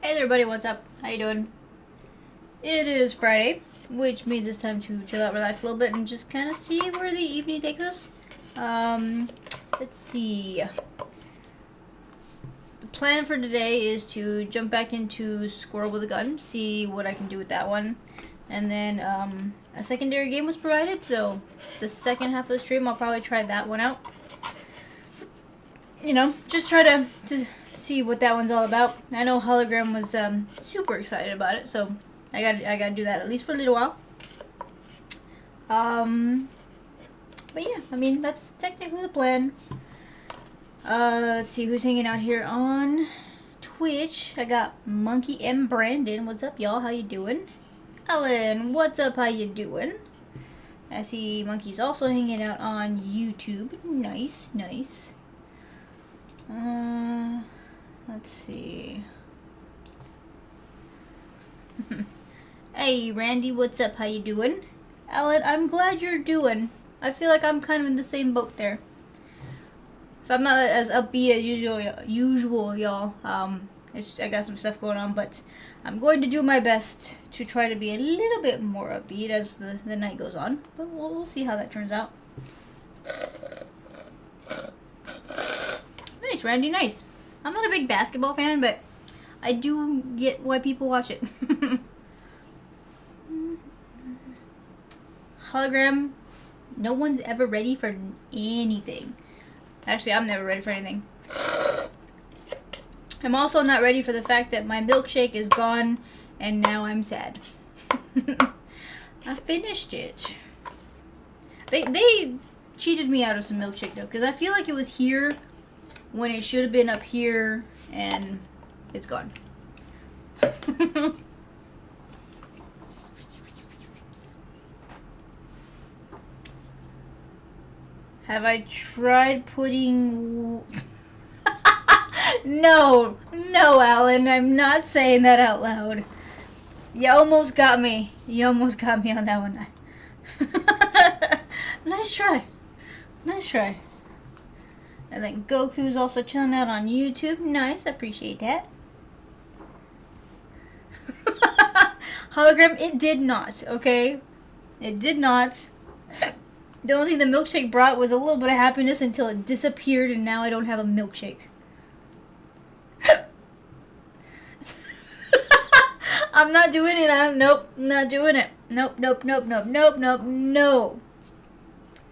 Hey there, everybody, what's up? How you doing? It is Friday, which means it's time to chill out, relax a little bit, and just kind of see where the evening takes us. Let's see. The plan for today is to jump back into Squirrel with a Gun, see what I can do with that one. And then, a secondary game was provided, so the second half of the stream, I'll probably try that one out. You know, just try to see what that one's all about. I know Hologram was super excited about it, so I gotta do that at least for a little while. But yeah, I mean that's technically the plan. Let's see who's hanging out here on Twitch. I got Monkey M Brandon. What's up, y'all? How you doing? Ellen, what's up? How you doing? I see Monkey's also hanging out on YouTube. Nice, nice. Let's see. Hey, Randy, what's up? How you doing? Ellen, I'm glad you're doing. I feel like I'm kind of in the same boat there. If I'm not as upbeat as usual, y'all. I got some stuff going on, but I'm going to do my best to try to be a little bit more upbeat as the night goes on. But we'll see how that turns out. Nice, Randy, nice. I'm not a big basketball fan, but I do get why people watch it. Hologram, no one's ever ready for anything. Actually, I'm never ready for anything. I'm also not ready for the fact that my milkshake is gone, and now I'm sad. I finished it. They cheated me out of some milkshake, though, because I feel like it was here when it should have been up here, and it's gone. Have I tried putting... No, Alan, I'm not saying that out loud. You almost got me. You almost got me on that one. Nice try. Nice try. And then Goku's also chilling out on YouTube. Nice, I appreciate that. Hologram, it did not, okay? It did not. The only thing the milkshake brought was a little bit of happiness until it disappeared, and now I don't have a milkshake. I'm not doing it. Nope, not doing it. Nope. No.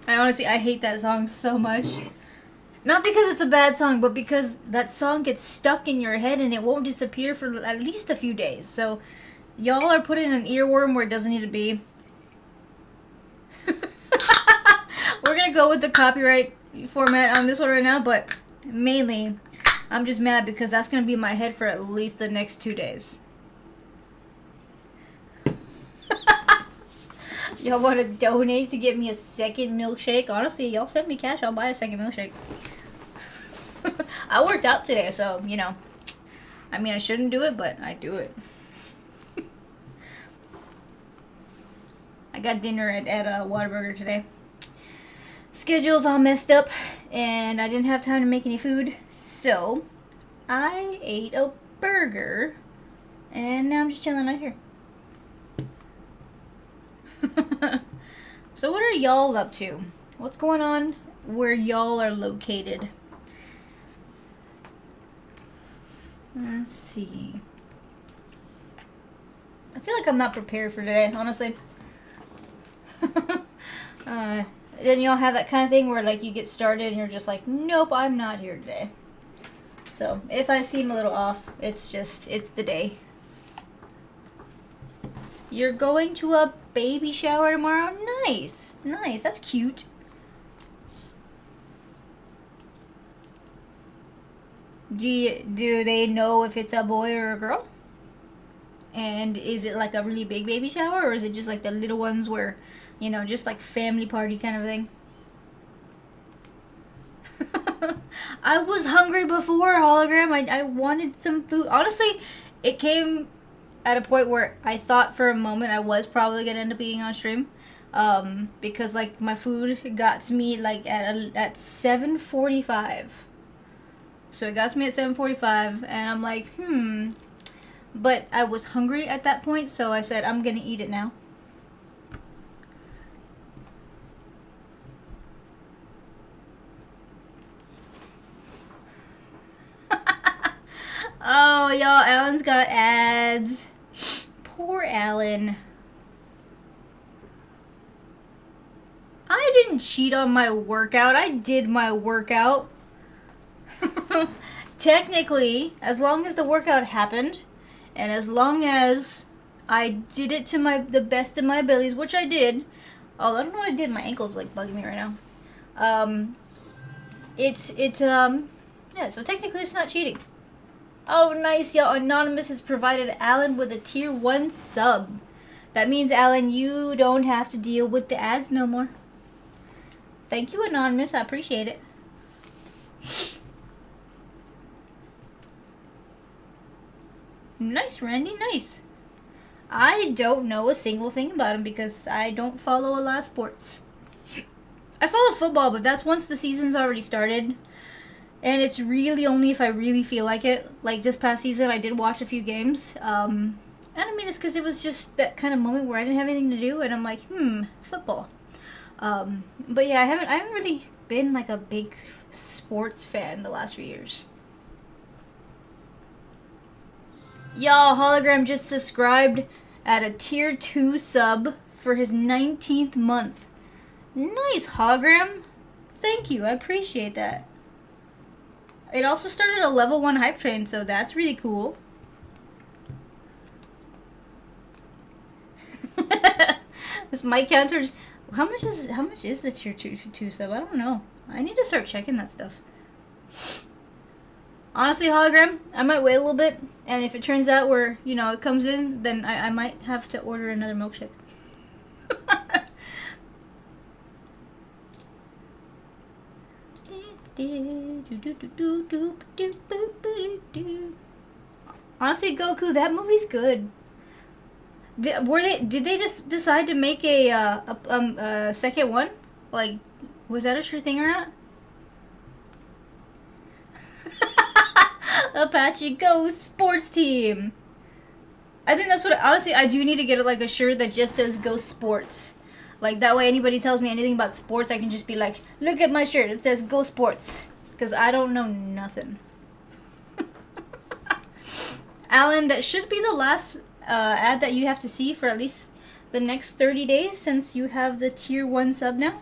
I hate that song so much. Not because it's a bad song, but because that song gets stuck in your head and it won't disappear for at least a few days. So, y'all are putting an earworm where it doesn't need to be. We're gonna go with the copyright format on this one right now, but mainly, I'm just mad because that's gonna be in my head for at least the next 2 days. Y'all want to donate to get me a second milkshake? Honestly, y'all send me cash, I'll buy a second milkshake. I worked out today, so, you know. I mean, I shouldn't do it, but I do it. I got dinner at Whataburger today. Schedule's all messed up, and I didn't have time to make any food, so I ate a burger, and now I'm just chilling out here. So what are y'all up to? What's going on where y'all are located? Let's see. I feel like I'm not prepared for today, honestly. Then y'all have that kind of thing where like you get started and you're just like, nope, I'm not here today. So if I seem a little off, it's the day. You're going to a baby shower tomorrow? Nice. Nice. That's cute. Do they know if it's a boy or a girl? And is it like a really big baby shower, or is it just like the little ones where, you know, just like family party kind of thing? I was hungry before, Hologram. I wanted some food. Honestly, it came at a point where I thought for a moment I was probably gonna end up eating on stream, because like my food got to me like at 7:45. So it got to me at 7:45, and I'm like, but I was hungry at that point, so I said I'm gonna eat it now. Oh, y'all, Alan's got ads. Poor Alan. I didn't cheat on my workout. I did my workout. Technically, as long as the workout happened, and as long as I did it to the best of my abilities, which I did. Oh, I don't know what I did. My ankle's like bugging me right now. Yeah, so technically it's not cheating. Oh, nice, y'all. Anonymous has provided Alan with a tier 1 sub. That means, Alan, you don't have to deal with the ads no more. Thank you, Anonymous. I appreciate it. Nice, Randy. Nice. I don't know a single thing about him because I don't follow a lot of sports. I follow football, but that's once the season's already started. And it's really only if I really feel like it. Like this past season, I did watch a few games. And I mean, it's because it was just that kind of moment where I didn't have anything to do, and I'm like, football. But yeah, I haven't really been like a big sports fan the last few years. Y'all, Hologram just subscribed at a tier 2 sub for his 19th month. Nice, Hologram. Thank you, I appreciate that. It also started a level 1 hype train, so that's really cool. This mic counter's how much is the tier 2 sub? I don't know. I need to start checking that stuff. Honestly, Hologram, I might wait a little bit, and if it turns out where, you know, it comes in, then I might have to order another milkshake. Honestly, Goku, that movie's good. Did they just decide to make a second one? Like, was that a true thing or not? Apache Go Sports Team. I think that's what, honestly, I do need to get like a shirt that just says Go Sports. Like, that way anybody tells me anything about sports, I can just be like, look at my shirt, it says Go Sports. Because I don't know nothing. Alan, that should be the last ad that you have to see for at least the next 30 days since you have the tier 1 sub now.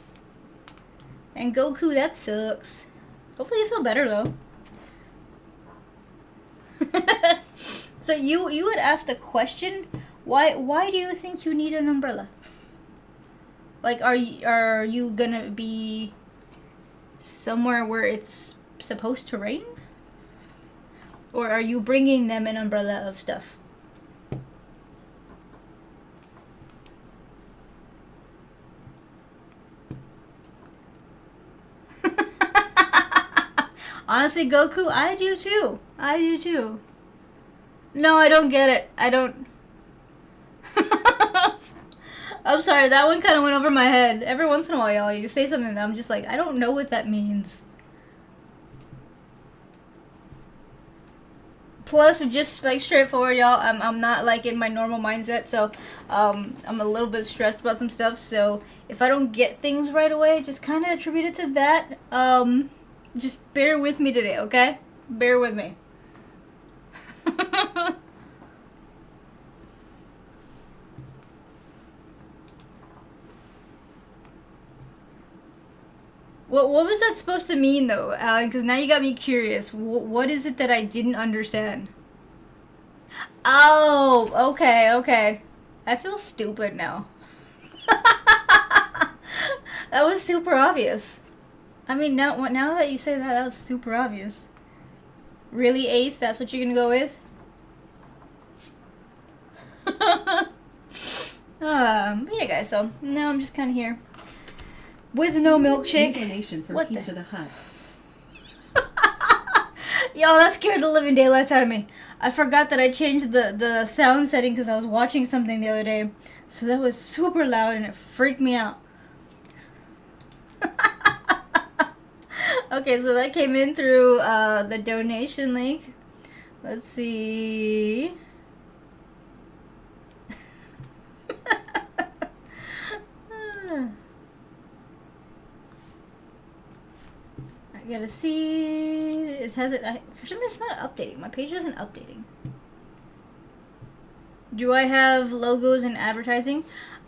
And Goku, that sucks. Hopefully you feel better though. So you had asked a question. Why do you think you need an umbrella? Like, are you gonna be somewhere where it's supposed to rain? Or are you bringing them an umbrella of stuff? Honestly, Goku, I do too. I do too. No, I don't get it. I don't. I'm sorry, that one kind of went over my head. Every once in a while, y'all, you say something that I'm just like, I don't know what that means. Plus, just like straightforward, y'all, I'm not like in my normal mindset, so I'm a little bit stressed about some stuff. So if I don't get things right away, just kind of attribute it to that. Just bear with me today, okay? Bear with me. What was that supposed to mean, though, Alan? Because now you got me curious. What is it that I didn't understand? Oh, okay. I feel stupid now. That was super obvious. I mean, now that you say that, that was super obvious. Really, Ace? That's what you're gonna go with? But yeah, guys, so now I'm just kind of here. With no milkshake. Donation for What Pizza the? Hut. Yo, that scared the living daylights out of me. I forgot that I changed the sound setting because I was watching something the other day. So that was super loud and it freaked me out. Okay, so that came in through the donation link. Let's see. gotta see. It has it. For some reason, it's not updating. My page isn't updating. Do I have logos and advertising?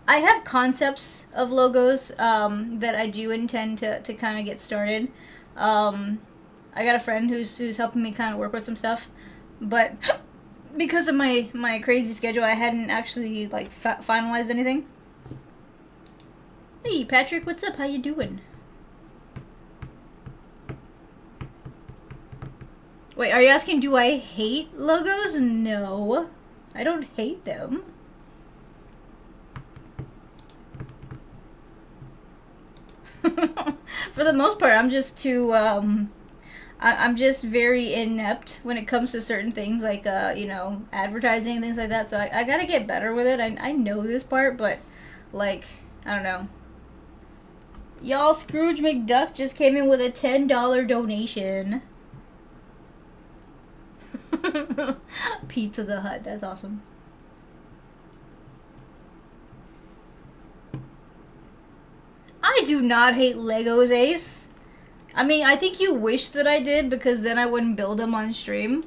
I have concepts of logos that I do intend to kind of get started. I got a friend who's helping me kind of work with some stuff, but because of my crazy schedule, I hadn't actually like finalized anything. Hey Patrick, what's up? How you doing? Wait, are you asking do I hate logos? No, I don't hate them. For the most part, I'm just too I'm just very inept when it comes to certain things like you know, advertising and things like that. So I gotta get better with it. I know this part, but like, I don't know. Y'all, Scrooge McDuck just came in with a $10 donation. Pizza the Hut, that's awesome. I do not hate Legos, Ace. I mean, I think you wish that I did because then I wouldn't build them on stream.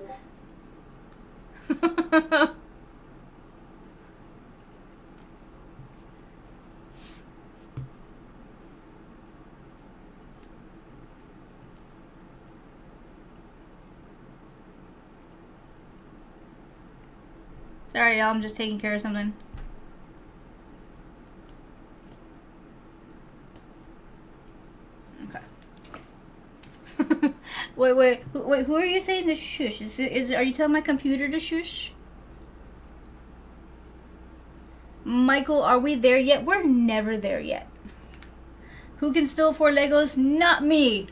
Sorry, y'all, I'm just taking care of something. Wait, who are you saying to shush? Are you telling my computer to shush? Michael, are we there yet? We're never there yet. Who can still afford Legos? Not me.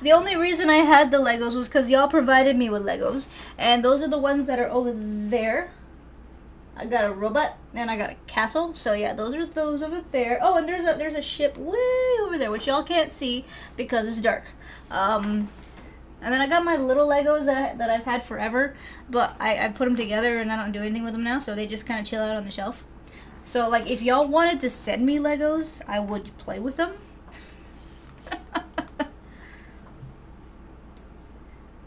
The only reason I had the Legos was because y'all provided me with Legos. And those are the ones that are over there. I got a robot and I got a castle. So yeah, those are those over there. Oh, and there's a ship way over there, which y'all can't see because it's dark. And then I got my little Legos that I've had forever, but I put them together and I don't do anything with them now, so they just kind of chill out on the shelf. So like, if y'all wanted to send me Legos, I would play with them.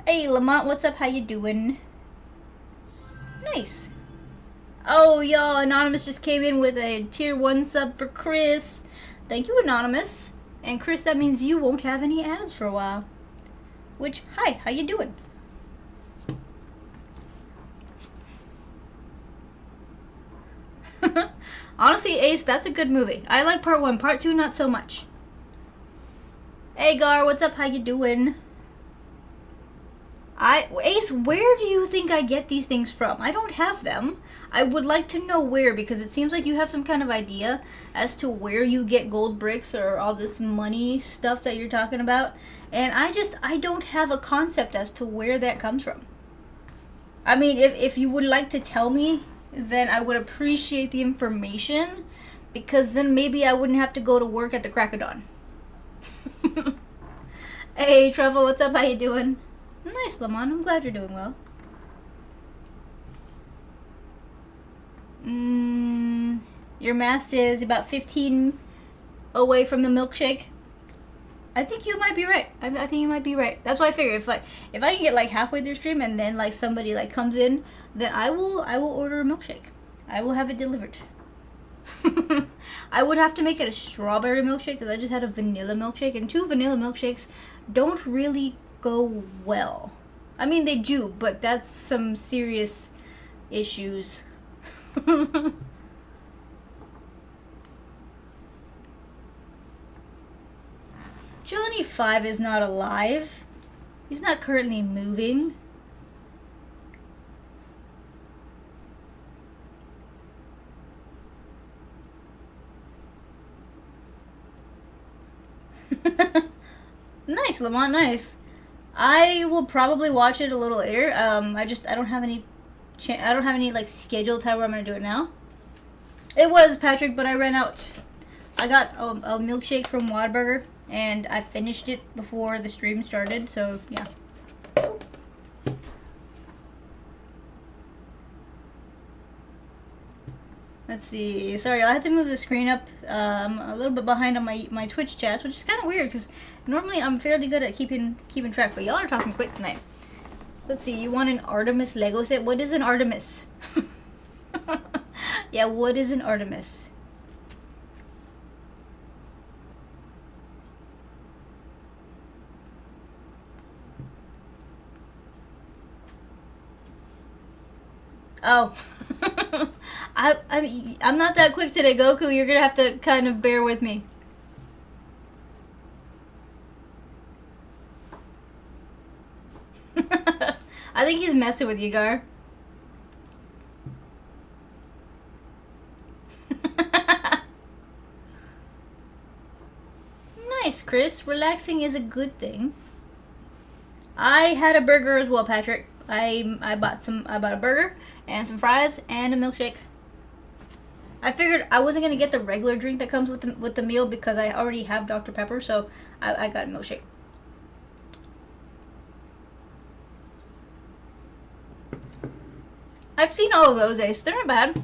Hey Lamont, what's up? How you doing? Nice. Oh, y'all, Anonymous just came in with a tier 1 sub for Chris. Thank you, Anonymous. And Chris, that means you won't have any ads for a while. Which, hi, how you doing? Honestly, Ace, that's a good movie. I like part 1. Part 2, not so much. Hey, Gar, what's up? How you doing? Ace, where do you think I get these things from? I don't have them. I would like to know where, because it seems like you have some kind of idea as to where you get gold bricks or all this money stuff that you're talking about. And I don't have a concept as to where that comes from. I mean, if you would like to tell me, then I would appreciate the information, because then maybe I wouldn't have to go to work at the crack of dawn. Hey, Trevor, what's up? How you doing? Nice, Lamont. I'm glad you're doing well. Your math is about 15 away from the milkshake. I think you might be right. I think you might be right. That's why I figure if I can get like halfway through stream and then like somebody like comes in, then I will order a milkshake. I will have it delivered. I would have to make it a strawberry milkshake because I just had a vanilla milkshake, and 2 vanilla milkshakes don't really go well. I mean, they do, but that's some serious issues. Johnny 5 is not alive. He's not currently moving. Nice, Lamont, nice. I will probably watch it a little later. I don't have any like scheduled time where I'm gonna do it now. It was Patrick, but I ran out. I got a milkshake from Whataburger, and I finished it before the stream started. So yeah. Let's see. Sorry, I had to move the screen up. I'm a little bit behind on my Twitch chats, which is kind of weird because normally I'm fairly good at keeping track, but y'all are talking quick tonight. Let's see. You want an Artemis Lego set? What is an Artemis? Yeah, what is an Artemis? Oh. I'm not that quick today, Goku. You're gonna have to kind of bear with me. I think he's messing with you, Gar. Nice, Chris. Relaxing is a good thing. I had a burger as well, Patrick. I bought a burger and some fries and a milkshake. I figured I wasn't gonna get the regular drink that comes with the meal because I already have Dr. Pepper, so I got a milkshake. I've seen all of those, Ace. They're not bad.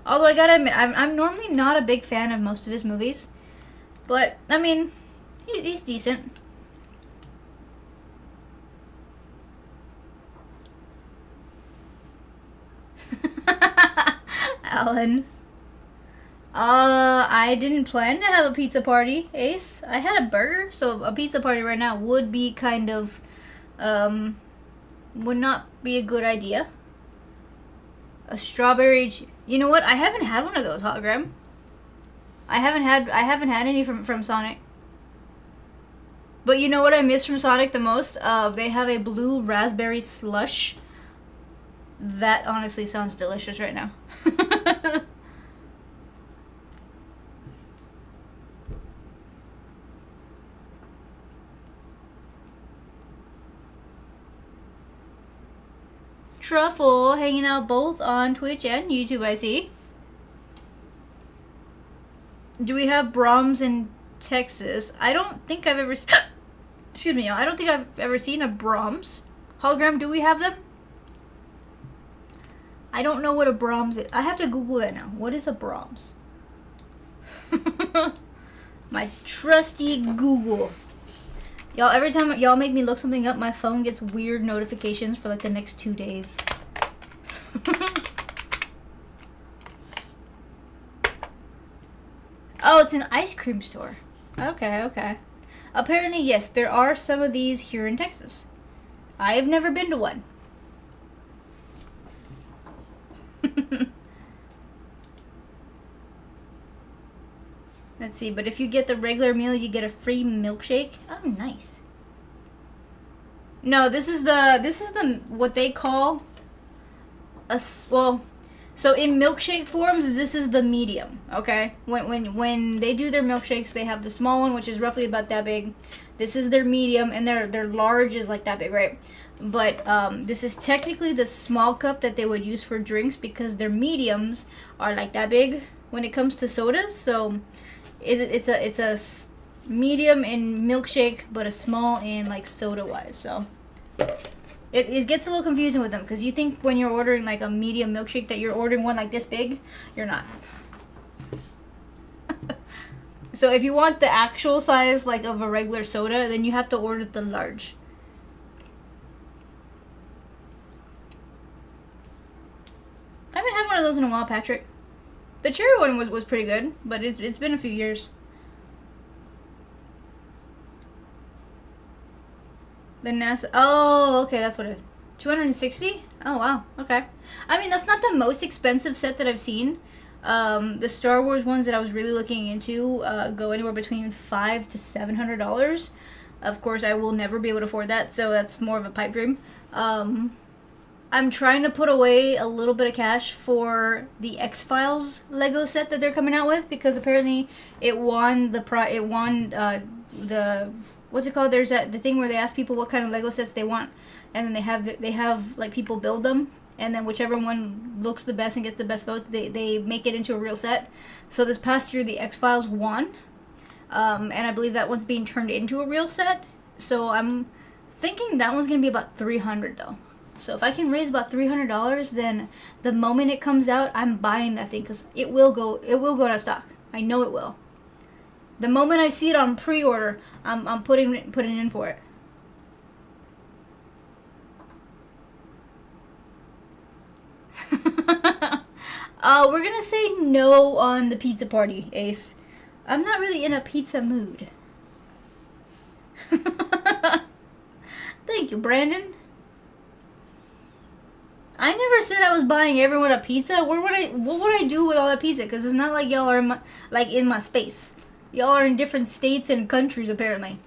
Although I gotta admit, I'm normally not a big fan of most of his movies, but I mean, he's decent. Alan. I didn't plan to have a pizza party, Ace. I had a burger, so a pizza party right now would be kind of, would not be a good idea. A strawberry, you know what? I haven't had one of those, hologram. I haven't had any from Sonic. But you know what I miss from Sonic the most? They have a blue raspberry slush. That honestly sounds delicious right now. Truffle hanging out both on Twitch and YouTube, I see. Do we have Brahms in Texas? I don't think I've ever excuse me, I don't think I've ever seen a Brahms. Hologram, do we have them? I don't know what a Brahms is. I have to Google that now. What is a Brahms? My trusty Google. Y'all, every time y'all make me look something up, my phone gets weird notifications for like the next 2 days. Oh, it's an ice cream store. Okay, okay. Apparently, yes, there are some of these here in Texas. I have never been to one. Let's see, but if you get the regular meal, you get a free milkshake. Oh, nice. No, this is the what they call a, well, so in milkshake forms, this is the medium, okay? When they do their milkshakes, they have the small one, which is roughly about that big. This is their medium, and their large is like that big, right? But this is technically the small cup that they would use for drinks because their mediums are like that big when it comes to sodas. So it's a medium in milkshake, but a small in like soda wise. So it gets a little confusing with them because you think when you're ordering like a medium milkshake that you're ordering one like this big. You're not. So if you want the actual size like of a regular soda, then you have to order the large. I haven't had one of those in a while, Patrick. The cherry one was pretty good, but it's been a few years. The NASA. Oh, okay, that's what it is. 260? Oh, wow. Okay. I mean, that's not the most expensive set that I've seen. The Star Wars ones that I was really looking into go anywhere between $500 to $700. Of course, I will never be able to afford that, so that's more of a pipe dream. I'm trying to put away a little bit of cash for the X-Files Lego set that they're coming out with because apparently it won the what's it called? There's the thing where they ask people what kind of Lego sets they want, and then they have like people build them, and then whichever one looks the best and gets the best votes, they make it into a real set. So this past year the X-Files won, and I believe that one's being turned into a real set. So I'm thinking that one's gonna be about $300 though. So if I can raise about $300, then the moment it comes out, I'm buying that thing because it will go out of stock. I know it will. The moment I see it on pre-order, I'm putting in for it. We're gonna say no on the pizza party, Ace. I'm not really in a pizza mood. Thank you, Brandon. I never said I was buying everyone a pizza. What would I do with all that pizza? Because it's not like y'all are in my space. Y'all are in different states and countries apparently.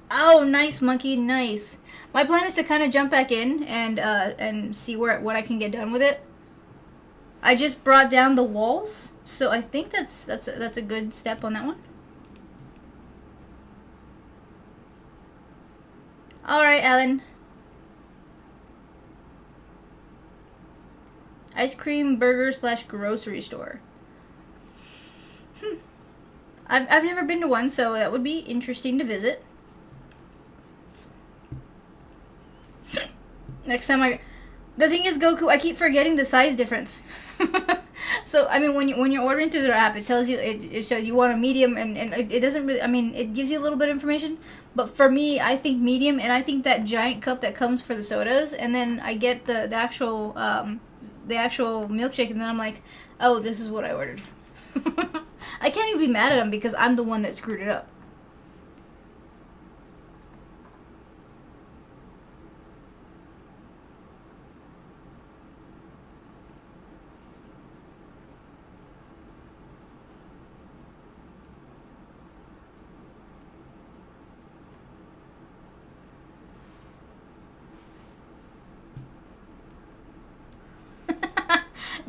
Oh, nice, monkey, nice. My plan is to kind of jump back in and see what I can get done with it. I just brought down the walls, so I think that's a good step on that one. All right, Alan. Ice cream burger / grocery store. I've never been to one, so that would be interesting to visit. Next time the thing is, Goku, I keep forgetting the size difference. So I mean, when you're ordering through their app, it tells you it shows you want a medium, and it doesn't really. I mean, it gives you a little bit of information, but for me, I think medium, and I think that giant cup that comes for the sodas, and then I get the actual milkshake, and then I'm like, oh, this is what I ordered. I can't even be mad at them because I'm the one that screwed it up.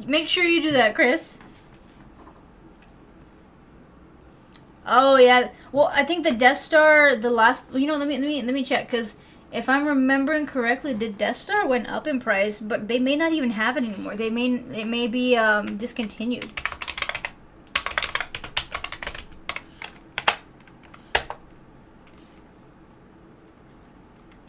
Make sure you do that, Chris. Oh yeah. Well, I think the Death Star, the last. You know, let me check, because if I'm remembering correctly, the Death Star went up in price, but they may not even have it anymore. It may be discontinued.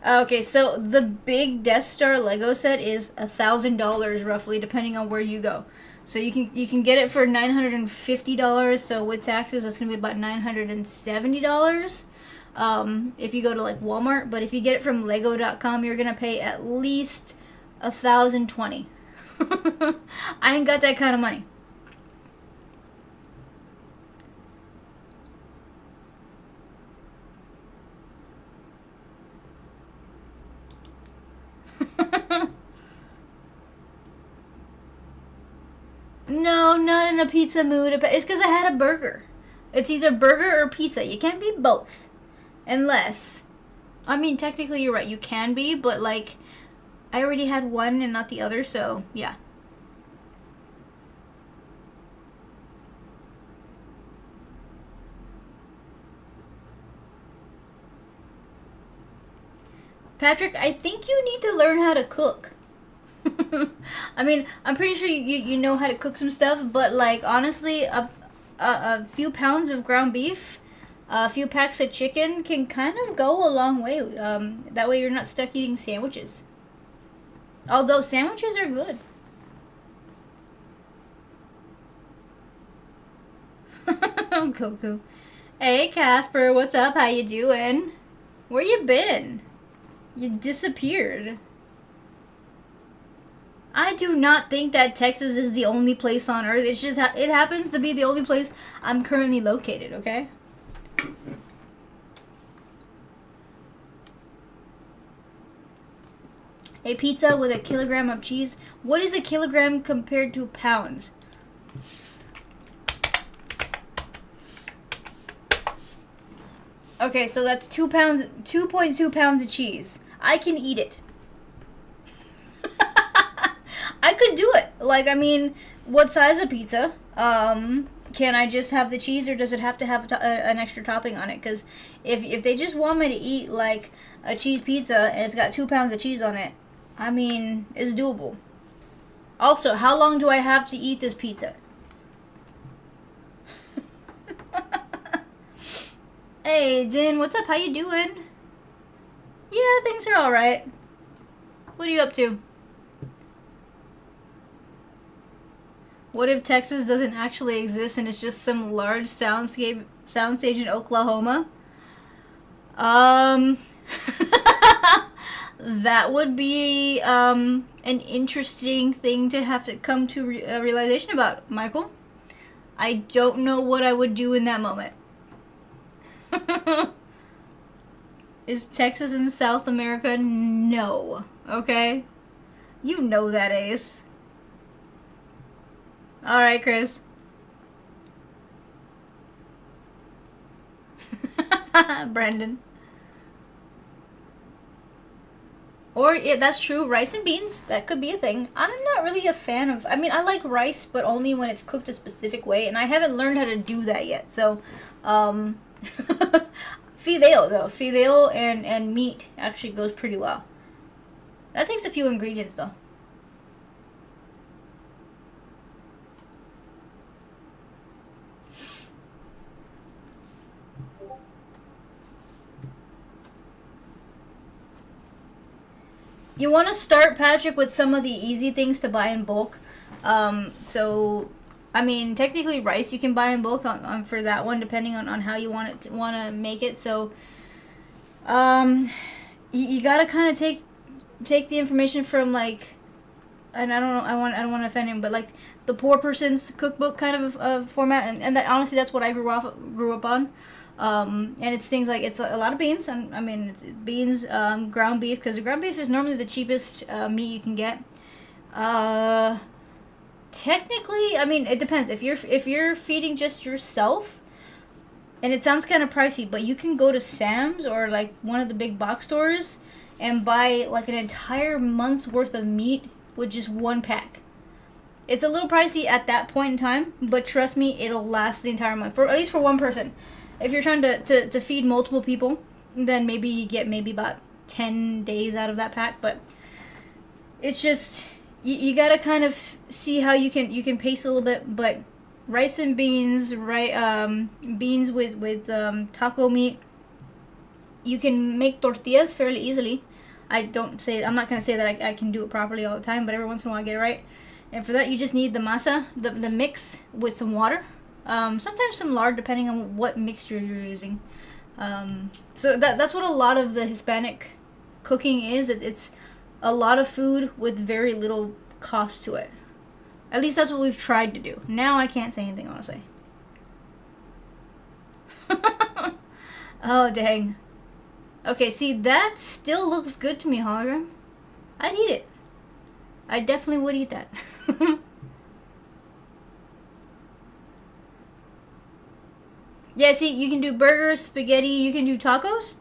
Okay, so the big Death Star Lego set is $1,000 roughly, depending on where you go. So you can get it for $950. So with taxes, that's gonna be about $970. If you go to like Walmart, but if you get it from Lego.com, you're gonna pay at least $1,020. I ain't got that kind of money. No, not in a pizza mood. It's because I had a burger. It's either burger or pizza. You can't be both. Unless, I mean, technically you're right. You can be, but like, I already had one and not the other, so yeah. Patrick, I think you need to learn how to cook. I mean, I'm pretty sure you know how to cook some stuff, but like honestly, a few pounds of ground beef, a few packs of chicken can kind of go a long way. That way you're not stuck eating sandwiches. Although sandwiches are good. Goku. Hey Casper, what's up? How you doing? Where you been? You disappeared. I do not think that Texas is the only place on Earth. It's just it happens to be the only place I'm currently located, okay? A pizza with a kilogram of cheese. What is a kilogram compared to pounds? Okay, so that's 2 pounds, 2.2 pounds of cheese. I can eat it. I could do it. Like, I mean, what size of pizza? Can I just have the cheese, or does it have to have an extra topping on it? Because if they just want me to eat, like, a cheese pizza and it's got 2 pounds of cheese on it, I mean, it's doable. Also, how long do I have to eat this pizza? Hey, Jen, what's up? How you doing? Yeah, things are alright. What are you up to? What if Texas doesn't actually exist and it's just some large soundstage in Oklahoma? Um, that would be an interesting thing to have to come to a realization about, Michael. I don't know what I would do in that moment. Is Texas in South America? No. Okay? You know that, Ace. Alright, Chris. Brandon. Or, yeah, that's true. Rice and beans, that could be a thing. I'm not really a fan of... I mean, I like rice, but only when it's cooked a specific way. And I haven't learned how to do that yet. So, fideo, though. Fideo and meat actually goes pretty well. That takes a few ingredients, though. You want to start, Patrick, with some of the easy things to buy in bulk. So, I mean, technically rice you can buy in bulk for that one, depending on how you want to make it. So, you gotta kind of take the information from, like, and I don't know, I don't want to offend him, but like the poor person's cookbook kind of format, and that honestly that's what I grew up on. And it's things like, it's a lot of beans. I mean, it's beans, ground beef, because the ground beef is normally the cheapest meat you can get. Technically, I mean, it depends. If you're feeding just yourself, and it sounds kind of pricey, but you can go to Sam's or like one of the big box stores and buy like an entire month's worth of meat with just one pack. It's a little pricey at that point in time, but trust me, it'll last the entire month, for at least for one person. If you're trying to feed multiple people, then maybe you get about 10 days out of that pack. But it's just, you gotta kind of see how you can pace a little bit. But rice and beans, beans with taco meat. You can make tortillas fairly easily. I'm not gonna say that I can do it properly all the time, but every once in a while I get it right. And for that, you just need the masa, the mix with some water. Sometimes some lard, depending on what mixture you're using. So that's what a lot of the Hispanic cooking is. It's a lot of food with very little cost to it. At least that's what we've tried to do. Now I can't say anything, honestly. Oh, dang. Okay, see, that still looks good to me, hologram. I'd eat it. I definitely would eat that. Yeah, see, you can do burgers, spaghetti, you can do tacos.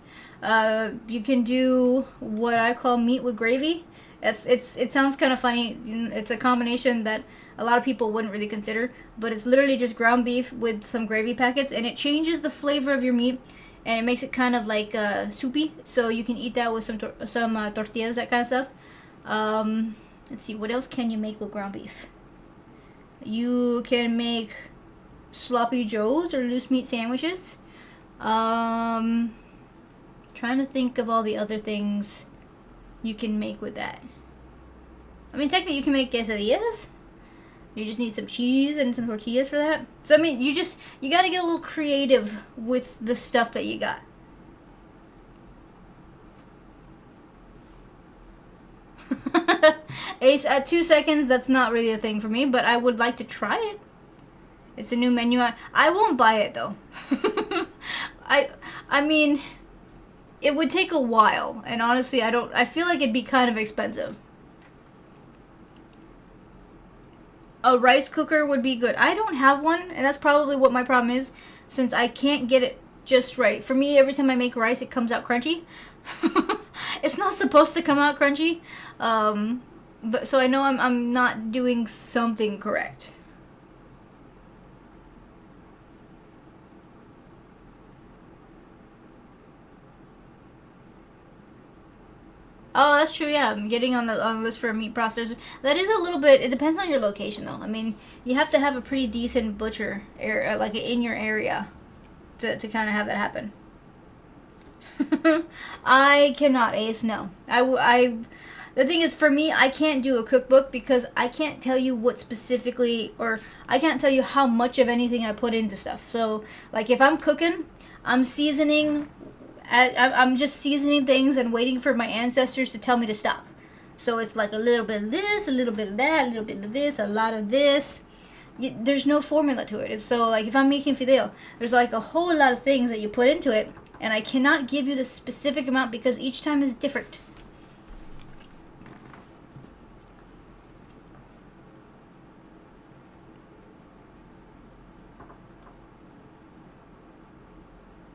You can do what I call meat with gravy. It sounds kind of funny. It's a combination that a lot of people wouldn't really consider, but it's literally just ground beef with some gravy packets, and it changes the flavor of your meat, and it makes it kind of like soupy. So you can eat that with some tortillas, that kind of stuff. Let's see, what else can you make with ground beef? You can make sloppy joes or loose meat sandwiches. Trying to think of all the other things you can make with that. I mean, technically you can make quesadillas. You just need some cheese and some tortillas for that. So I mean, you gotta get a little creative with the stuff that you got. Ace, at 2 seconds, that's not really a thing for me, but I would like to try it. It's a new menu. I won't buy it though. I mean, it would take a while, and honestly, I feel like it'd be kind of expensive. A rice cooker would be good. I don't have one, and that's probably what my problem is, since I can't get it just right. For me, every time I make rice, it comes out crunchy. It's not supposed to come out crunchy. But so I know I'm not doing something correct. Oh, that's true. Yeah, I'm getting on the list for a meat processor. That is a little bit. It depends on your location, though. I mean, you have to have a pretty decent butcher area, like in your area, to kind of have that happen. I cannot, Ace. No, the thing is, for me, I can't do a cookbook because I can't tell you what specifically, or I can't tell you how much of anything I put into stuff. So, like, if I'm cooking, I'm seasoning. I'm just seasoning things and waiting for my ancestors to tell me to stop. So it's like a little bit of this, a little bit of that, a little bit of this, a lot of this. There's no formula to it. It's so, like, if I'm making fideo, there's like a whole lot of things that you put into it, and I cannot give you the specific amount because each time is different.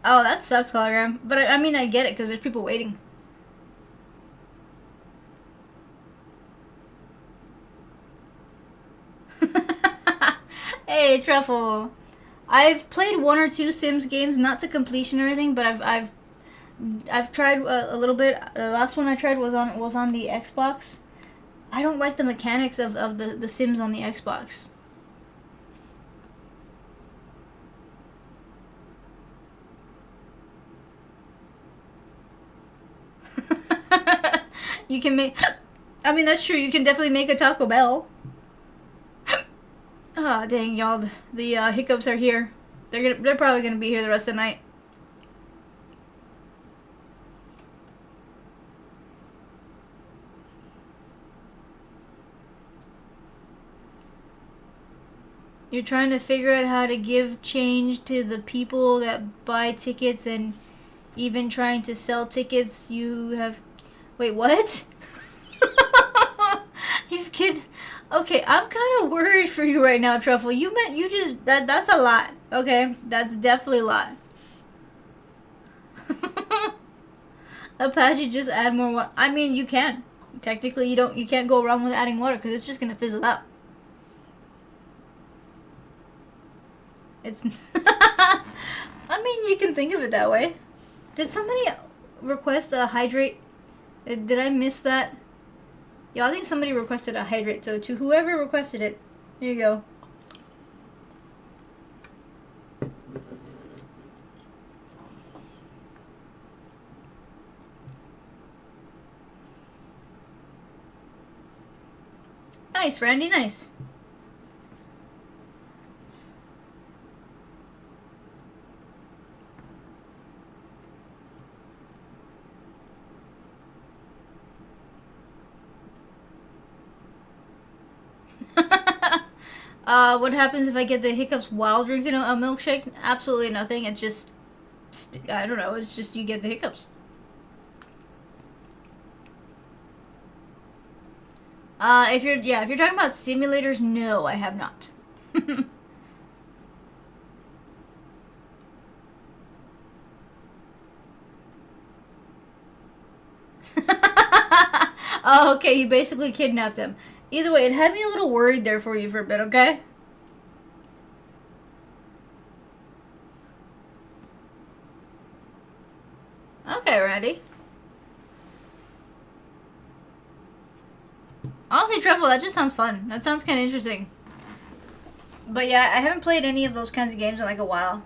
Oh, that sucks, hologram. But I mean, I get it because there's people waiting. Hey, Truffle. I've played one or two Sims games, not to completion or anything, but I've tried a little bit. The last one I tried was on the Xbox. I don't like the mechanics of the Sims on the Xbox. You can make. I mean, that's true. You can definitely make a Taco Bell. Ah, oh, dang, y'all. The hiccups are here. They're probably gonna be here the rest of the night. You're trying to figure out how to give change to the people that buy tickets and even trying to sell tickets. You have. Wait, what? You've kids. Okay, I'm kind of worried for you right now, Truffle. You just that's a lot. Okay, that's definitely a lot. Apache, just add more water. I mean, you can. Technically, you can't go wrong with adding water because it's just gonna fizzle out. It's. I mean, you can think of it that way. Did somebody request a hydrate? Did I miss that? Yeah, I think somebody requested a hydrate, so to whoever requested it, here you go. Nice, Randy, nice. What happens if I get the hiccups while drinking a milkshake? Absolutely nothing. It's just, I don't know. It's just you get the hiccups. If you're talking about simulators, no, I have not. Oh, okay, you basically kidnapped him. Either way, it had me a little worried there for you for a bit, okay? Okay, Randy. Honestly, Truffle, that just sounds fun. That sounds kind of interesting. But yeah, I haven't played any of those kinds of games in like a while.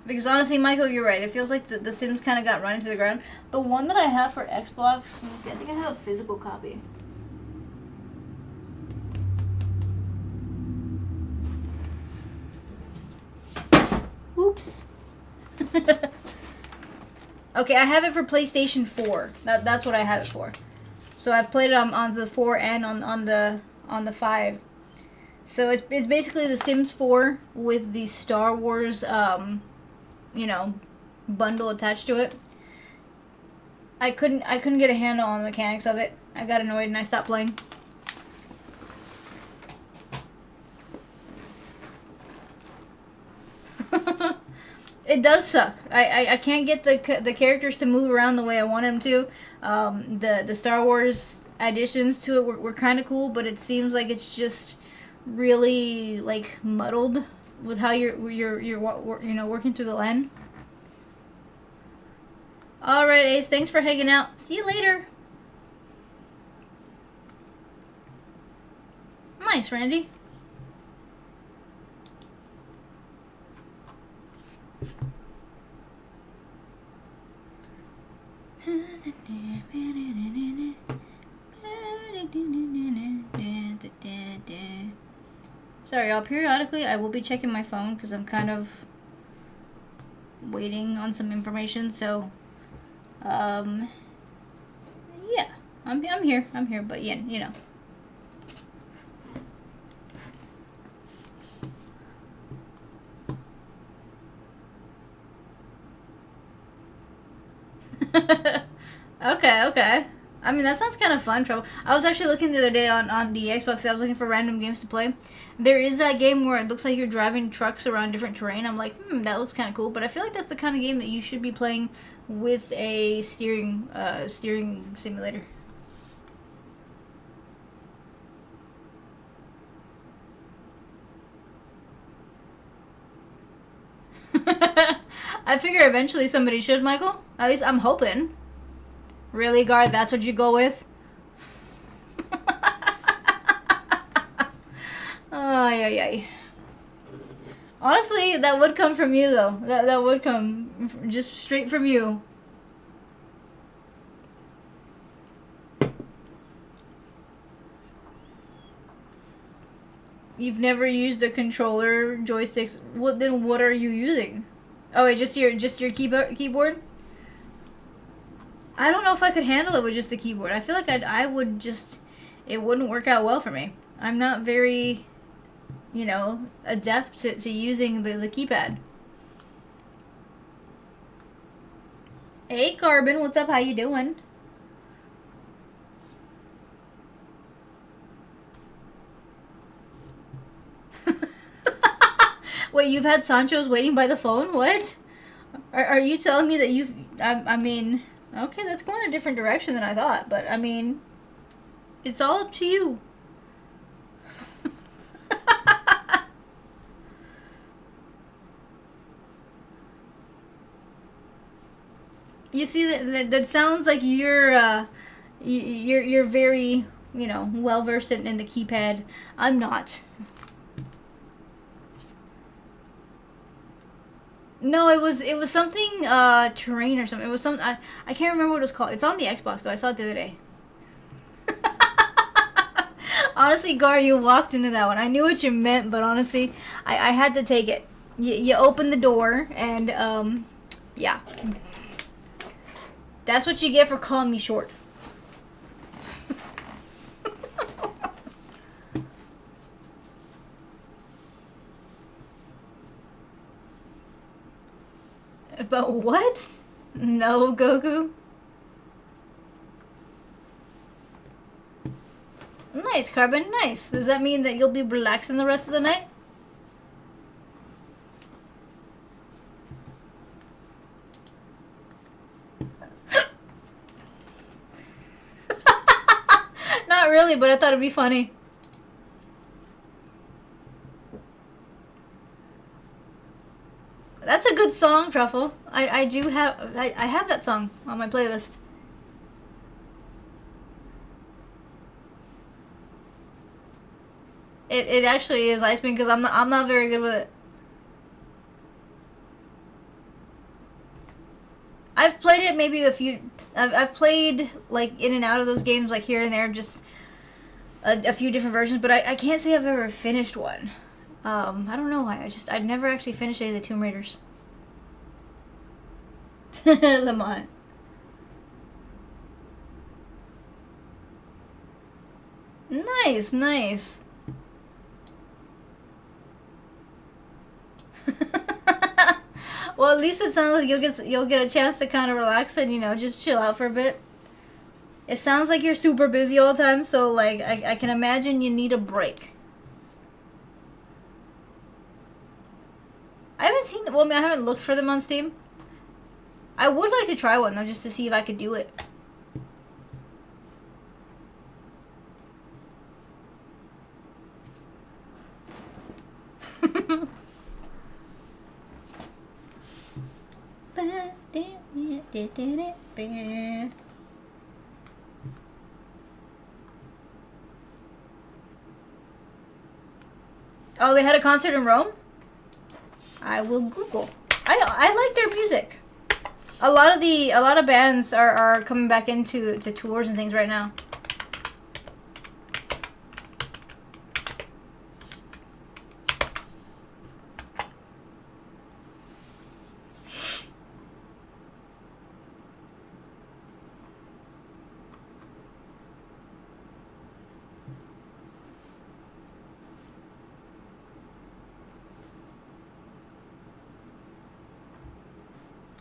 Because honestly, Michael, you're right. It feels like the Sims kind of got run into the ground. The one that I have for Xbox, let me see, I think I have a physical copy. Oops. Okay, I have it for PlayStation 4. That's what I have it for. So I've played it on the 4 and on the 5. So it's basically the Sims 4 with the Star Wars bundle attached to it. I couldn't get a handle on the mechanics of it. I got annoyed and I stopped playing. It does suck. I can't get the characters to move around the way I want them to. The Star Wars additions to it were kind of cool, but it seems like it's just really like muddled with how you're working through the land. All right, Ace. Thanks for hanging out. See you later. Nice, Randy. Sorry, y'all. Periodically, I will be checking my phone because I'm kind of waiting on some information. So, yeah, I'm here. I'm here, but yeah, you know. Okay. I mean, that sounds kind of fun, Trouble. I was actually looking the other day on the Xbox. I was looking for random games to play. There is that game where it looks like you're driving trucks around different terrain. I'm like, that looks kind of cool. But I feel like that's the kind of game that you should be playing with a steering simulator. I figure eventually somebody should, Michael. At least I'm hoping. Really, Guard? That's what you go with? Ay. Honestly, that would come from you, though. That would come just straight from you. You've never used a controller, joysticks. Then what are you using? Oh, wait, just your keyboard? I don't know if I could handle it with just the keyboard. I feel like I would just... It wouldn't work out well for me. I'm not very, adept to using the keypad. Hey, Carbon. What's up? How you doing? Wait, you've had Sancho's waiting by the phone? What? Are you telling me that you've... I mean... Okay, that's going a different direction than I thought, but I mean, it's all up to you. You see, that sounds like you're very, well versed in the keypad. I'm not. No, it was something terrain or something. It was some I can't remember what it was called. It's on the Xbox though. I saw it the other day. Honestly, Gar, you walked into that one. I knew what you meant, but honestly, I had to take it. You opened the door, and yeah. That's what you get for calling me short. But what? No, Goku? Nice, Carbon, nice. Does that mean that you'll be relaxing the rest of the night? Not really, but I thought it'd be funny. That's a good song, Truffle. I do have... I have that song on my playlist. It actually is Iceman because I'm not very good with it. I've played it maybe a few... I've played like in and out of those games like here and there, just a few different versions, but I can't say I've ever finished one. I don't know why. I've never actually finished any of the Tomb Raiders. Lamont. Nice, nice. Well, at least it sounds like you'll get a chance to kind of relax and just chill out for a bit. It sounds like you're super busy all the time, so like I can imagine you need a break. I haven't seen... Well, I haven't looked for them on Steam. I would like to try one, though, just to see if I could do it. Oh, they had a concert in Rome? I will Google. I like their music. A lot of bands are coming back into tours and things right now.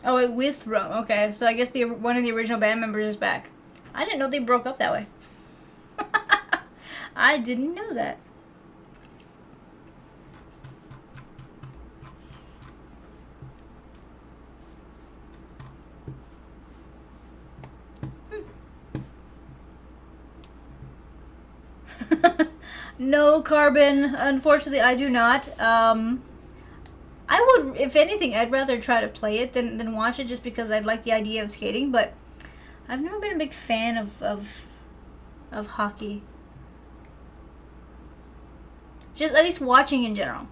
Oh, wait, with Rome. Okay, so I guess one of the original band members is back. I didn't know they broke up that way. I didn't know that. No, Carbon. Unfortunately, I do not. I would, if anything, I'd rather try to play it than watch it, just because I'd like the idea of skating. But I've never been a big fan of hockey. Just at least watching in general.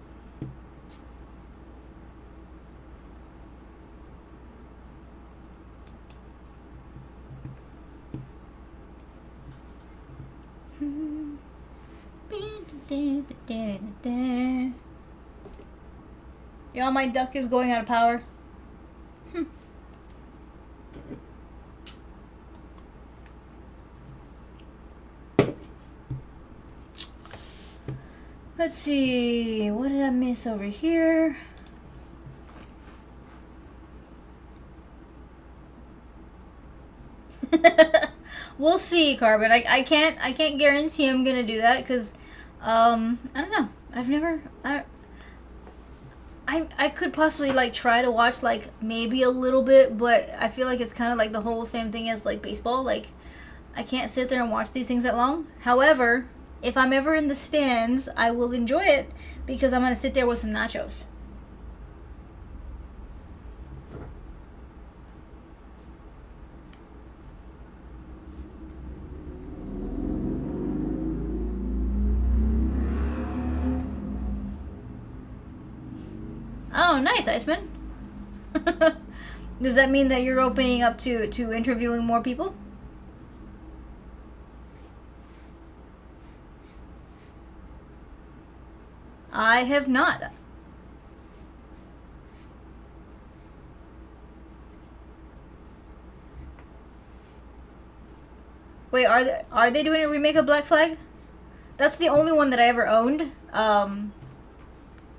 Y'all, my duck is going out of power. Let's see, what did I miss over here? We'll see, Carbon. I can't guarantee I'm gonna do that, because I don't know. I've never I could possibly like try to watch like maybe a little bit, but I feel like it's kind of like the whole same thing as like baseball. Like, I can't sit there and watch these things that long. However, if I'm ever in the stands, I will enjoy it, because I'm gonna sit there with some nachos. Oh, nice, Iceman. Does that mean that you're opening up to interviewing more people? I have not. Wait, are they doing a remake of Black Flag? That's the only one that I ever owned.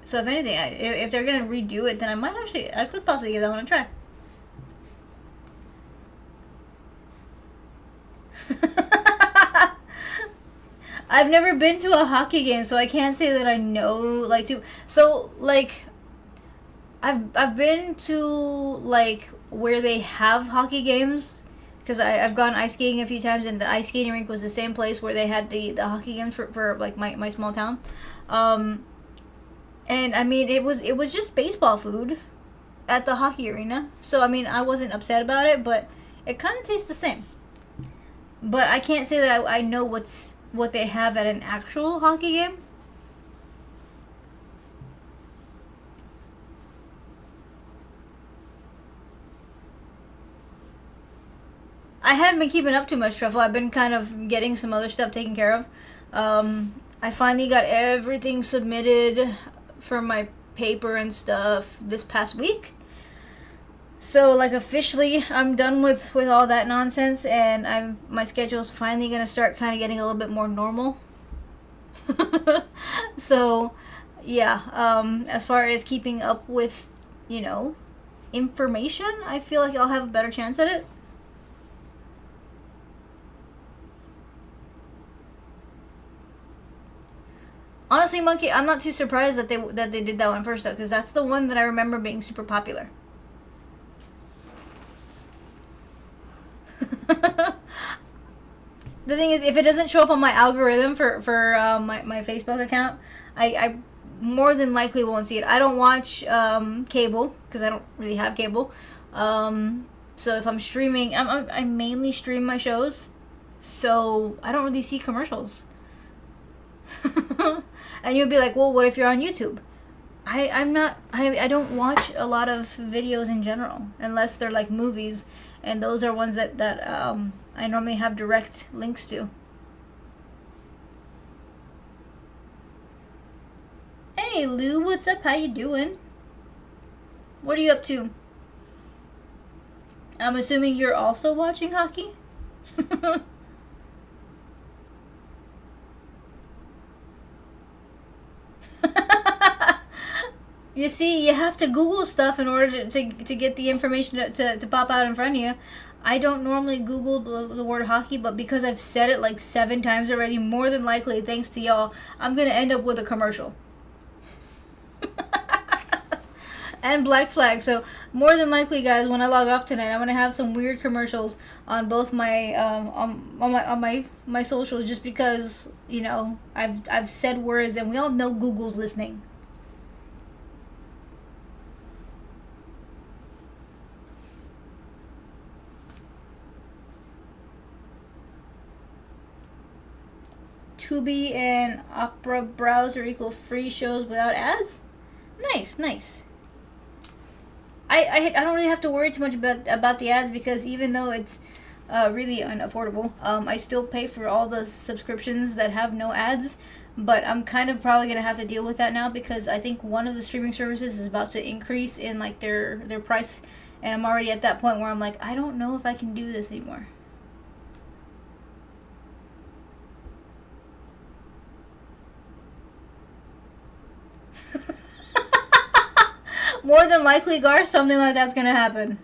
So if anything, if they're gonna redo it, then I could possibly give that one a try. I've never been to a hockey game, so I can't say that I know like to. So like, I've been to like where they have hockey games, because I've gone ice skating a few times, and the ice skating rink was the same place where they had the hockey games for like my small town. And I mean, it was just baseball food at the hockey arena. So I mean, I wasn't upset about it, but it kind of tastes the same. But I can't say that I know what they have at an actual hockey game. I haven't been keeping up too much, Truffle. I've been kind of getting some other stuff taken care of. I finally got everything submitted for my paper and stuff this past week. So like officially I'm done with all that nonsense, and my schedule's finally gonna start kind of getting a little bit more normal. So yeah, as far as keeping up with, information, I feel like I'll have a better chance at it. Honestly, Monkey, I'm not too surprised that they did that one first, though, because that's the one that I remember being super popular. The thing is, if it doesn't show up on my algorithm for my Facebook account, I more than likely won't see it. I don't watch cable, because I don't really have cable. So if I'm streaming, I mainly stream my shows, so I don't really see commercials. And you'll be like, well, what if you're on YouTube? I don't watch a lot of videos in general unless they're like movies, and those are ones that I normally have direct links to. Hey Lou, what's up? How you doing? What are you up to? I'm assuming you're also watching hockey? You see, you have to Google stuff in order to get the information to pop out in front of you. I don't normally Google the word hockey, but because I've said it like 7 times already, more than likely, thanks to y'all, I'm going to end up with a commercial. And Black Flag. So more than likely, guys, when I log off tonight, I'm gonna have some weird commercials on both my my socials, just because I've said words, and we all know Google's listening. Tubi and Opera browser equal free shows without ads. Nice, nice. I don't really have to worry too much about the ads, because even though it's really unaffordable, I still pay for all the subscriptions that have no ads. But I'm kind of probably gonna have to deal with that now, because I think one of the streaming services is about to increase in like their price, and I'm already at that point where I'm like, I don't know if I can do this anymore. More than likely, Gar, something like that's gonna happen.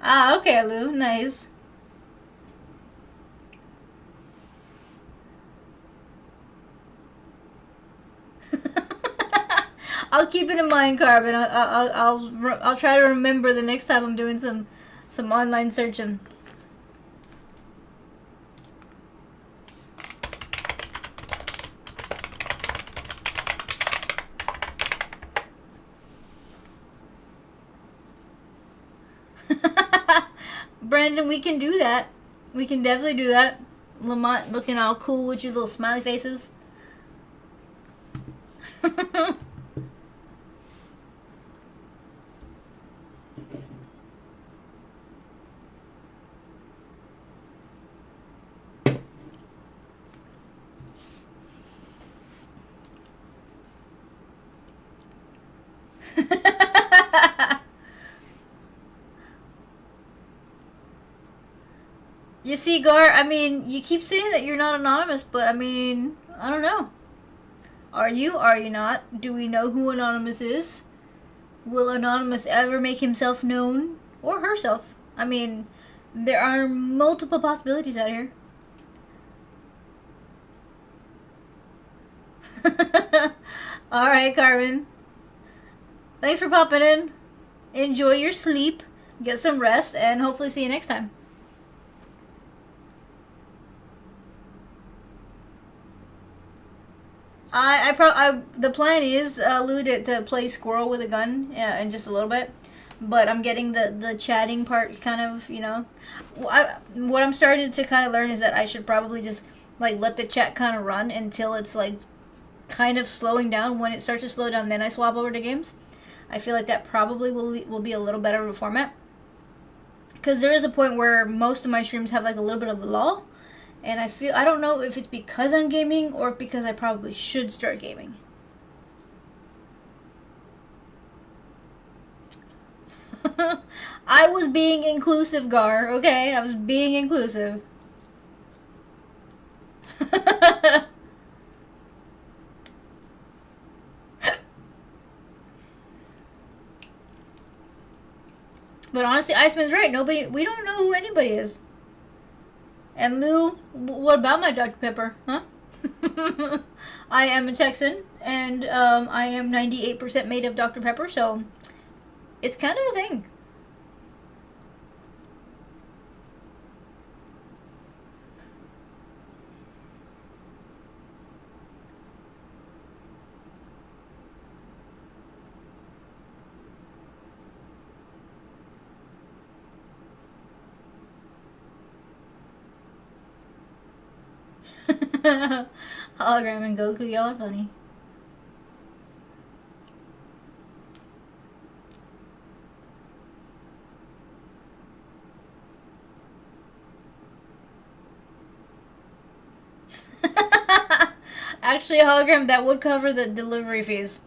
Ah, okay, Lou. Nice. I'll keep it in mind, Carbon. I'll try to remember the next time I'm doing some online searching. Brandon, we can do that. We can definitely do that. Lamont looking all cool with your little smiley faces. You see, Gar, I mean, you keep saying that you're not anonymous, but I mean, I don't know. Are you? Are you not? Do we know who Anonymous is? Will Anonymous ever make himself known? Or herself? I mean, there are multiple possibilities out here. Alright, Carmen. Thanks for popping in. Enjoy your sleep, get some rest, and hopefully see you next time. The plan is, Lou, to play squirrel with a gun in just a little bit, but I'm getting the chatting part kind of, what I'm starting to kind of learn is that I should probably just like let the chat kind of run until it's like kind of slowing down. When it starts to slow down, then I swap over to games. I feel like that probably will be a little better of a format, because there is a point where most of my streams have like a little bit of a lull. And I don't know if it's because I'm gaming or because I probably should start gaming. I was being inclusive, Gar, okay? I was being inclusive. But honestly, Iceman's right. We don't know who anybody is. And Lou, what about my Dr. Pepper, huh? I am a Texan, and I am 98% made of Dr. Pepper, so it's kind of a thing. Hologram and Goku, y'all are funny. Actually, a hologram that would cover the delivery fees.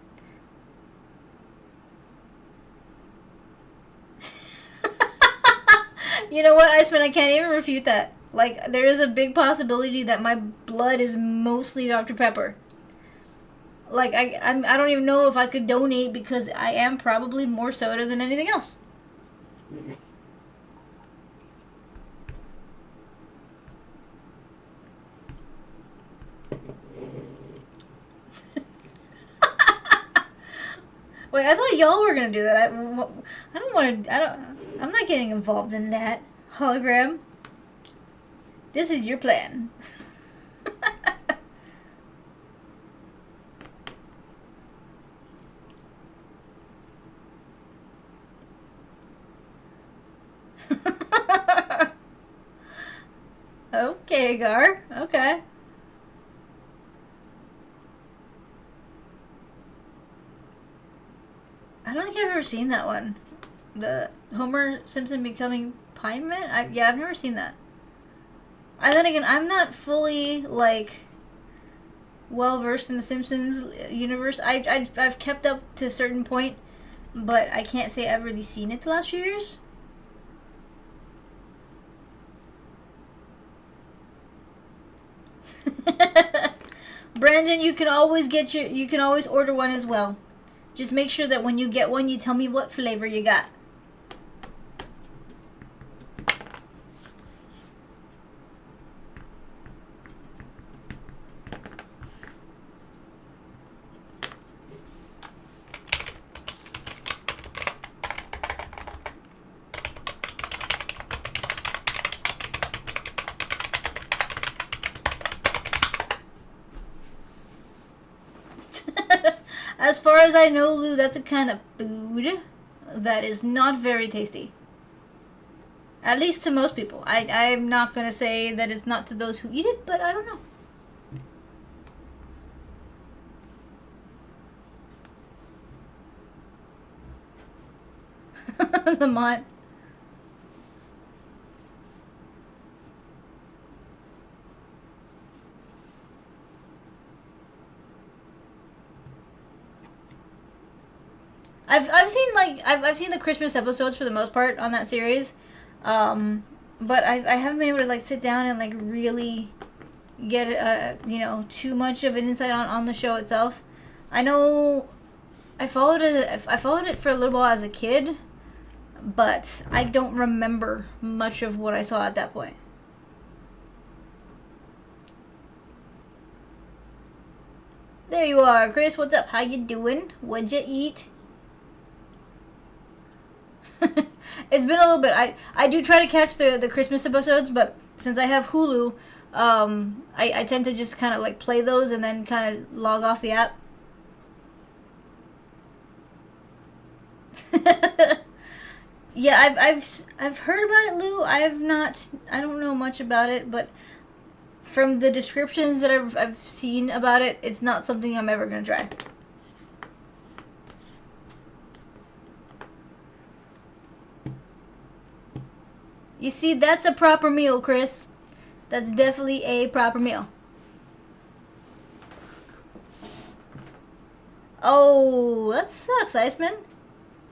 You know what, Iceman? I can't even refute that. Like, there is a big possibility that my blood is mostly Dr. Pepper. Like, I don't even know if I could donate because I am probably more soda than anything else. Wait, I thought y'all were gonna do that. I don't want to. I'm not getting involved in that. Hologram. This is your plan. Okay, Gar. Okay. I don't think I've ever seen that one. The Homer Simpson becoming Pie Man? Yeah, I've never seen that. And then again, I'm not fully, like, well versed in the Simpsons universe. I've kept up to a certain point, but I can't say I've really seen it the last few years. Brandon, you can always order one as well. Just make sure that when you get one, you tell me what flavor you got. As far as I know, Lou, that's a kind of food that is not very tasty. At least to most people. I'm not going to say that it's not to those who eat it, but I don't know. The mod. I've seen the Christmas episodes for the most part on that series, but I haven't been able to like sit down and like really get too much of an insight on the show itself. I know I followed it for a little while as a kid, but I don't remember much of what I saw at that point. There you are, Chris. What's up? How you doing? What'd you eat? It's been a little bit. I do try to catch the Christmas episodes, but since I have Hulu, I tend to just kind of like play those and then kind of log off the app. Yeah, I've heard about it, Lou. I don't know much about it, but from the descriptions that I've seen about it, it's not something I'm ever gonna try. You see, that's a proper meal, Chris. That's definitely a proper meal. Oh, that sucks, Iceman.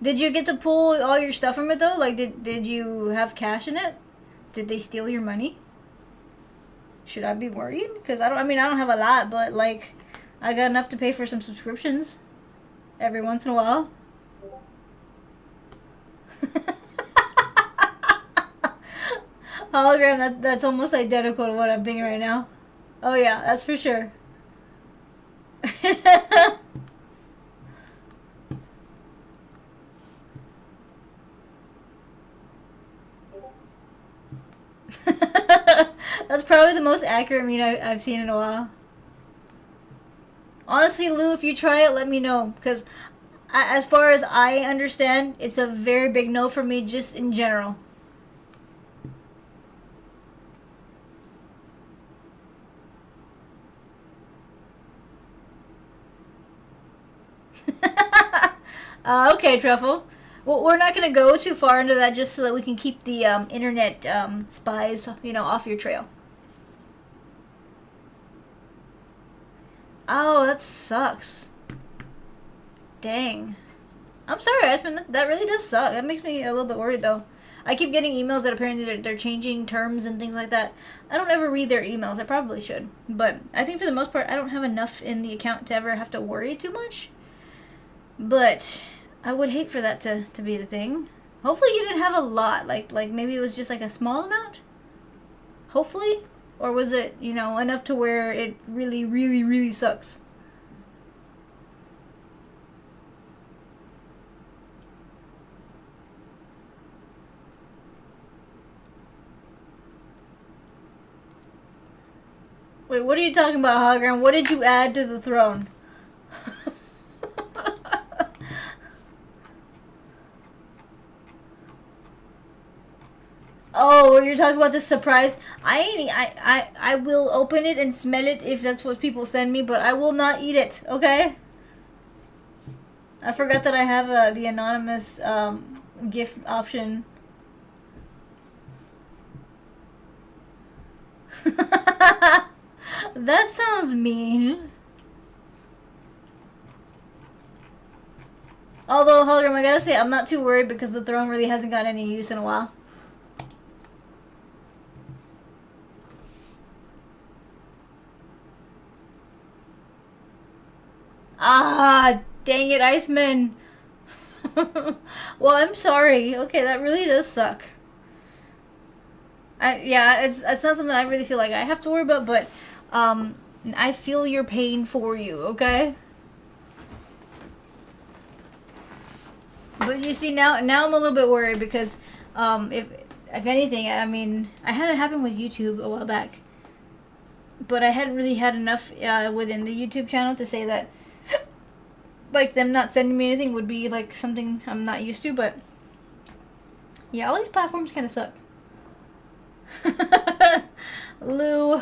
Did you get to pull all your stuff from it, though? Like, did you have cash in it? Did they steal your money? Should I be worried? Because I don't have a lot, but, like, I got enough to pay for some subscriptions every once in a while. Hologram, that's almost identical to what I'm thinking right now. Oh yeah, that's for sure. That's probably the most accurate meme I've seen in a while. Honestly, Lou, if you try it, let me know. Because as far as I understand, it's a very big no for me just in general. Okay, Truffle. Well, we're not going to go too far into that just so that we can keep the internet spies, off your trail. Oh, that sucks. Dang. I'm sorry, Aspen. That really does suck. That makes me a little bit worried, though. I keep getting emails that apparently they're changing terms and things like that. I don't ever read their emails. I probably should. But I think for the most part, I don't have enough in the account to ever have to worry too much. But I would hate for that to be the thing. Hopefully you didn't have a lot. Like maybe it was just like a small amount? Hopefully? Or was it, you know, enough to where it really, really, really sucks? Wait, what are you talking about, hologram? What did you add to the throne? Oh, you're talking about the surprise. I will open it and smell it if that's what people send me, but I will not eat it. Okay. I forgot that I have the anonymous gift option. That sounds mean. Although, hologram, I gotta say, I'm not too worried because the throne really hasn't got any use in a while. Ah, dang it, Iceman. Well, I'm sorry. Okay, that really does suck. Yeah, it's not something I really feel like I have to worry about, but I feel your pain for you, okay? But you see, now I'm a little bit worried because if anything, I mean, I had it happen with YouTube a while back, but I hadn't really had enough within the YouTube channel to say that like them not sending me anything would be like something I'm not used to. But yeah, all these platforms kind of suck. Lou.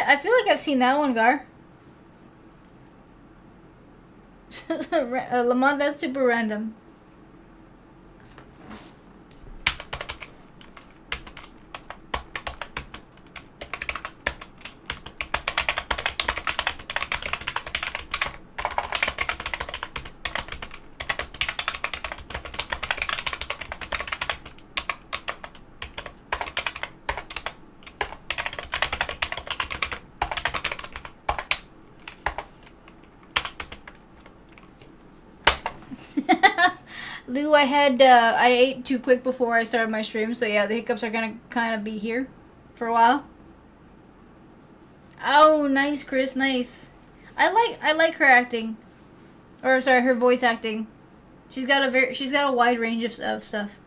I feel like I've seen that one, Gar. Lamont, that's super random. Lou, I ate too quick before I started my stream, so yeah, the hiccups are gonna kind of be here for a while. Oh, nice, Chris, nice. I like her acting, or sorry, her voice acting. She's got a wide range of stuff.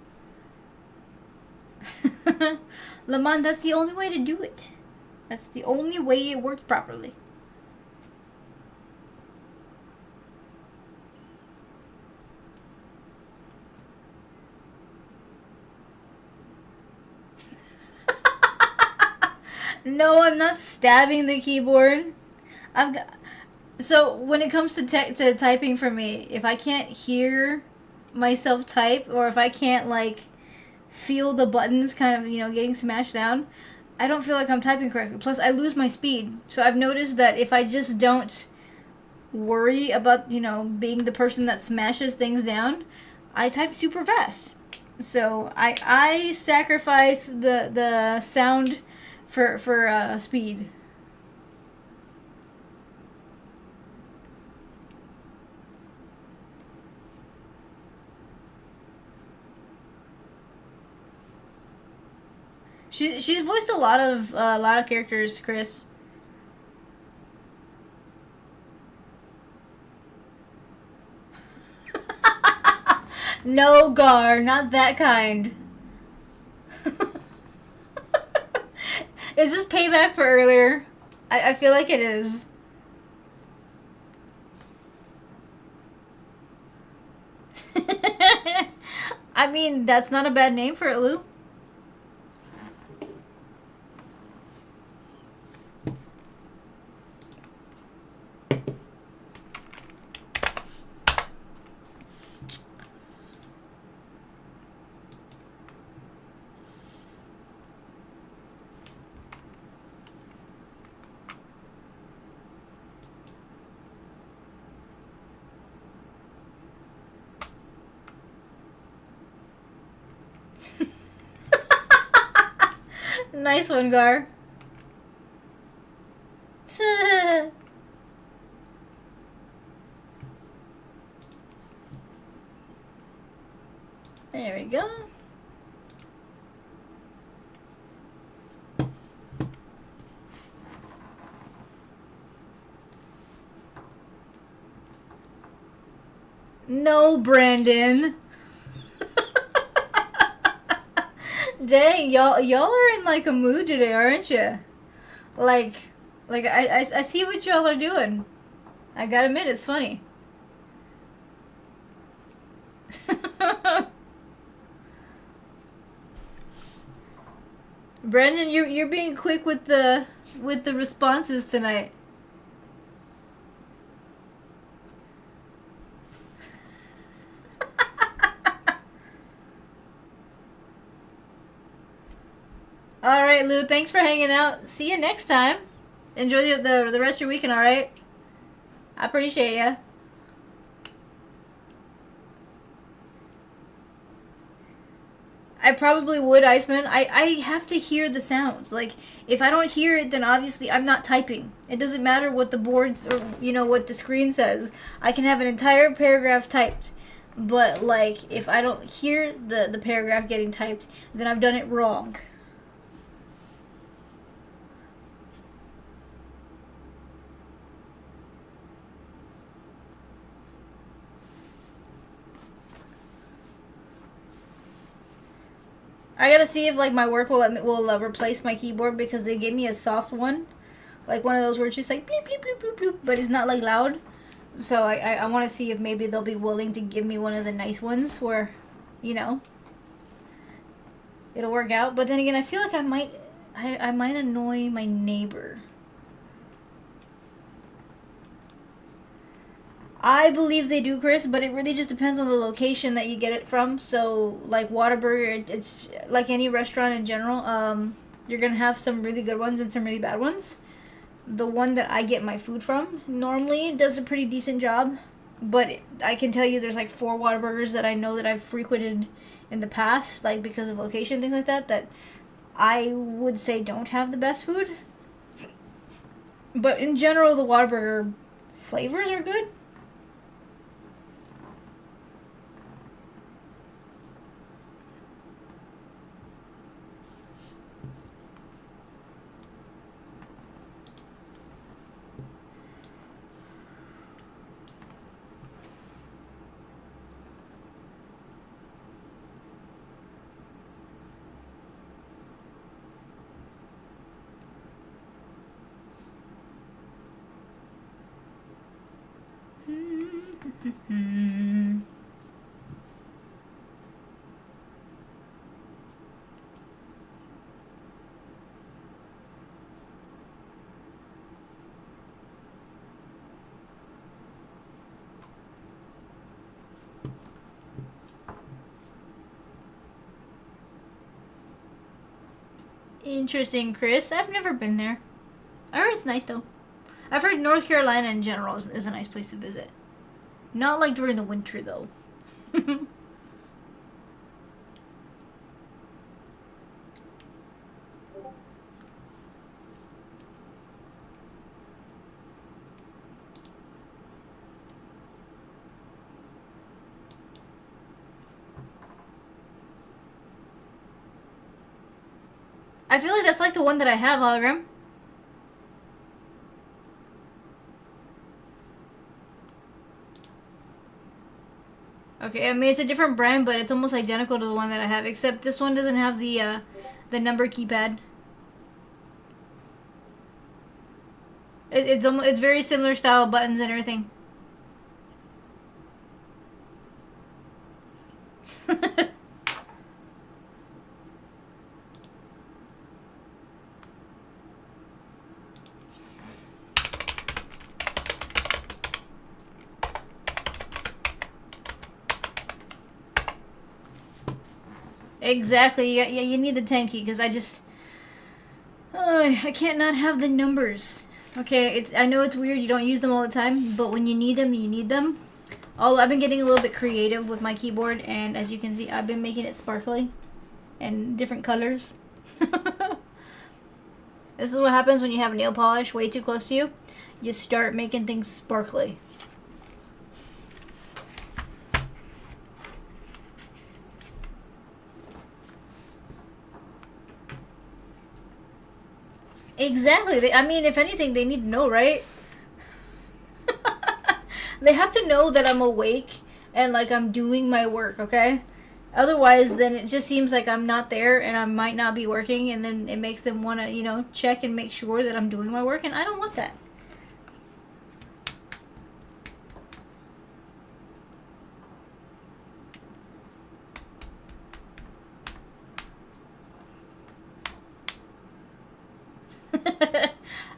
Lamont, that's the only way to do it. That's the only way it works properly. No, I'm not stabbing the keyboard. I've got. So when it comes to typing for me, if I can't hear myself type, or if I can't like feel the buttons kind of getting smashed down, I don't feel like I'm typing correctly. Plus, I lose my speed. So I've noticed that if I just don't worry about being the person that smashes things down, I type super fast. So I sacrifice the sound for speed. She's voiced a lot of characters, Chris. No, Gar, not that kind. Is this payback for earlier? I feel like it is. I mean, that's not a bad name for it, Lou. Nice one, Gar. There we go. No, Brandon. Dang, y'all are in like a mood today, aren't you? Like I see what y'all are doing. I gotta admit, it's funny. Brandon, you're being quick with the responses tonight. All right, Lou. Thanks for hanging out. See you next time. Enjoy the rest of your weekend. All right. I appreciate ya. I probably would, Iceman. I have to hear the sounds. Like, if I don't hear it, then obviously I'm not typing. It doesn't matter what the boards or, what the screen says. I can have an entire paragraph typed. But, like, if I don't hear the paragraph getting typed, then I've done it wrong. I gotta see if like my work will replace my keyboard because they gave me a soft one, like one of those where it's just like bleep bleep bleep bleep bleep, but it's not like loud. So I want to see if maybe they'll be willing to give me one of the nice ones where, it'll work out. But then again, I feel like I might annoy my neighbor. I believe they do, Chris, but it really just depends on the location that you get it from. So, like Whataburger, it's like any restaurant in general. You're gonna have some really good ones and some really bad ones. The one that I get my food from normally does a pretty decent job, but I can tell you there's like 4 Whataburgers that I know that I've frequented in the past, like because of location, things like that, that I would say don't have the best food. But in general, the Whataburger flavors are good. Interesting, Chris. I've never been there. I heard it's nice, though. I've heard North Carolina in general is a nice place to visit. Not like during the winter, though. I feel like that's like the one that I have, hologram. Okay, I mean it's a different brand, but it's almost identical to the one that I have, except this one doesn't have the number keypad. It's very similar style buttons and everything. Exactly. Yeah, you need the 10 key because I can't not have the numbers. Okay, I know it's weird. You don't use them all the time, but when you need them, you need them. I've been getting a little bit creative with my keyboard, and as you can see, I've been making it sparkly. and different colors. This is what happens when you have nail polish way too close to you. You start making things sparkly. Exactly. I mean, if anything, they need to know, right? They have to know that I'm awake and like I'm doing my work, okay? Otherwise, then it just seems like I'm not there and I might not be working, and then it makes them want to, you know, check and make sure that I'm doing my work, and I don't want that.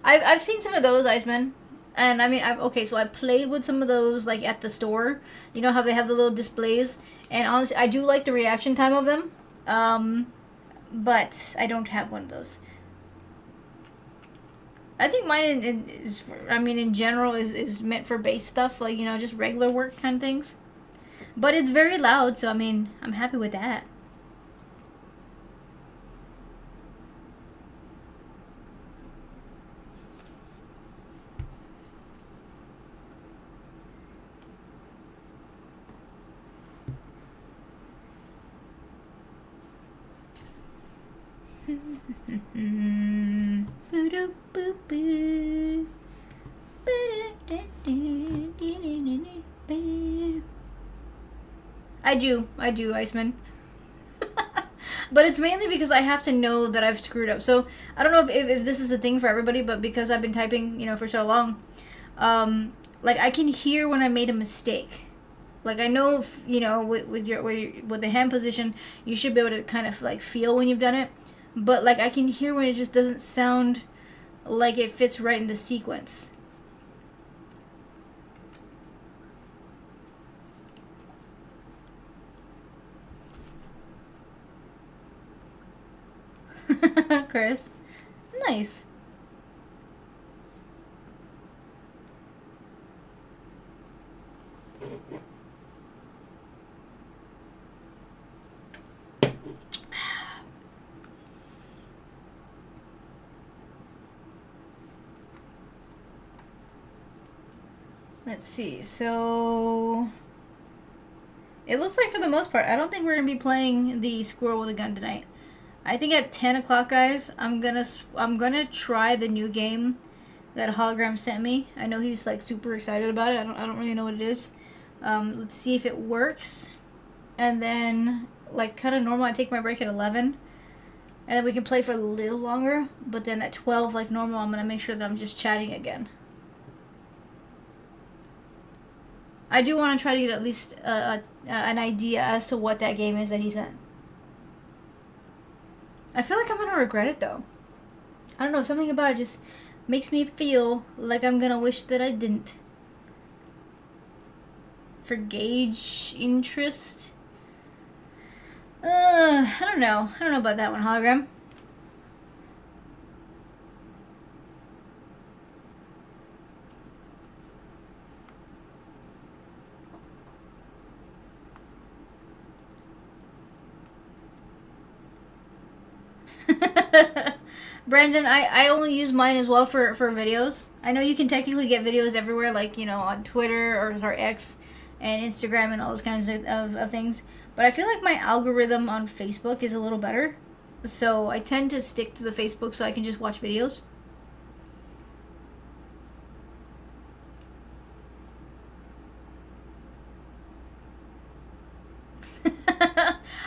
I've seen some of those, Iceman. And I mean, okay, so I played with some of those like at the store. You know how they have the little displays, and honestly, I do like the reaction time of them. But I don't have one of those. I think mine is I mean, in general, is meant for base stuff, like, you know, just regular work kind of things. But it's very loud, so I mean, I'm happy with that. I do, Iceman. But it's mainly because I have to know that I've screwed up. So I don't know if this is a thing for everybody, but because I've been typing, you know, for so long, like I can hear when I made a mistake. Like I know, if, you know, with the hand position, you should be able to kind of like feel when you've done it. But like I can hear when it just doesn't sound like it fits right in the sequence. Chris. Nice. Let's see. So it looks like for the most part, I don't think we're gonna be playing the squirrel with a gun tonight. I think at 10 o'clock, guys, I'm gonna try the new game that Hologram sent me. I know he's like super excited about it. I don't really know what it is. Let's see if it works, and then like kind of normal, I take my break at 11, and then we can play for a little longer. But then at 12, like normal, I'm gonna make sure that I'm just chatting again. I do want to try to get at least an idea as to what that game is that he sent. I feel like I'm gonna regret it though. I don't know, something about it just makes me feel like I'm gonna wish that I didn't. For gauge interest? I don't know. I don't know about that one, Hologram. Brandon, I only use mine as well for videos. I know you can technically get videos everywhere, like, you know, on Twitter or X and Instagram and all those kinds of things. But I feel like my algorithm on Facebook is a little better. So I tend to stick to the Facebook so I can just watch videos.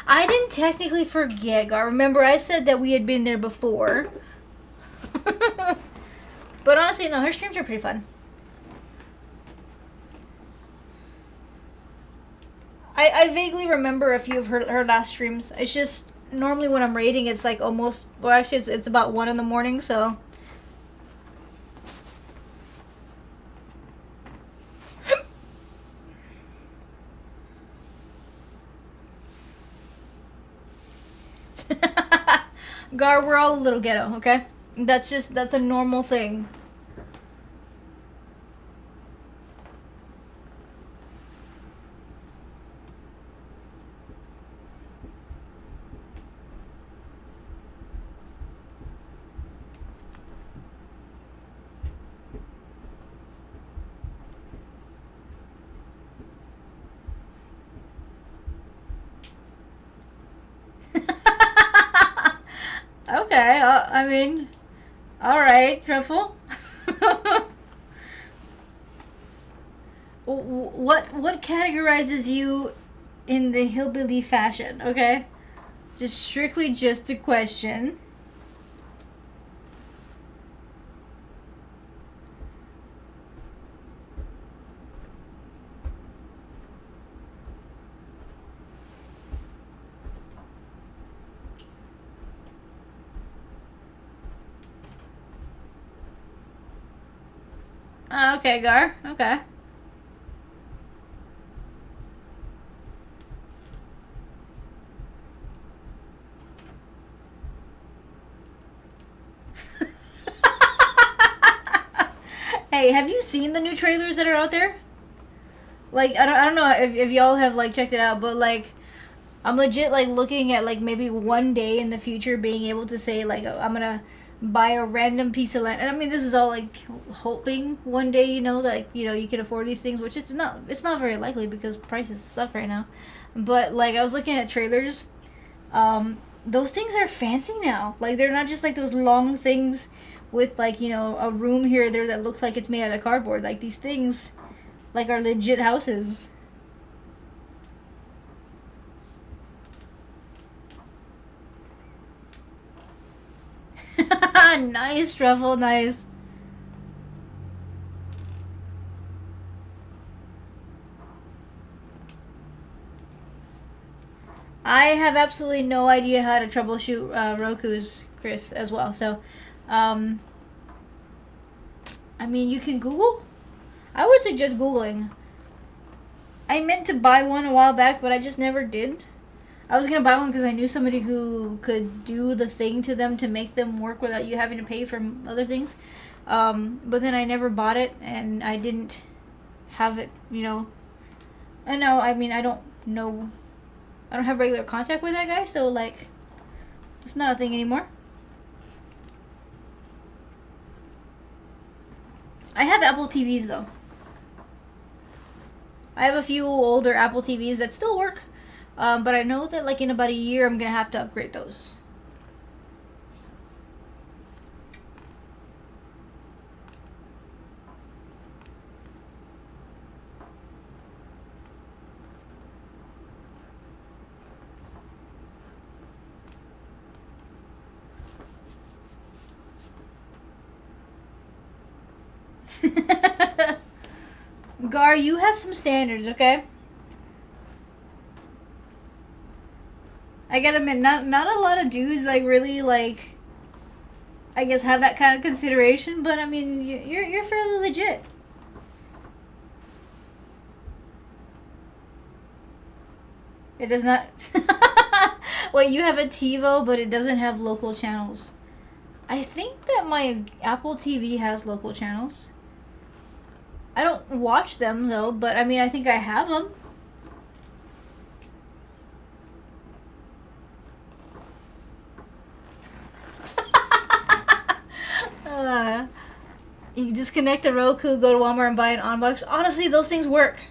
I didn't technically forget, Gar. Remember, I said that we had been there before. But honestly, no, her streams are pretty fun. I vaguely remember a few of her last streams. It's just, normally when I'm raiding, it's like almost, well actually it's about 1 in the morning, so. Gar, we're all a little ghetto, okay? That's a normal thing. Okay, I mean, alright, Truffle. What categorizes you in the hillbilly fashion, okay? Just strictly just a question. Okay, Gar. Okay. Hey, have you seen the new trailers that are out there? Like, I don't know if y'all have like checked it out, but like I'm legit like looking at like maybe one day in the future being able to say like I'm gonna buy a random piece of land. And I mean this is all like hoping one day, you know, that you know you can afford these things, which it's not very likely because prices suck right now. But like I was looking at trailers, those things are fancy now. Like they're not just like those long things with like, you know, a room here or there that looks like it's made out of cardboard. Like these things like are legit houses. Nice, Truffle, nice. I have absolutely no idea how to troubleshoot Roku's, Chris, as well. So, um, I mean, you can Google. I would suggest Googling. I meant to buy one a while back, but I just never did. I was gonna buy one because I knew somebody who could do the thing to them to make them work without you having to pay for other things. But then I never bought it, and I didn't have it. You know, I know. I mean, I don't know. I don't have regular contact with that guy, so like, it's not a thing anymore. I have Apple TVs though. I have a few older Apple TVs that still work, but I know that like in about a year I'm gonna have to upgrade those. Gar, you have some standards, okay? I gotta admit, not a lot of dudes like really like I guess have that kind of consideration, but I mean you're fairly legit. It does not. Wait, you have a TiVo, but it doesn't have local channels. I think that my Apple TV has local channels. I don't watch them though, but I mean I think I have them. Uh, you disconnect a Roku, go to Walmart and buy an unbox. Honestly, those things work.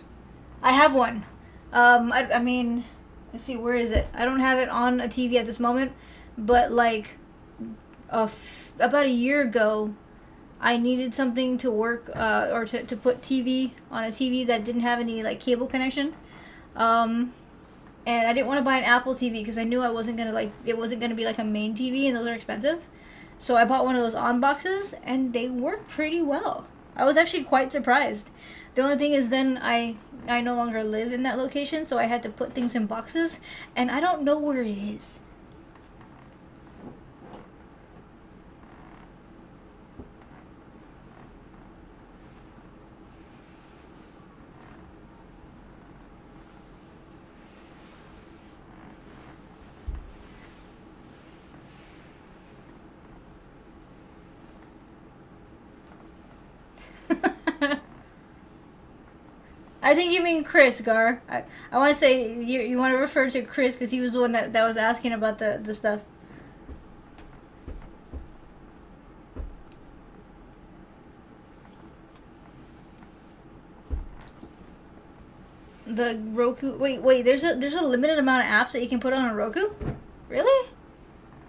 I have one. I mean, let's see, where is it? I don't have it on a TV at this moment, but like about a year ago, I needed something to work or to put TV on a TV that didn't have any like cable connection. Um, and I didn't want to buy an Apple TV because I knew I wasn't gonna like it wasn't gonna be like a main TV and those are expensive. So I bought one of those on boxes and they work pretty well. I was actually quite surprised. The only thing is then I no longer live in that location, so I had to put things in boxes and I don't know where it is. I think you mean Chris, Gar. I want to say you want to refer to Chris because he was the one that was asking about the stuff. The Roku. Wait. There's a limited amount of apps that you can put on a Roku. Really?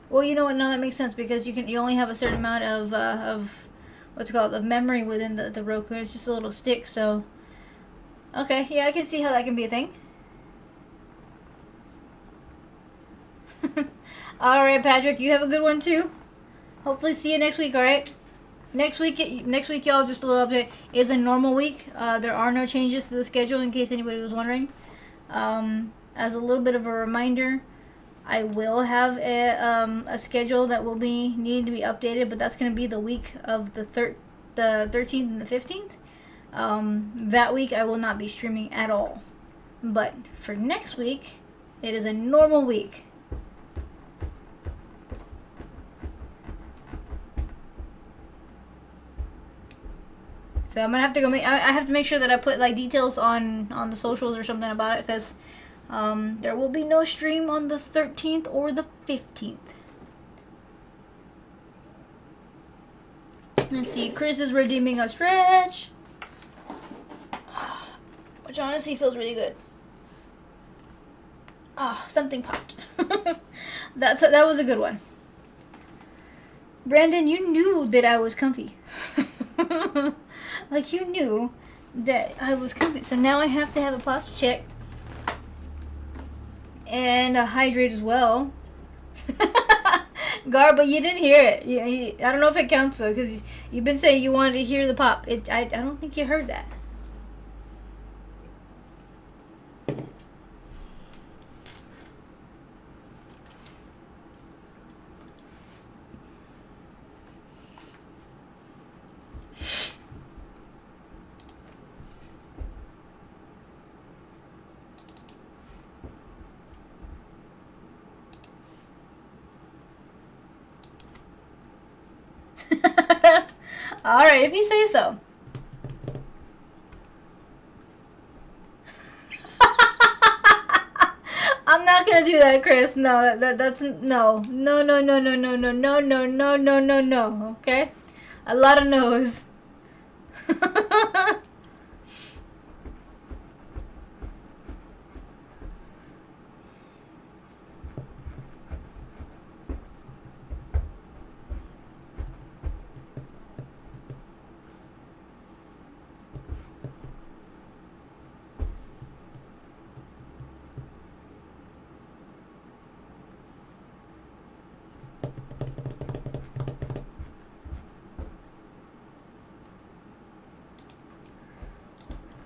Well, you know what? No, that makes sense because you only have a certain amount of what's it called, of memory within the Roku. It's just a little stick. So okay, yeah, I can see how that can be a thing. All right, Patrick, you have a good one too. Hopefully, see you next week. All right. Next week, y'all, just a little update, is a normal week. There are no changes to the schedule, in case anybody was wondering. As a little bit of a reminder, I will have a schedule that will be needing to be updated, but that's going to be the week of the 13th and the 15th. That week, I will not be streaming at all. But for next week, it is a normal week. So I'm gonna have to go. I have to make sure that I put like details on the socials or something about it, because there will be no stream on the 13th or the 15th. Let's see. Chris is redeeming a stretch, which honestly feels really good. Ah, something popped. That was a good one. Brandon, you knew that I was comfy. Like, you knew that I was comfy. So now I have to have a posture check. And a hydrate as well. Gar, but you didn't hear it. I don't know if it counts, though, because you've been saying you wanted to hear the pop. I don't think you heard that. Alright, if you say so. I'm not gonna do that, Chris. No, that's no. No, no, no, no, no, no, no, no, no, no, no, no. Okay? A lot of no's.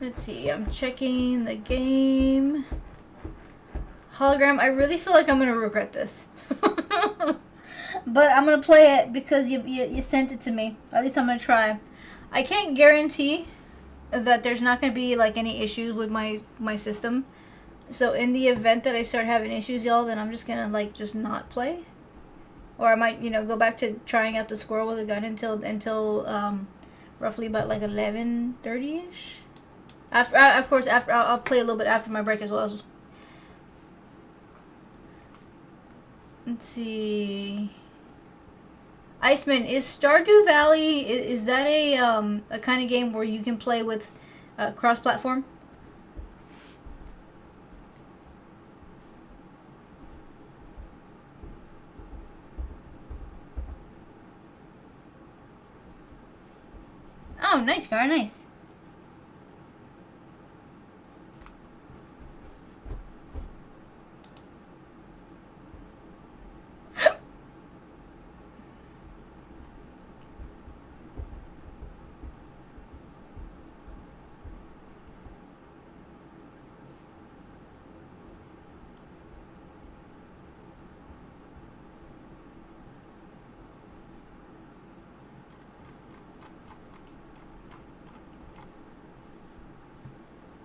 Let's see, I'm checking the game. Hologram, I really feel like I'm gonna regret this. But I'm gonna play it because you sent it to me. At least I'm gonna try. I can't guarantee that there's not gonna be like any issues with my system. So in the event that I start having issues, y'all, then I'm just gonna like just not play. Or I might, go back to trying out the squirrel with a gun until roughly about like 11:30ish. After, of course, I'll play a little bit after my break as well. Let's see. Iceman, is Stardew Valley, is that a kind of game where you can play with cross-platform? Oh, nice, Gar, nice.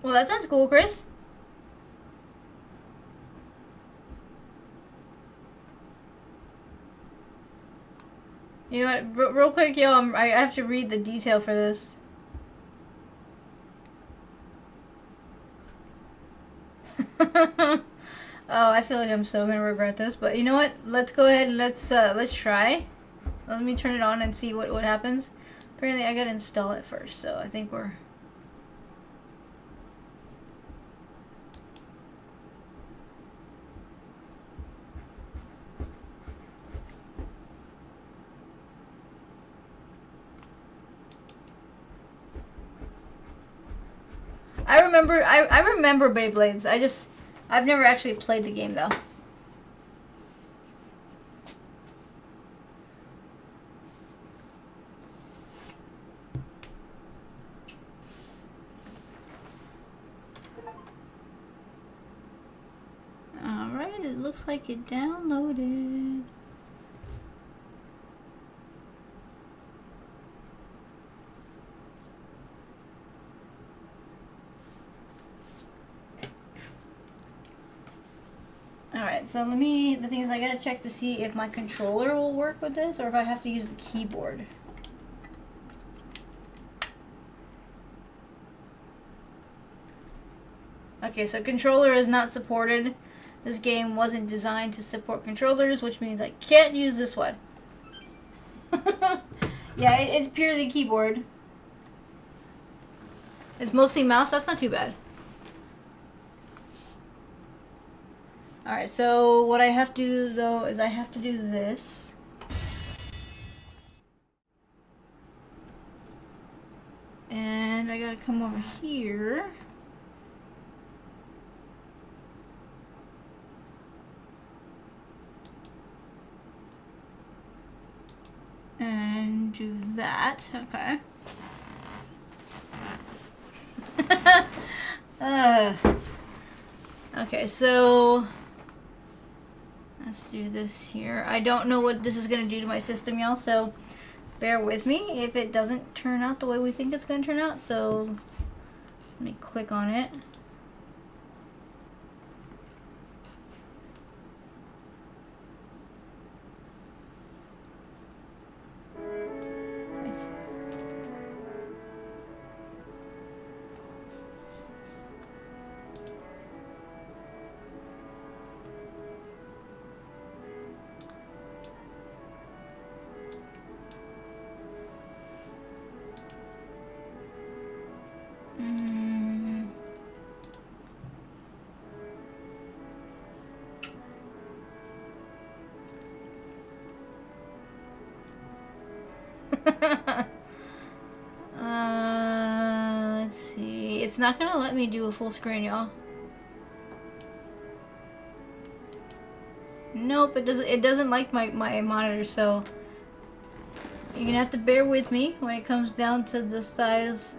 Well, that sounds cool, Chris. You know what? Real quick, y'all, I have to read the detail for this. Oh, I feel like I'm so gonna regret this, but you know what? Let's go ahead and let's try. Let me turn it on and see what happens. Apparently, I gotta install it first, so I think we're. I remember Beyblades. I've never actually played the game though. Alright, it looks like it downloaded. Alright, so the thing is I gotta check to see if my controller will work with this or if I have to use the keyboard. Okay, so controller is not supported. This game wasn't designed to support controllers, which means I can't use this one. Yeah, it's purely keyboard. It's mostly mouse, that's not too bad. Alright, so what I have to do though is I have to do this. And I gotta come over here. And do that, okay. Okay, so let's do this here. I don't know what this is gonna do to my system, y'all, so bear with me if it doesn't turn out the way we think it's gonna turn out. So let me click on it. Let's see. It's not gonna let me do a full screen, y'all. Nope, it doesn't like my monitor, so you're gonna have to bear with me when it comes down to the size.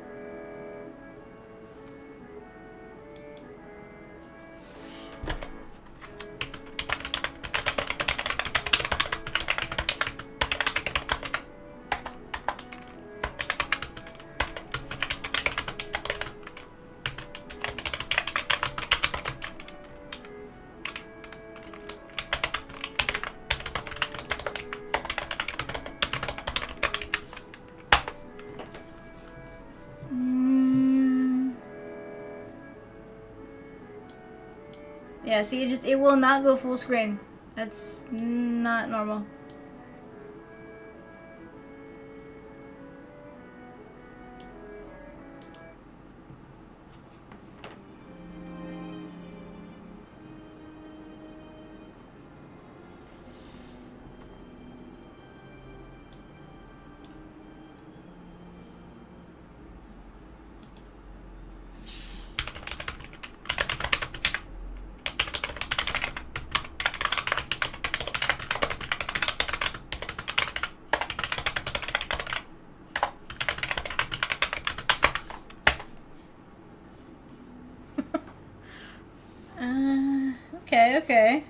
Yeah, see, it will not go full screen. That's not normal. Okay.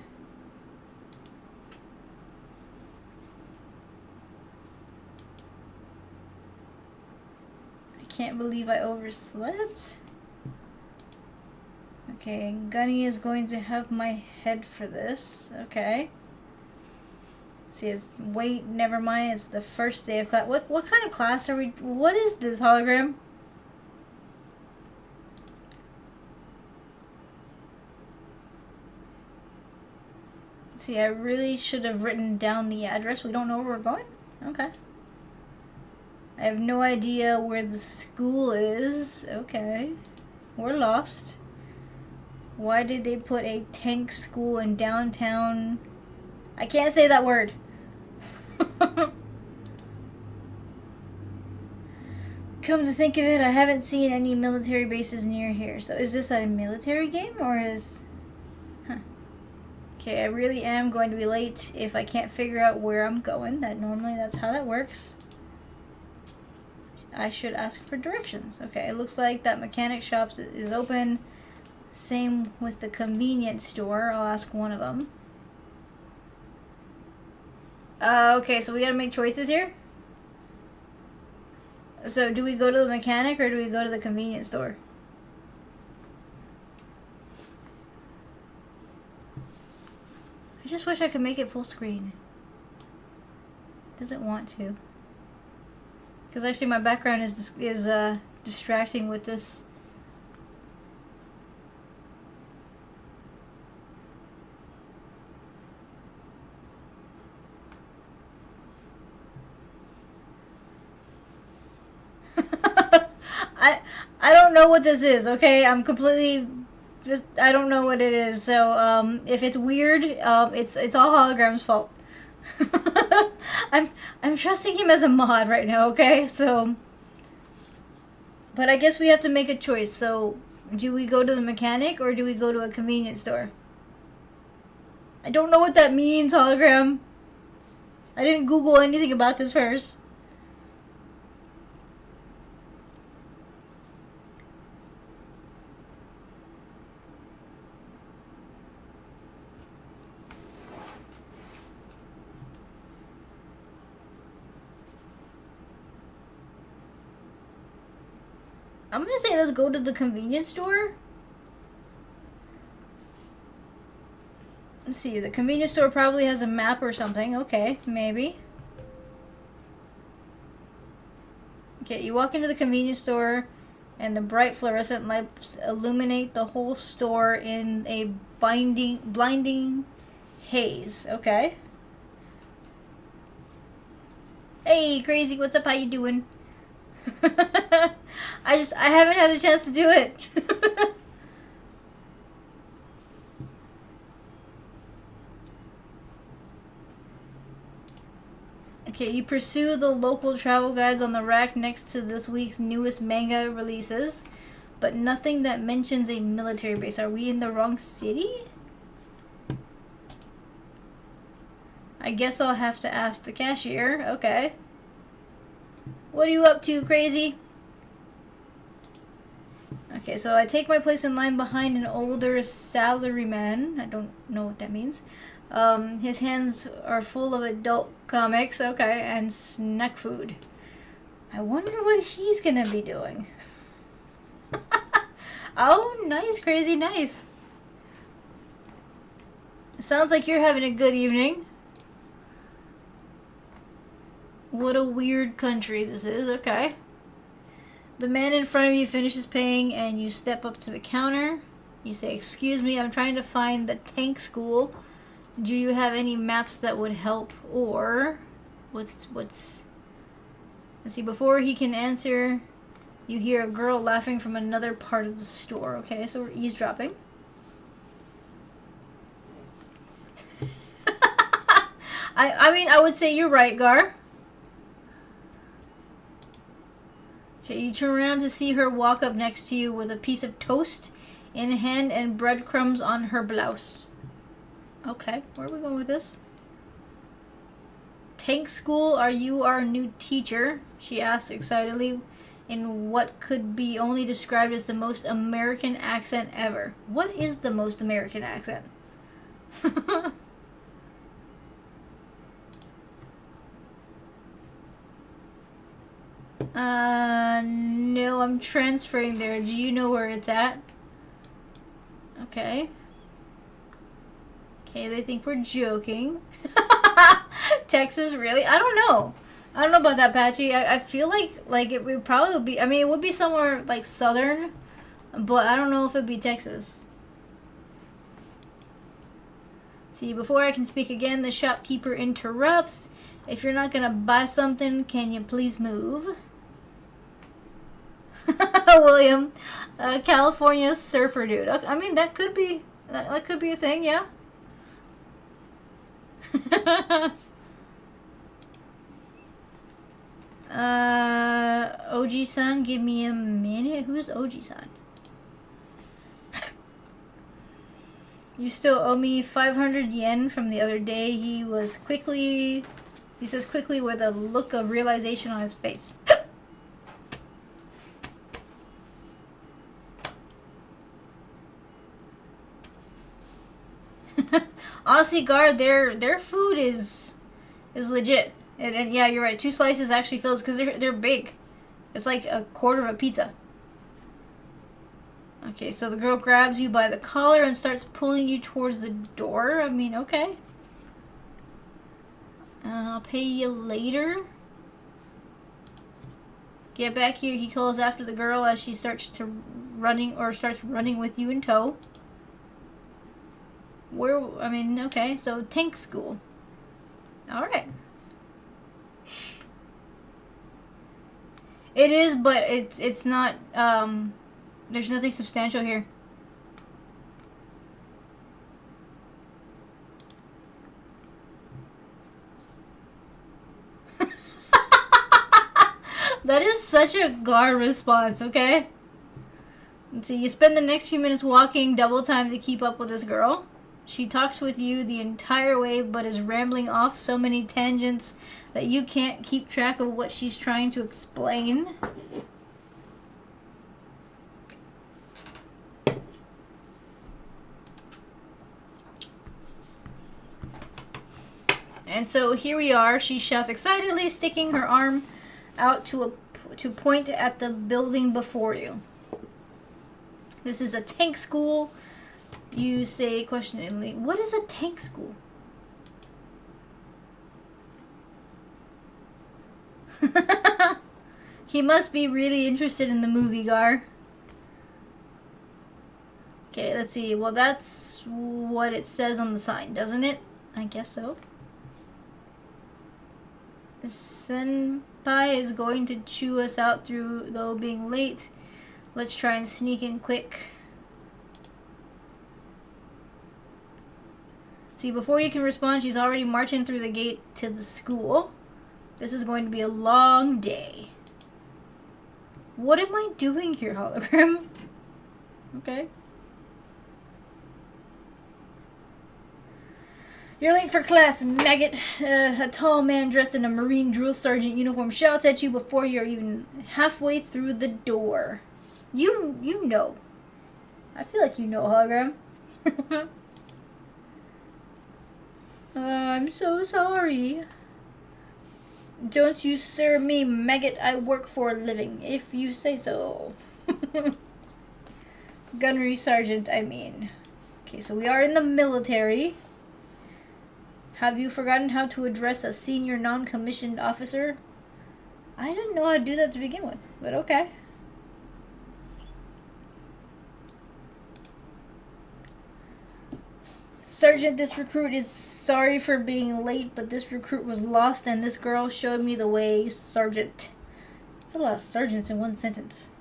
I can't believe I overslept. Okay, Gunny is going to have my head for this. Okay. See, it's wait, never mind. It's the first day of class. What kind of class are we? What is this hologram? See, I really should have written down the address. We don't know where we're going? Okay. I have no idea where the school is. Okay. We're lost. Why did they put a tank school in downtown? I can't say that word. come to think of it, I haven't seen any military bases near here. So is this a military game or is... Huh. Okay, I really am going to be late if I can't figure out where I'm going. Normally that's how that works. I should ask for directions. Okay, it looks like that mechanic shop is open. Same with the convenience store. I'll ask one of them. Okay, so we gotta make choices here. So do we go to the mechanic or do we go to the convenience store? I just wish I could make it full screen. Doesn't want to. Because actually my background is distracting with this. I don't know what this is, okay? I'm completely just, I don't know what it is. So if it's weird, it's all Hologram's fault. I'm trusting him as a mod right now, okay? So, but I guess we have to make a choice. So, do we go to the mechanic or do we go to a convenience store? I don't know what that means, Hologram. I didn't Google anything about this first. I'm gonna say let's go to the convenience store. Let's see, the convenience store probably has a map or something. Okay, maybe. Okay, you walk into the convenience store and the bright fluorescent lights illuminate the whole store in a blinding haze. Okay. Hey, crazy, what's up? How you doing? I haven't had a chance to do it. Okay, you pursue the local travel guides on the rack next to this week's newest manga releases, but nothing that mentions a military base. Are we in the wrong city? I guess I'll have to ask the cashier. Okay. What are you up to, crazy? Okay, so I take my place in line behind an older salaryman. I don't know what that means. His hands are full of adult comics, okay, and snack food. I wonder what he's gonna be doing. Oh, nice, crazy, nice. Sounds like you're having a good evening. What a weird country this is, okay. The man in front of you finishes paying and you step up to the counter. You say, "Excuse me, I'm trying to find the tank school. Do you have any maps that would help?" Or, let's see, before he can answer, you hear a girl laughing from another part of the store. Okay, so we're eavesdropping. I mean, I would say you're right, Gar. Okay, you turn around to see her walk up next to you with a piece of toast in hand and breadcrumbs on her blouse. Okay, where are we going with this? "Tank school, are you our new teacher?" she asks excitedly in what could be only described as the most American accent ever. What is the most American accent? No, I'm transferring there. Do you know where it's at? Okay. Okay, they think we're joking. Texas, really? I don't know. I don't know about that, Patchy. I feel like it would probably be, I mean, it would be somewhere like southern, but I don't know if it'd be Texas. See, before I can speak again, the shopkeeper interrupts. "If you're not gonna buy something, can you please move?" William, California surfer dude. I mean, that could be a thing, yeah. OG-san, give me a minute. Who's OG-san? You still owe me 500 yen from the other day. He says quickly with a look of realization on his face. Honestly, Gar, their food is legit. And yeah, you're right. 2 slices actually fills because they're big. It's like a quarter of a pizza. Okay, so the girl grabs you by the collar and starts pulling you towards the door. I mean, okay. I'll pay you later. Get back here, he calls after the girl as she starts running with you in tow. Okay, so tank school. Alright. It is, but it's not, there's nothing substantial here. That is such a Gar response, okay? Let's see, you spend the next few minutes walking double time to keep up with this girl. She talks with you the entire way, but is rambling off so many tangents that you can't keep track of what she's trying to explain. And so here we are, she shouts excitedly, sticking her arm out to point at the building before you. This is a tank school. You say questioningly, what is a tank school? He must be really interested in the movie, Gar. Okay, let's see. Well, that's what it says on the sign, doesn't it? I guess so. Senpai is going to chew us out through, though, being late. Let's try and sneak in quick. See, before you can respond, she's already marching through the gate to the school. This is going to be a long day. What am I doing here, hologram? Okay. You're late for class, maggot. A tall man dressed in a Marine drill sergeant uniform shouts at you before you're even halfway through the door. You know. I feel like you know, hologram. I'm so sorry. Don't you sir me, maggot. I work for a living, if you say so. Gunnery sergeant, I mean. Okay, so we are in the military. Have you forgotten how to address a senior non-commissioned officer? I didn't know how to do that to begin with, but okay. Sergeant, this recruit is sorry for being late, but this recruit was lost and this girl showed me the way, Sergeant. That's a lot of sergeants in one sentence.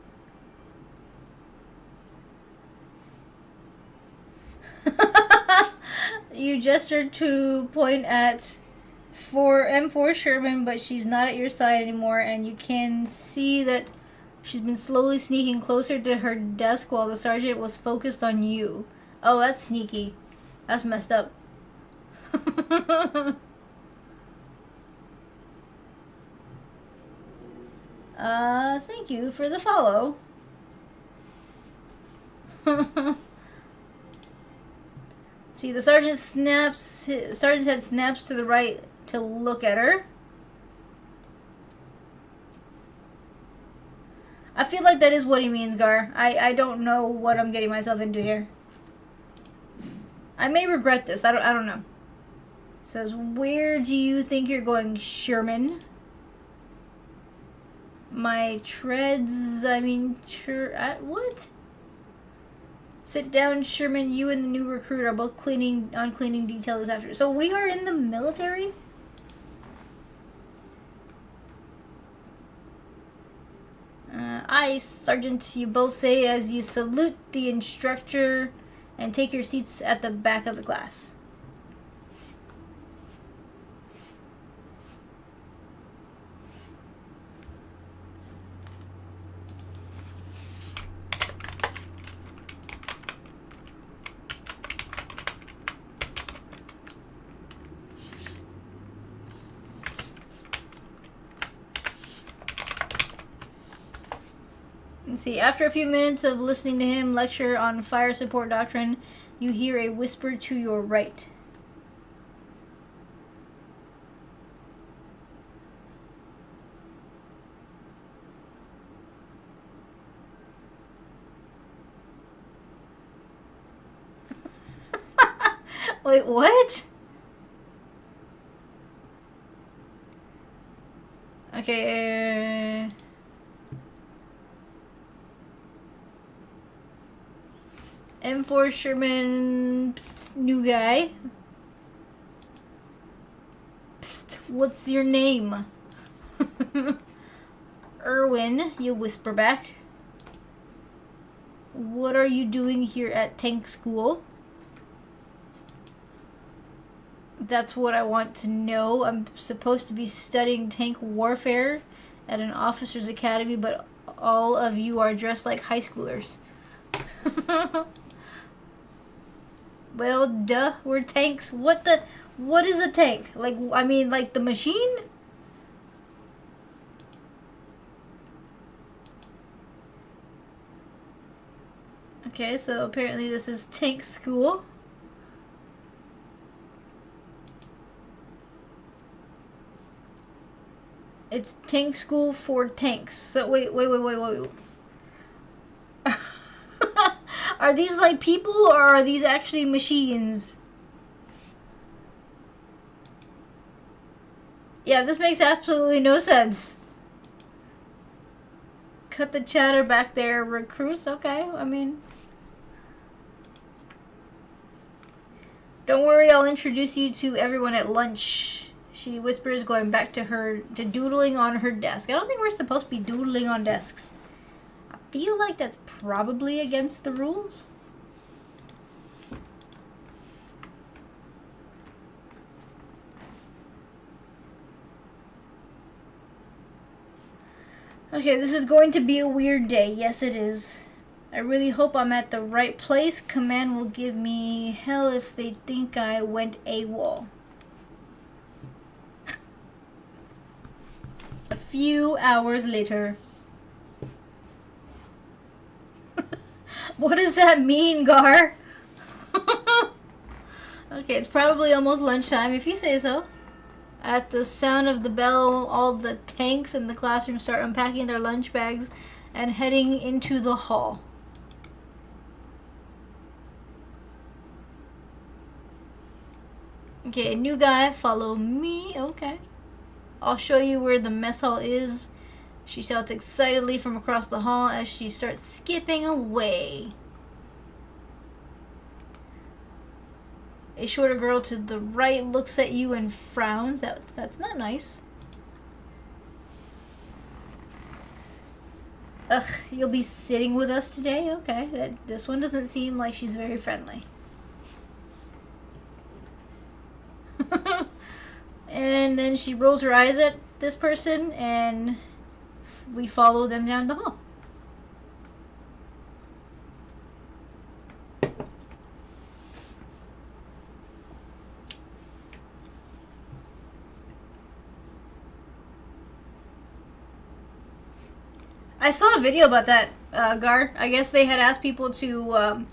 You gestured to point at M4 Sherman, but she's not at your side anymore, and you can see that she's been slowly sneaking closer to her desk while the sergeant was focused on you. Oh, that's sneaky. That's messed up. Thank you for the follow. See, the sergeant's head snaps to the right to look at her. I feel like that is what he means, Gar. I don't know what I'm getting myself into here. I may regret this. I don't know. It says, where do you think you're going, Sherman? My treads, what? Sit down, Sherman. You and the new recruit are both on cleaning detail this afternoon. So we are in the military? Aye, Sergeant, you both say as you salute the instructor and take your seats at the back of the class. Let's see. After a few minutes of listening to him lecture on fire support doctrine, you hear a whisper to your right. Wait, what? Okay. M4 Sherman, psst, new guy. Psst, what's your name? Erwin, you whisper back. What are you doing here at tank school? That's what I want to know. I'm supposed to be studying tank warfare at an officer's academy, but all of you are dressed like high schoolers. Well, duh, we're tanks. What is a tank? Like, I mean, like the machine? Okay, so apparently this is tank school. It's tank school for tanks. So wait. Are these like people or are these actually machines? Yeah, this makes absolutely no sense. Cut the chatter back there, recruits. Okay, I mean, don't worry, I'll introduce you to everyone at lunch. She whispers, going back to doodling on her desk. I don't think we're supposed to be doodling on desks. I feel like that's probably against the rules. Okay, this is going to be a weird day. Yes, it is. I really hope I'm at the right place. Command will give me hell if they think I went AWOL. A few hours later. What does that mean, Gar? Okay, it's probably almost lunchtime, if you say so. At the sound of the bell, all the tanks in the classroom start unpacking their lunch bags and heading into the hall. Okay, new guy, follow me. Okay. I'll show you where the mess hall is. She shouts excitedly from across the hall as she starts skipping away. A shorter girl to the right looks at you and frowns. That's not nice. Ugh, you'll be sitting with us today? Okay, this one doesn't seem like she's very friendly. And then she rolls her eyes at this person, and we follow them down the hall. I saw a video about that, Gar. I guess they had asked people to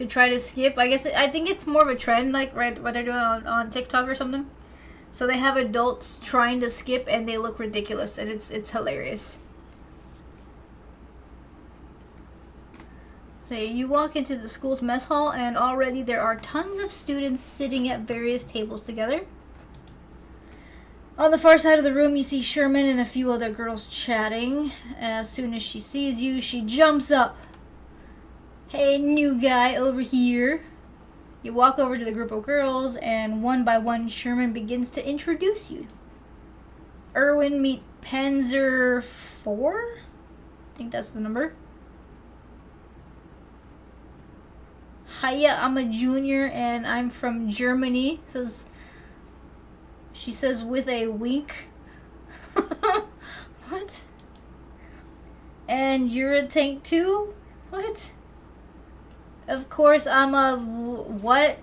try to skip. I think it's more of a trend, like right what they're doing on TikTok or something. So they have adults trying to skip, and they look ridiculous, and it's hilarious. So you walk into the school's mess hall, and already there are tons of students sitting at various tables together. On the far side of the room, you see Sherman and a few other girls chatting. As soon as she sees you, she jumps up. Hey, new guy over here. You walk over to the group of girls, and one by one, Sherman begins to introduce you. Erwin, meet Panzer 4? I think that's the number. Hiya, I'm a junior, and I'm from Germany. She says with a wink. What? And you're a tank too? What? Of course I'm a what?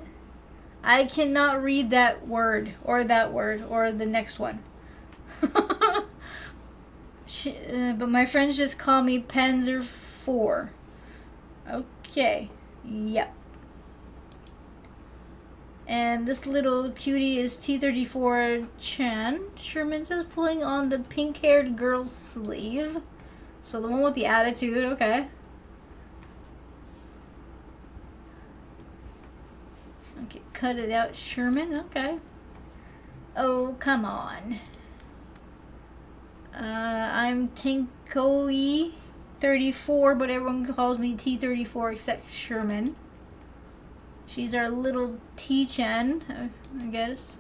I cannot read that word or the next one. But my friends just call me Panzer T34. Okay. Yep. And this little cutie is T34 Chan. Sherman says pulling on the pink-haired girl's sleeve. So the one with the attitude, okay. Okay, cut it out, Sherman, okay. Oh, come on. I'm Tenkoi 34, but everyone calls me T34 except Sherman. She's our little T-Chan, I guess.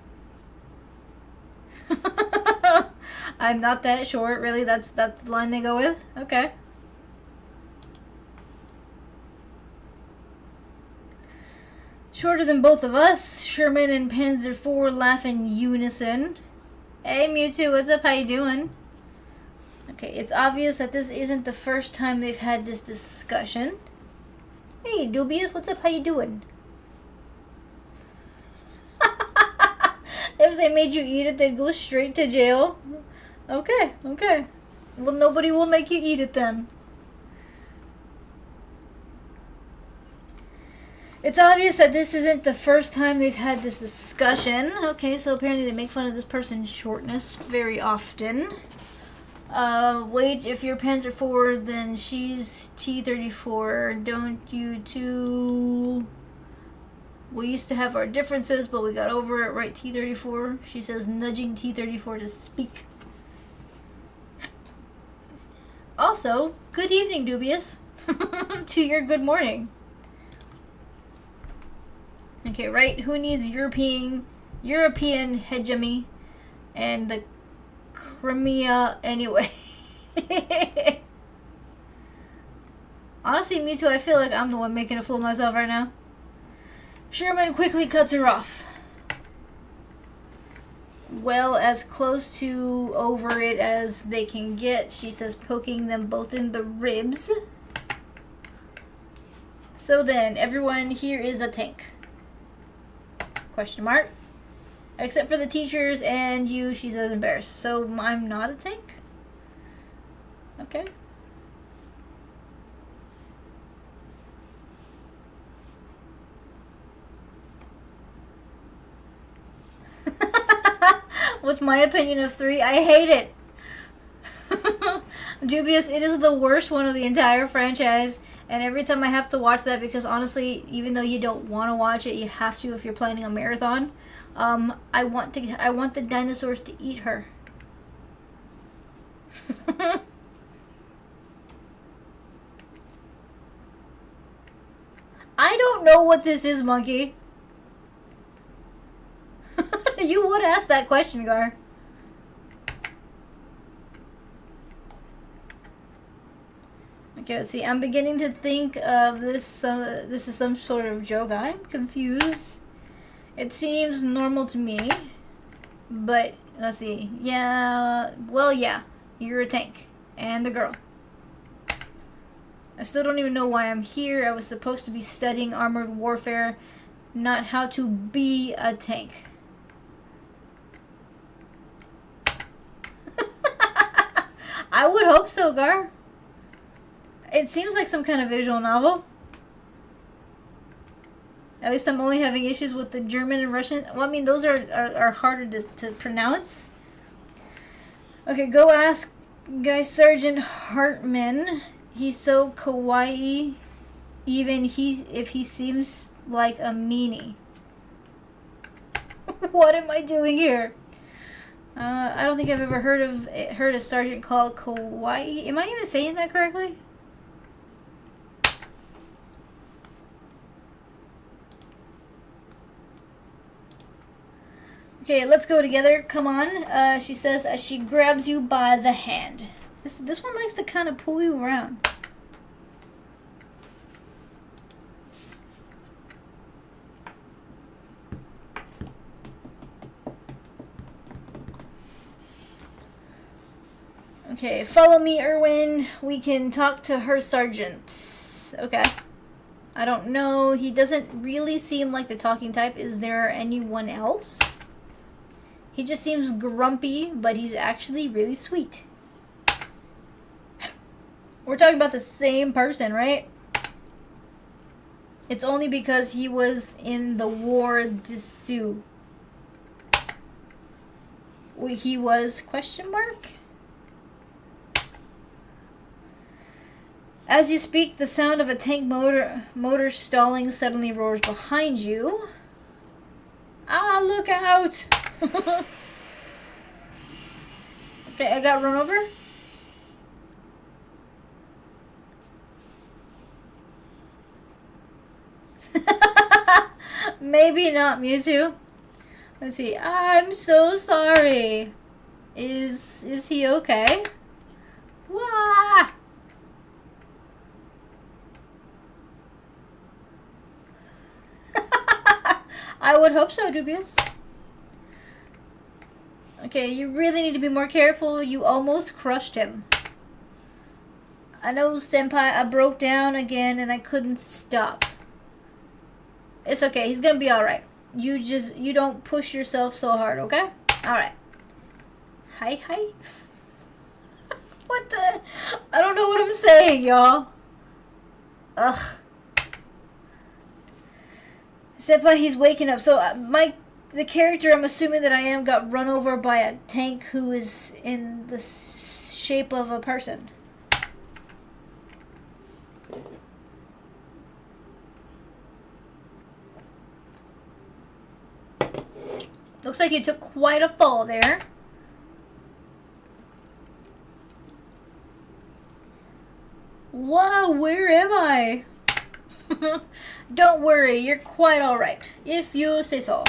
I'm not that short, really. That's the line they go with? Okay. Shorter than both of us. Sherman and Panzer IV laugh in unison. Hey Mewtwo, what's up? How you doing? Okay, it's obvious that this isn't the first time they've had this discussion. Hey Dubious, what's up? How you doing? If they made you eat it, they'd go straight to jail. Okay, okay. Well, nobody will make you eat it then. It's obvious that this isn't the first time they've had this discussion. Okay, so apparently they make fun of this person's shortness very often. Wait, if you're Panzer IV, then she's T34. Don't you two... We used to have our differences, but we got over it, right, T34? She says, nudging T34 to speak. Also, good evening, Dubious. To your good morning. Okay, right? Who needs European hegemony and the Crimea anyway? Honestly, Mewtwo, I feel like I'm the one making a fool of myself right now. Sherman quickly cuts her off. Well, as close to over it as they can get, she says, poking them both in the ribs. So then, everyone here is a tank. Question mark. Except for the teachers and you, she says, embarrassed. So I'm not a tank? Okay. What's my opinion of 3? I hate it. Dubious, it is the worst one of the entire franchise. And every time I have to watch that, because honestly, even though you don't want to watch it, you have to if you're planning a marathon. I want the dinosaurs to eat her. I don't know what this is, Monkey. You would ask that question, Gar. Okay, let's see. I'm beginning to think of this. This is some sort of joke. I'm confused. It seems normal to me, but let's see. Yeah, well, yeah. You're a tank and a girl. I still don't even know why I'm here. I was supposed to be studying armored warfare, not how to be a tank. I would hope so, Gar. It seems like some kind of visual novel. At least I'm only having issues with the German and Russian. Well, I mean, those are harder to pronounce. Okay, go ask Guy Sergeant Hartman. He's so kawaii, even if he seems like a meanie. What am I doing here? I don't think I've ever heard a sergeant called kawaii. Am I even saying that correctly? Okay, let's go together. Come on, she says as she grabs you by the hand. This one likes to kind of pull you around. Okay, follow me, Erwin. We can talk to her sergeant. Okay. I don't know. He doesn't really seem like the talking type. Is there anyone else? He just seems grumpy, but he's actually really sweet. We're talking about the same person, right? It's only because he was in the war dessous. He was question mark? As you speak, the sound of a tank motor stalling suddenly roars behind you. Ah, look out! Okay, I got run over. Maybe not Mewtwo. Let's see. I'm so sorry. Is he okay? Wah! I would hope so, Dubious. Okay, you really need to be more careful. You almost crushed him. I know, Senpai, I broke down again and I couldn't stop. It's okay. He's gonna be alright. You don't push yourself so hard, okay? Alright. Hi. What the? I don't know what I'm saying, y'all. Ugh. Senpai, he's waking up. So, the character I'm assuming that I am got run over by a tank who is in the shape of a person. Looks like you took quite a fall there. Whoa, where am I? Don't worry, you're quite alright, if you say so.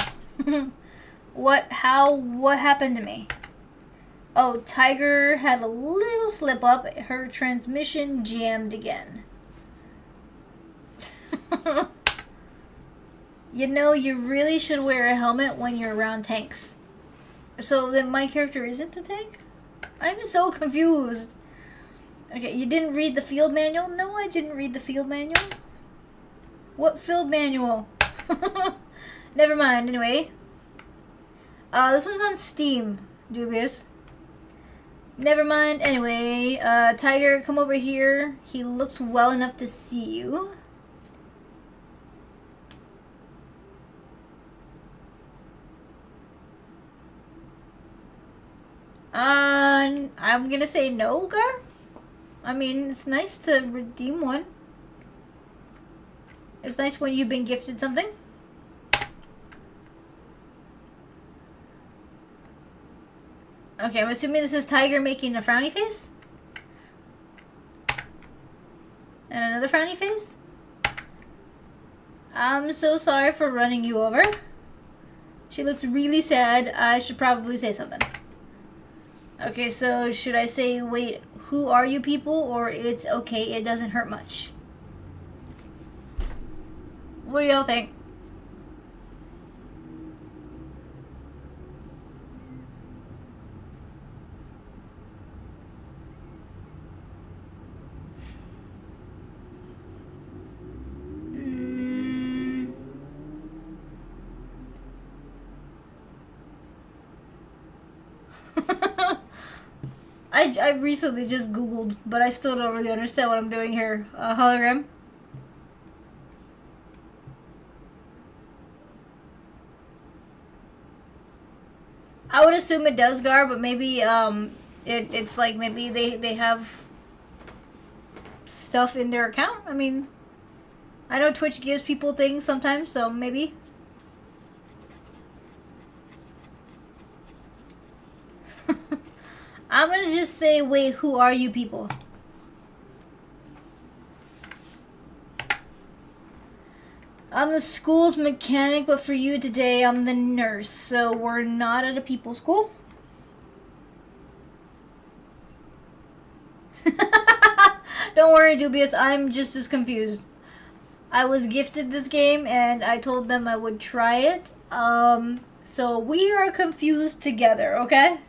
What happened to me? Oh, Tiger had a little slip up. Her transmission jammed again. You know, you really should wear a helmet when you're around tanks. So then my character isn't a tank? I'm so confused. Okay, you didn't read the field manual? No, I didn't read the field manual. What field manual? Never mind, anyway. This one's on Steam, Dubious. Never mind, anyway. Tiger, come over here. He looks well enough to see you. I'm gonna say no, Gar? I mean, it's nice to redeem one. It's nice when you've been gifted something. Okay, I'm assuming this is Tiger making a frowny face. And another frowny face. I'm so sorry for running you over. She looks really sad. I should probably say something. Okay, so should I say, wait, who are you people? Or it's okay, it doesn't hurt much? What do y'all think? I recently just Googled, but I still don't really understand what I'm doing here. Hologram. I would assume it does, Gar, but maybe it's like maybe they have stuff in their account. I mean, I know Twitch gives people things sometimes, so maybe. I'm gonna just say, wait, who are you people? I'm the school's mechanic, but for you today, I'm the nurse. So we're not at a people school. Don't worry, Dubious. I'm just as confused. I was gifted this game, and I told them I would try it. So we are confused together, okay?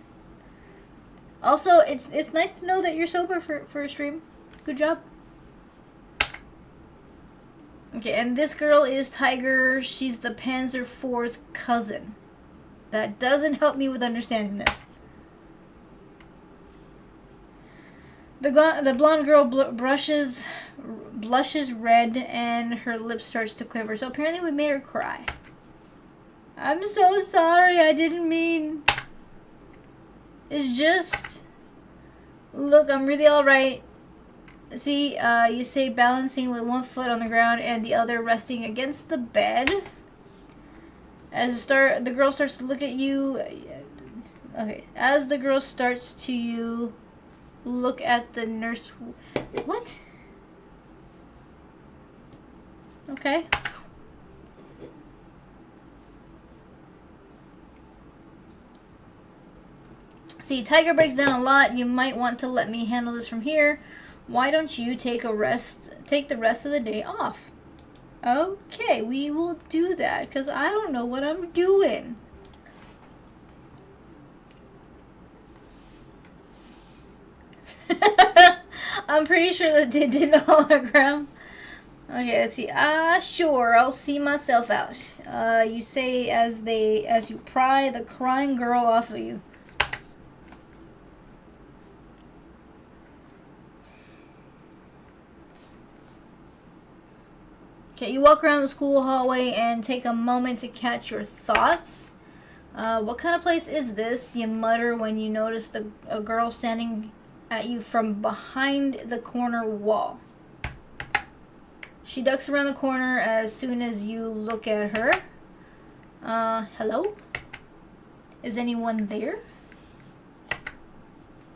Also, it's nice to know that you're sober for a stream. Good job. Okay, and this girl is Tiger. She's the Panzer IV's cousin. That doesn't help me with understanding this. The blonde girl blushes red, and her lip starts to quiver. So apparently we made her cry. I'm so sorry. I didn't mean. It's just. Look, I'm really alright. See, you say balancing with one foot on the ground and the other resting against the bed. The girl starts to look at you. Okay, as the girl starts to look at the nurse. What? Okay. See, Tiger breaks down a lot. You might want to let me handle this from here. Why don't you take the rest of the day off? Okay, we will do that because I don't know what I'm doing. I'm pretty sure that they did the hologram. Okay, let's see. Sure, I'll see myself out. You say as you pry the crying girl off of you. Okay, you walk around the school hallway and take a moment to catch your thoughts. What kind of place is this? You mutter when you notice a girl standing at you from behind the corner wall. She ducks around the corner as soon as you look at her. Hello? Is anyone there?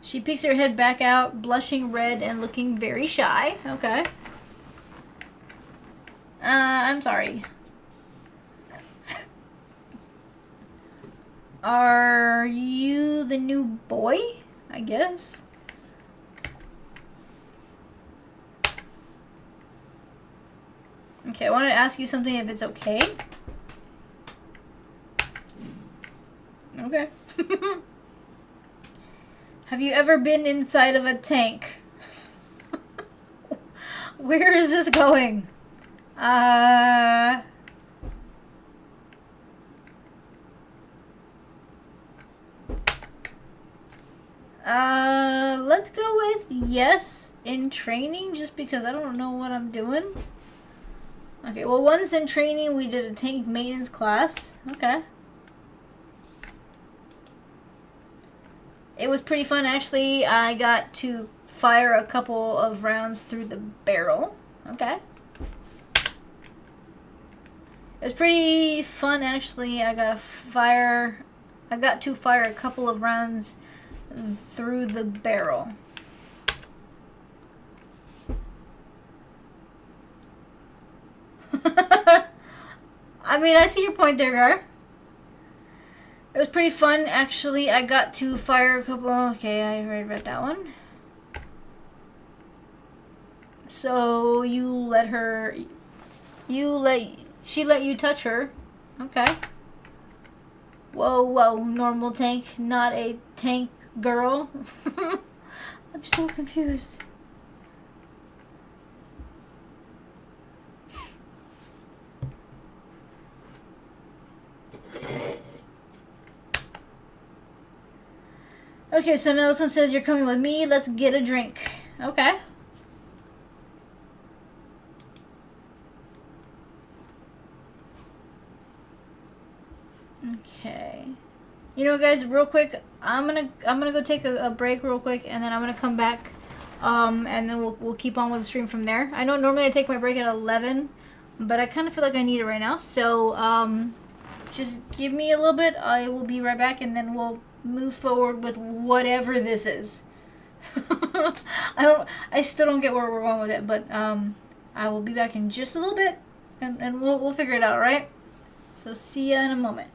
She peeks her head back out, blushing red and looking very shy. Okay. I'm sorry. Are you the new boy? I guess. Okay, I want to ask you something if it's okay. Okay. Have you ever been inside of a tank? Where is this going? Let's go with yes in training, just because I don't know what I'm doing. Okay, well, once in training, we did a tank maintenance class. Okay. It was pretty fun, actually. I got to fire a couple of rounds through the barrel. Okay. It was pretty fun, actually. I got to fire a couple of rounds through the barrel. I mean, I see your point there, Gar. It was pretty fun, actually. I got to fire a couple. Okay, I already read that one. So she let you touch her. Okay. Whoa, normal tank, not a tank girl. I'm so confused. Okay, so now this one says you're coming with me. Let's get a drink. Okay. Okay. You know, guys, real quick, I'm gonna go take a break real quick, and then I'm gonna come back, and then we'll keep on with the stream from there. I know normally I take my break at 11, but I kind of feel like I need it right now. So just give me a little bit. I will be right back, and then we'll move forward with whatever this is. I still don't get where we're going with it, but I will be back in just a little bit, and we'll figure it out, all right? So see ya in a moment.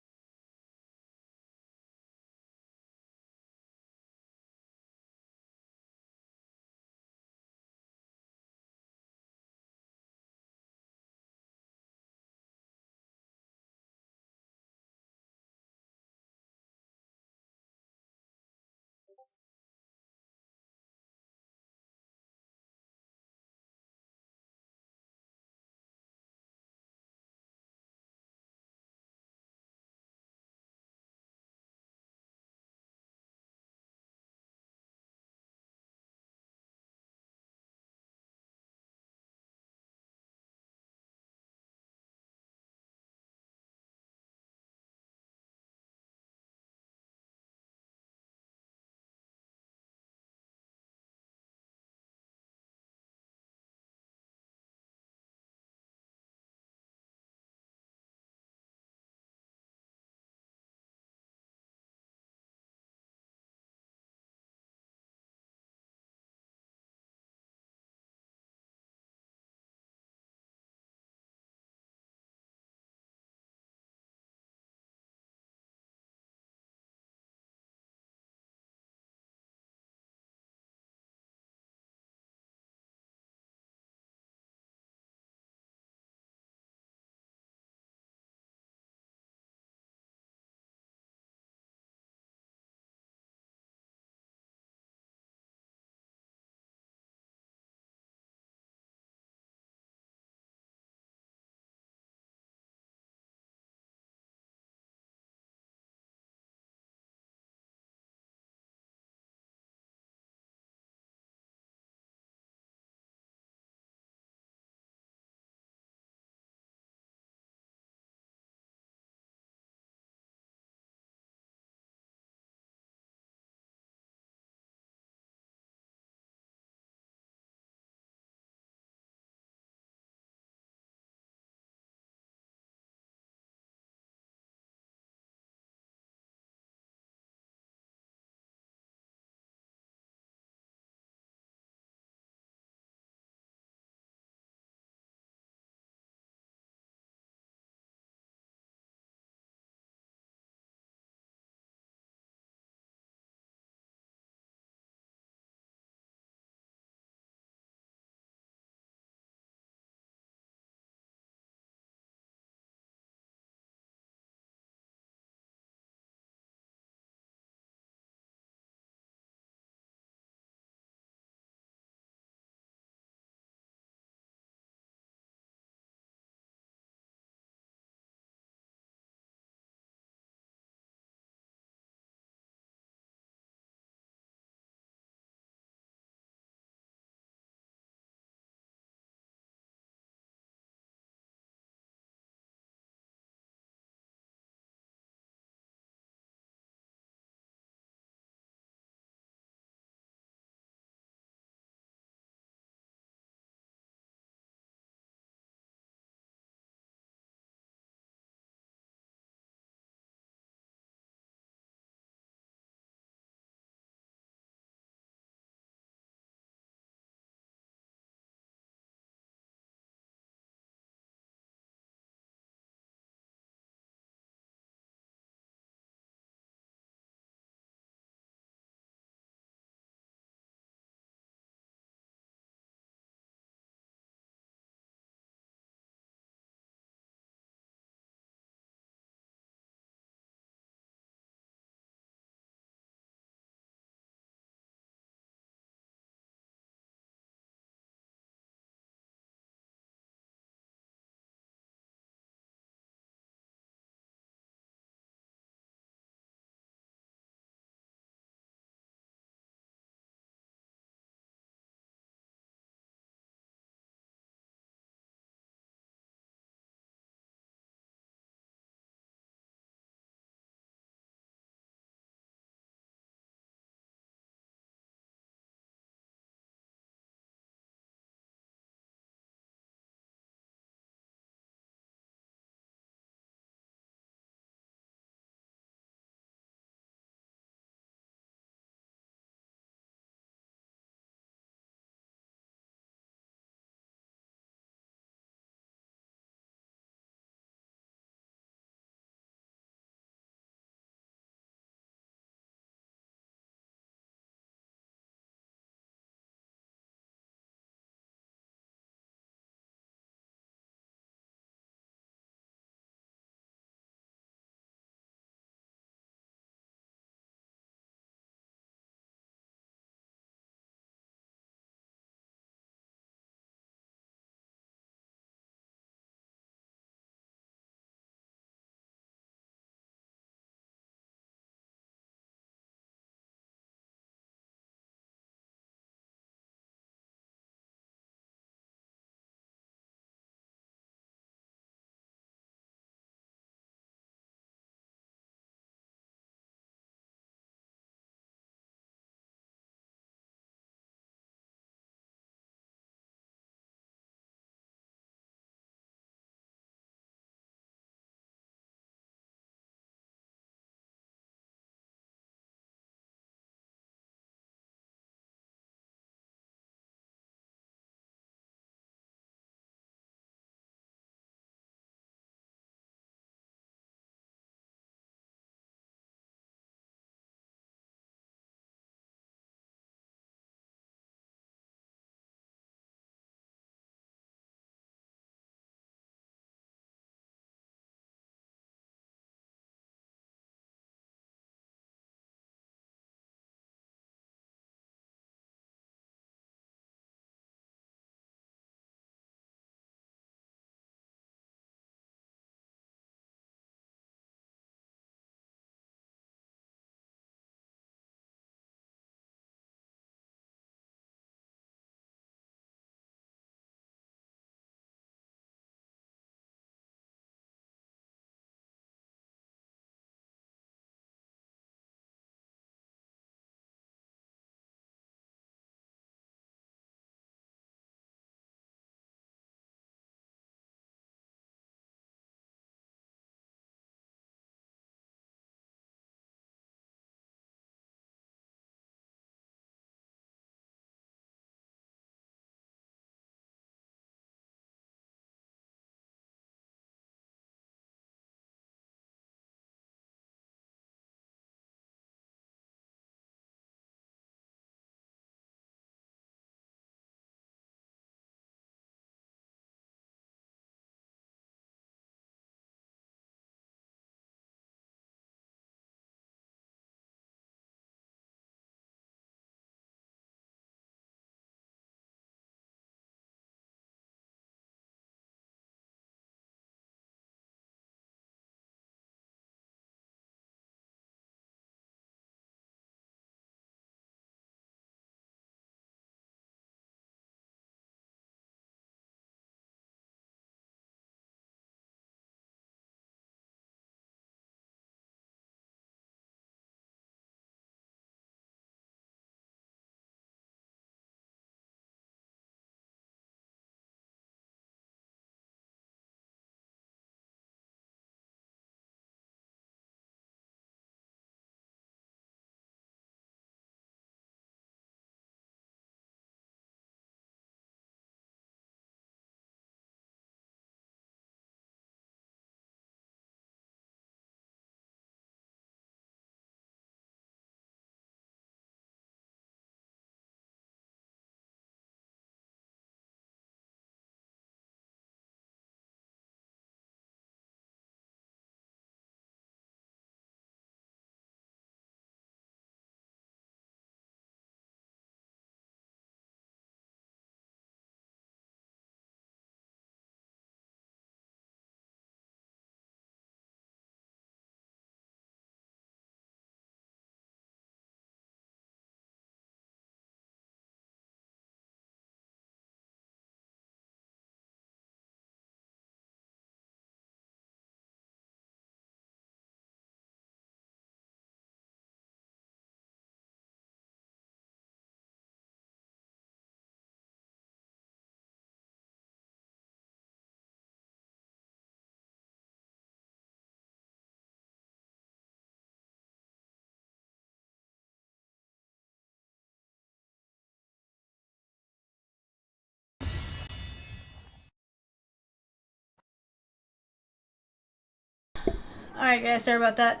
Alright guys, sorry about that.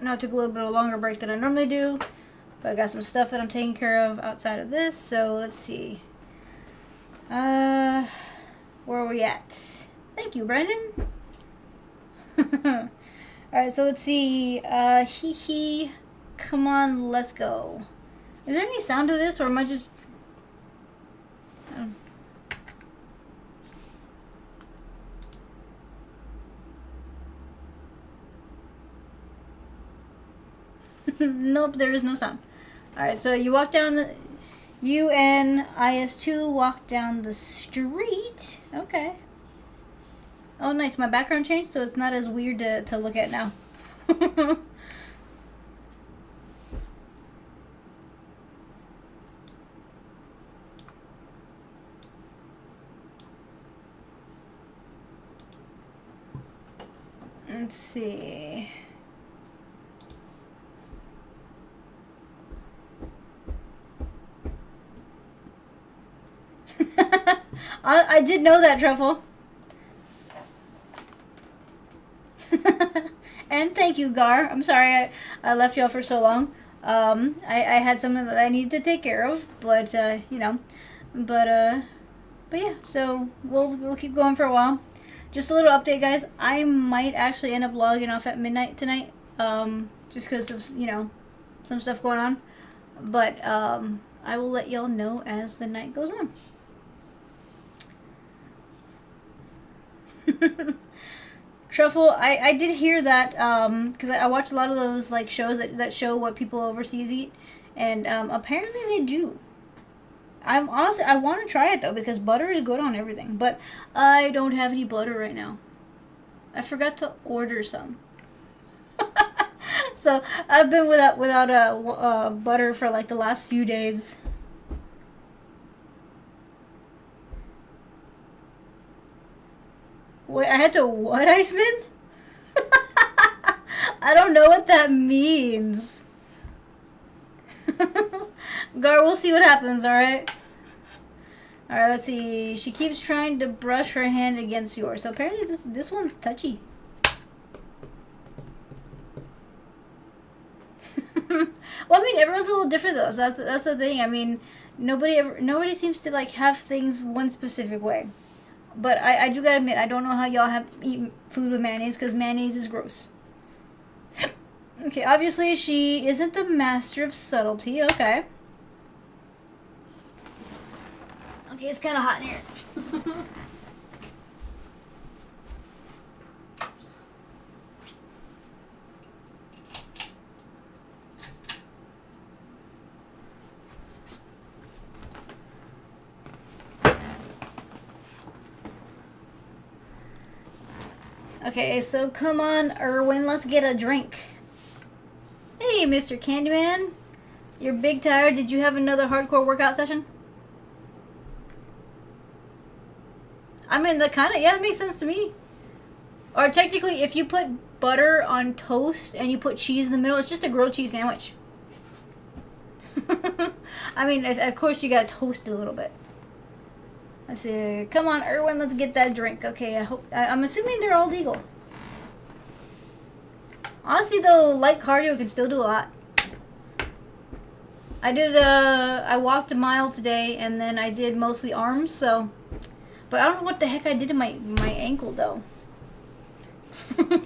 I know it took a little bit of a longer break than I normally do, but I got some stuff that I'm taking care of outside of this, so let's see. Where are we at? Thank you, Brandon. Alright, so let's see. Hee hee. Come on, let's go. Is there any sound to this, or am I just... Nope, there is no sound. Alright, so you walk down the... You and IS2 walk down the street. Okay. Oh, nice. My background changed, so it's not as weird to look at now. Let's see. I did know that, Truffle. And thank you, Gar. I'm sorry I left y'all for so long. I had something that I needed to take care of, but you know, but yeah. So we'll keep going for a while. Just a little update, guys. I might actually end up logging off at midnight tonight, just because of, you know, some stuff going on. But I will let y'all know as the night goes on. Truffle, I did hear that, because I watch a lot of those like shows that show what people overseas eat, and apparently they do. I want to try it though, because butter is good on everything, but I don't have any butter right now. I forgot to order some. So I've been without butter for like the last few days. Wait, I had to what, Iceman? I don't know what that means. Gar, we'll see what happens, alright? Alright, let's see. She keeps trying to brush her hand against yours. So apparently this one's touchy. Well, I mean, everyone's a little different though, so that's the thing. I mean, nobody seems to like have things one specific way. But I do gotta admit, I don't know how y'all eat food with mayonnaise, because mayonnaise is gross. Okay, obviously she isn't the master of subtlety. Okay. Okay, it's kind of hot in here. Okay, so come on, Erwin, let's get a drink. Hey, Mr. Candyman. You're big tired. Did you have another hardcore workout session? I mean, yeah, that makes sense to me. Or technically, if you put butter on toast and you put cheese in the middle, it's just a grilled cheese sandwich. I mean, of course you gotta toast it a little bit. Let's see. Come on, Erwin, let's get that drink. Okay, I'm assuming they're all legal. Honestly, though, light cardio can still do a lot. I walked a mile today, and then I did mostly arms, so... But I don't know what the heck I did to my ankle, though. I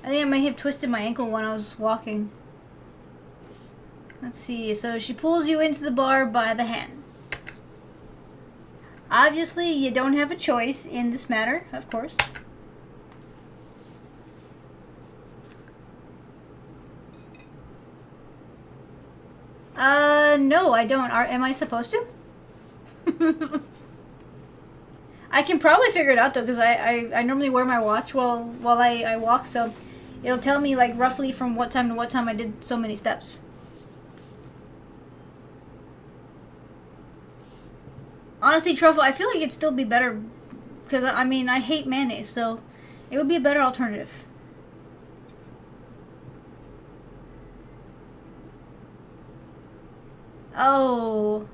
think I may have twisted my ankle when I was walking. Let's see. So she pulls you into the bar by the hand. Obviously, you don't have a choice in this matter, of course. No, I don't. Am I supposed to? I can probably figure it out, though, because I normally wear my watch while I walk, so it'll tell me, like, roughly from what time to what time I did so many steps. Honestly, Truffle, I feel like it'd still be better, because, I mean, I hate mayonnaise, so it would be a better alternative. Oh.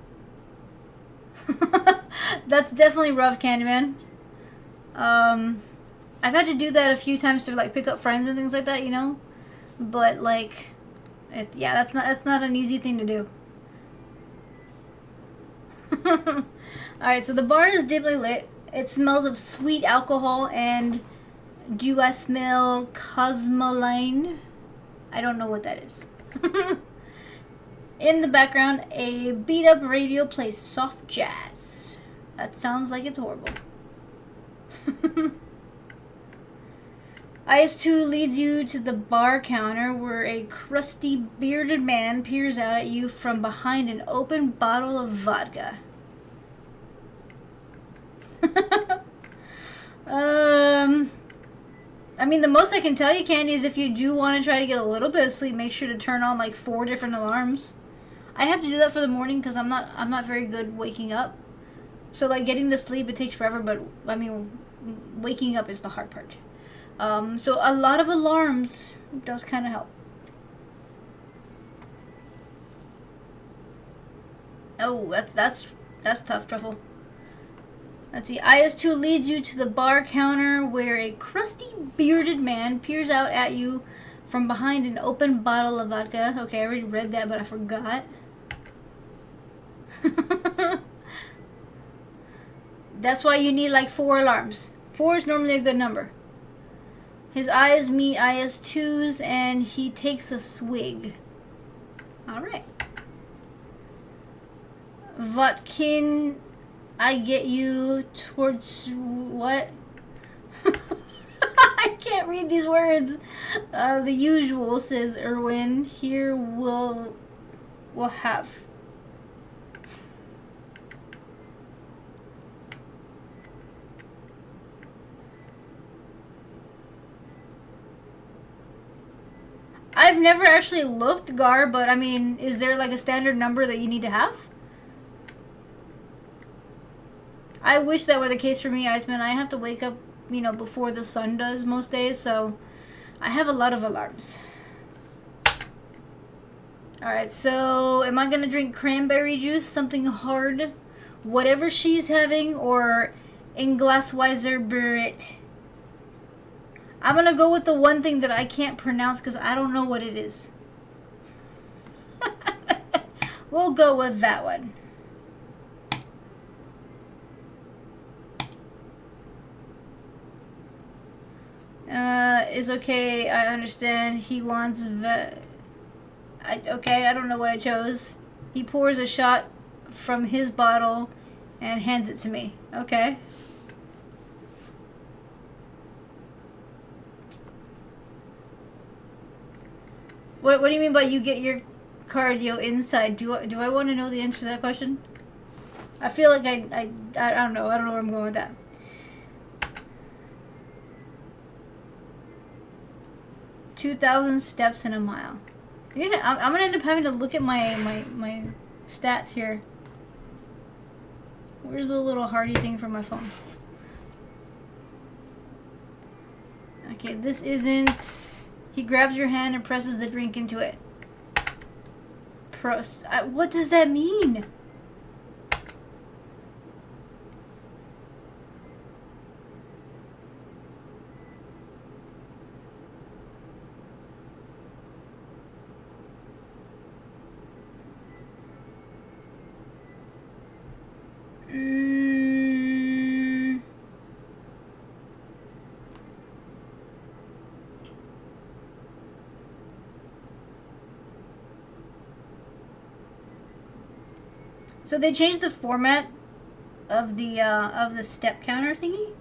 That's definitely rough, Candyman. I've had to do that a few times to like pick up friends and things like that, you know. But like, yeah, that's not an easy thing to do. All right, so the bar is dimly lit. It smells of sweet alcohol and do I smell cosmoline? I don't know what that is. In the background, a beat up radio plays soft jazz. That sounds like it's horrible. IS-2 leads you to the bar counter where a crusty, bearded man peers out at you from behind an open bottle of vodka. I mean, the most I can tell you, Candy, is if you do want to try to get a little bit of sleep, make sure to turn on like 4 different alarms. I have to do that for the morning because I'm not very good waking up. So like getting to sleep, it takes forever, but I mean, waking up is the hard part. So a lot of alarms does kind of help. Oh, that's tough, Truffle. Let's see. IS-2 leads you to the bar counter where a crusty, bearded man peers out at you from behind an open bottle of vodka. Okay, I already read that, but I forgot. That's why you need like 4 alarms. 4 is normally a good number. His eyes meet IS-2's and he takes a swig. Alright. Vodkin, I get you towards what? I can't read these words. The usual, says Erwin. Here we'll have. I've never actually looked, Gar, but I mean, is there like a standard number that you need to have? I wish that were the case for me, Iceman. I have to wake up, you know, before the sun does most days, so I have a lot of alarms. Alright, so am I going to drink cranberry juice, something hard, whatever she's having, or Inglasweiser Beret? I'm going to go with the one thing that I can't pronounce because I don't know what it is. We'll go with that one. Is okay, I understand. He wants okay, I don't know what I chose. He pours a shot from his bottle and hands it to me. Okay. What do you mean by you get your cardio inside? Do I want to know the answer to that question? I feel like I don't know. I don't know where I'm going with that. $2,000 steps in a mile. I'm gonna end up having to look at my stats here. Where's the little hardy thing from my phone? Okay, this isn't. He grabs your hand and presses the drink into it. What does that mean? So they changed the format of the step counter thingy.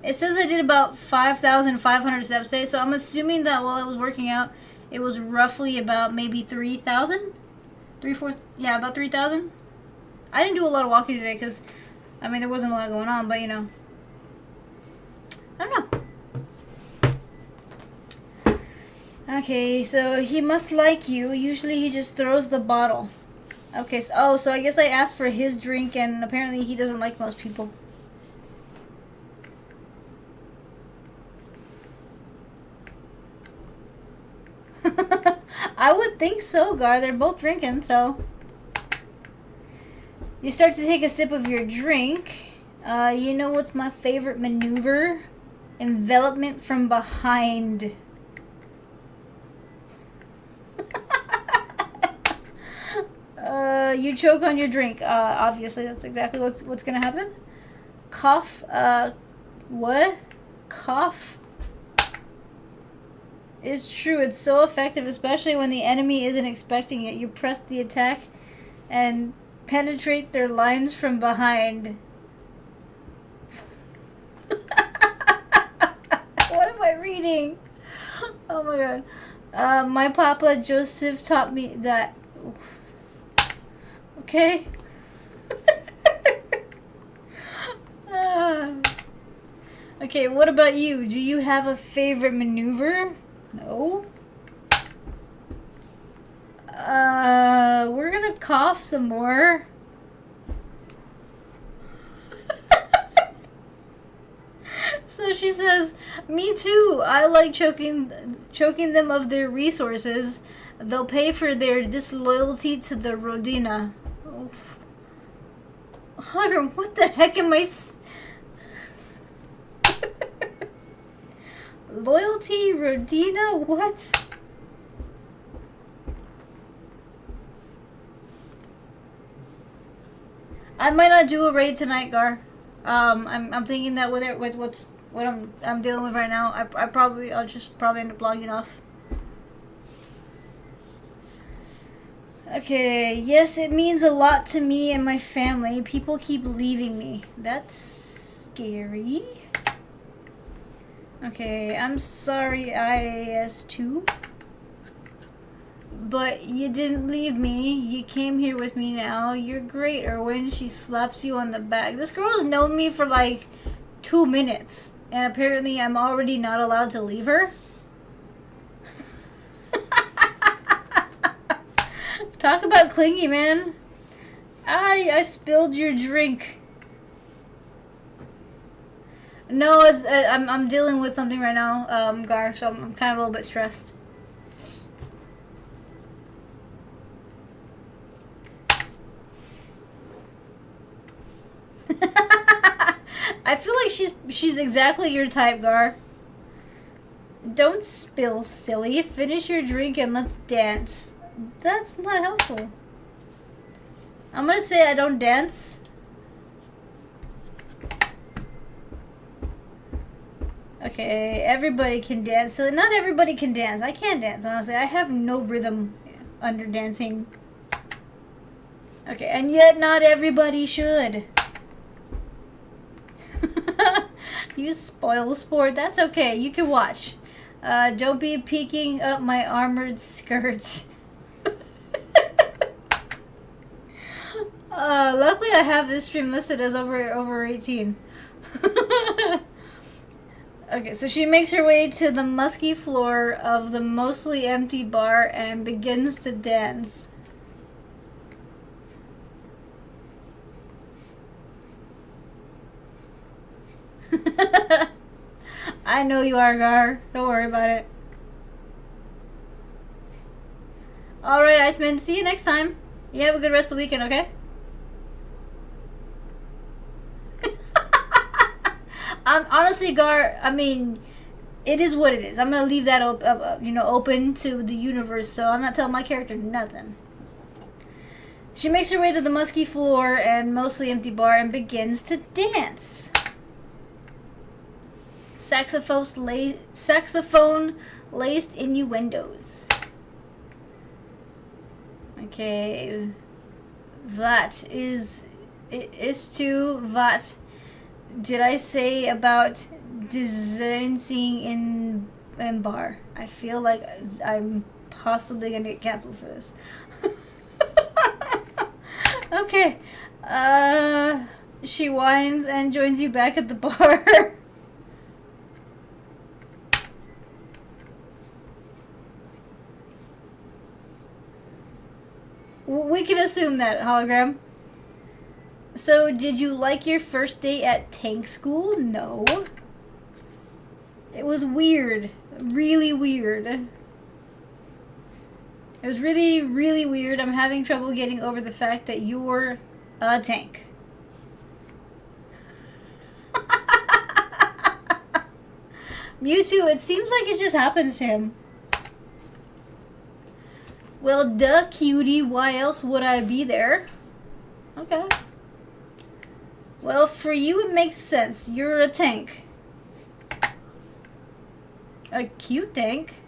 It says I did about 5,500 steps today, so I'm assuming that while I was working out, it was roughly about maybe 3,000? 3-4, yeah, about 3,000. I didn't do a lot of walking today because, I mean, there wasn't a lot going on, but you know, I don't know. Okay, so he must like you. Usually he just throws the bottle. Okay, so, so I guess I asked for his drink, and apparently he doesn't like most people. I would think so, Gar. They're both drinking, so. You start to take a sip of your drink. You know what's my favorite maneuver? Envelopment from behind. You choke on your drink. Obviously, that's exactly what's gonna happen. Cough. What? Cough. It's true. It's so effective, especially when the enemy isn't expecting it. You press the attack and penetrate their lines from behind. What am I reading? Oh my god. My Papa Joseph taught me that. Okay. Okay, what about you? Do you have a favorite maneuver? No. We're gonna cough some more. So she says, "Me too. I like choking them of their resources. They'll pay for their disloyalty to the Rodina." Oh. Hologram, what the heck am I? Loyalty, Rodina, what? I might not do a raid tonight, Gar. I'm thinking that with what I'm dealing with right now, I'll just probably end up logging off. Okay, yes, it means a lot to me and my family. People keep leaving me. That's scary. Okay, I'm sorry, IAS2. But you didn't leave me. You came here with me now. You're great, Erwin. She slaps you on the back. This girl's known me for like 2 minutes. And apparently I'm already not allowed to leave her. Talk about clingy, man. I spilled your drink. No, I'm dealing with something right now, Gar, so I'm kind of a little bit stressed. I feel like she's exactly your type, Gar. Don't spill, silly. Finish your drink and let's dance. That's not helpful. I'm gonna say I don't dance. Okay, everybody can dance. So not everybody can dance. I can't dance, honestly. I have no rhythm under dancing. Okay, and yet not everybody should. You spoil sport. That's okay. You can watch. Don't be peeking up my armored skirts. Luckily I have this stream listed as over 18. Okay, so she makes her way to the musky floor of the mostly empty bar and begins to dance. I know you are, Gar. Don't worry about it. Alright, Iceman. See you next time. You have a good rest of the weekend, okay? Honestly, Gar, I mean, it is what it is. I'm gonna leave that open to the universe, so I'm not telling my character nothing. She makes her way to the musky floor and mostly empty bar and begins to dance. Saxophone laced innuendos. Okay. Vat is to Vat. Did I say about dancing in bar? I feel like I'm possibly gonna get canceled for this. Okay. She whines and joins you back at the bar. We can assume that, hologram. So, did you like your first date at tank school? No. It was weird. Really weird. It was really, really weird. I'm having trouble getting over the fact that you're A tank. Mewtwo, it seems like it just happens to him. Well, duh, cutie. Why else would I be there? Okay. Well, for you it makes sense. You're a tank. A cute tank?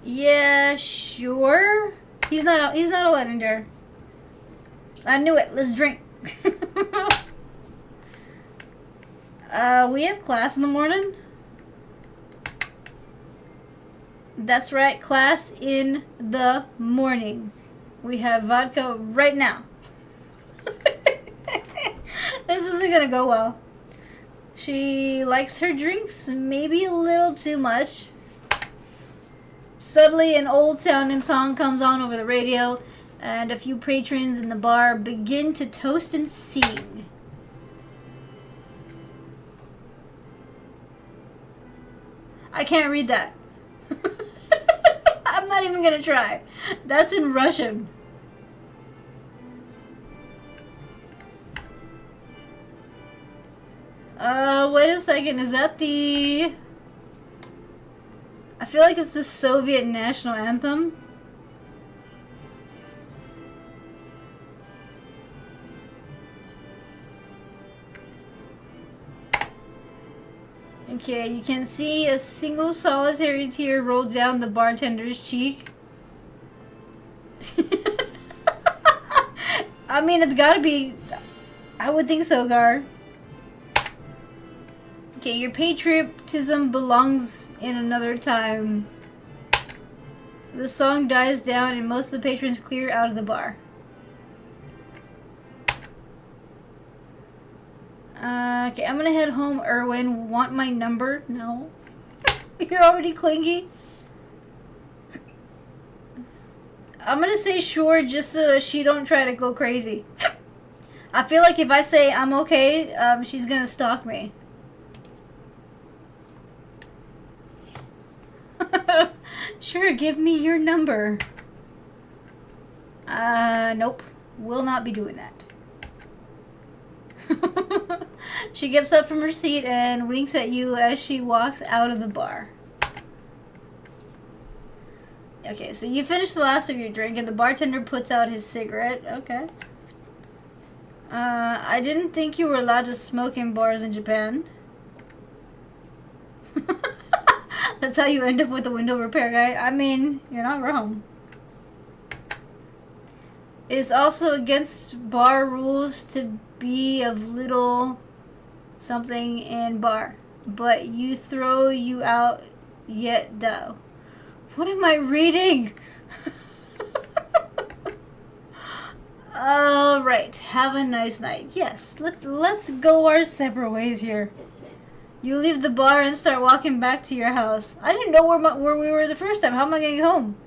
Yeah, sure. He's not a legendary. I knew it. Let's drink. We have class in the morning. That's right, class in the morning. We have vodka right now. This isn't gonna go well. She likes her drinks maybe a little too much. Suddenly an Old Town song comes on over the radio, and a few patrons in the bar begin to toast and sing. I can't read that. I'm not even gonna try. That's in Russian. Wait a second. Is that the... I feel like it's the Soviet national anthem. Okay, you can see a single solitary tear roll down the bartender's cheek. I mean, it's gotta be... I would think so, Gar. Okay, your patriotism belongs in another time. The song dies down and most of the patrons clear out of the bar. Okay, I'm gonna head home, Erwin. Want my number? No. You're already clingy. I'm gonna say sure just so she don't try to go crazy. I feel like if I say I'm okay, she's gonna stalk me. Sure, give me your number. Nope. Will not be doing that. She gets up from her seat and winks at you as she walks out of the bar. Okay, so you finish the last of your drink and the bartender puts out his cigarette. Okay. I didn't think you were allowed to smoke in bars in Japan. That's how you end up with the window repair guy. I mean, you're not wrong. It's also against bar rules to be of little something in bar, but you throw you out yet though. What am I reading? All right, have a nice night. Yes, let's go our separate ways here. You leave the bar and start walking back to your house. I didn't know where we were the first time. How am I getting home?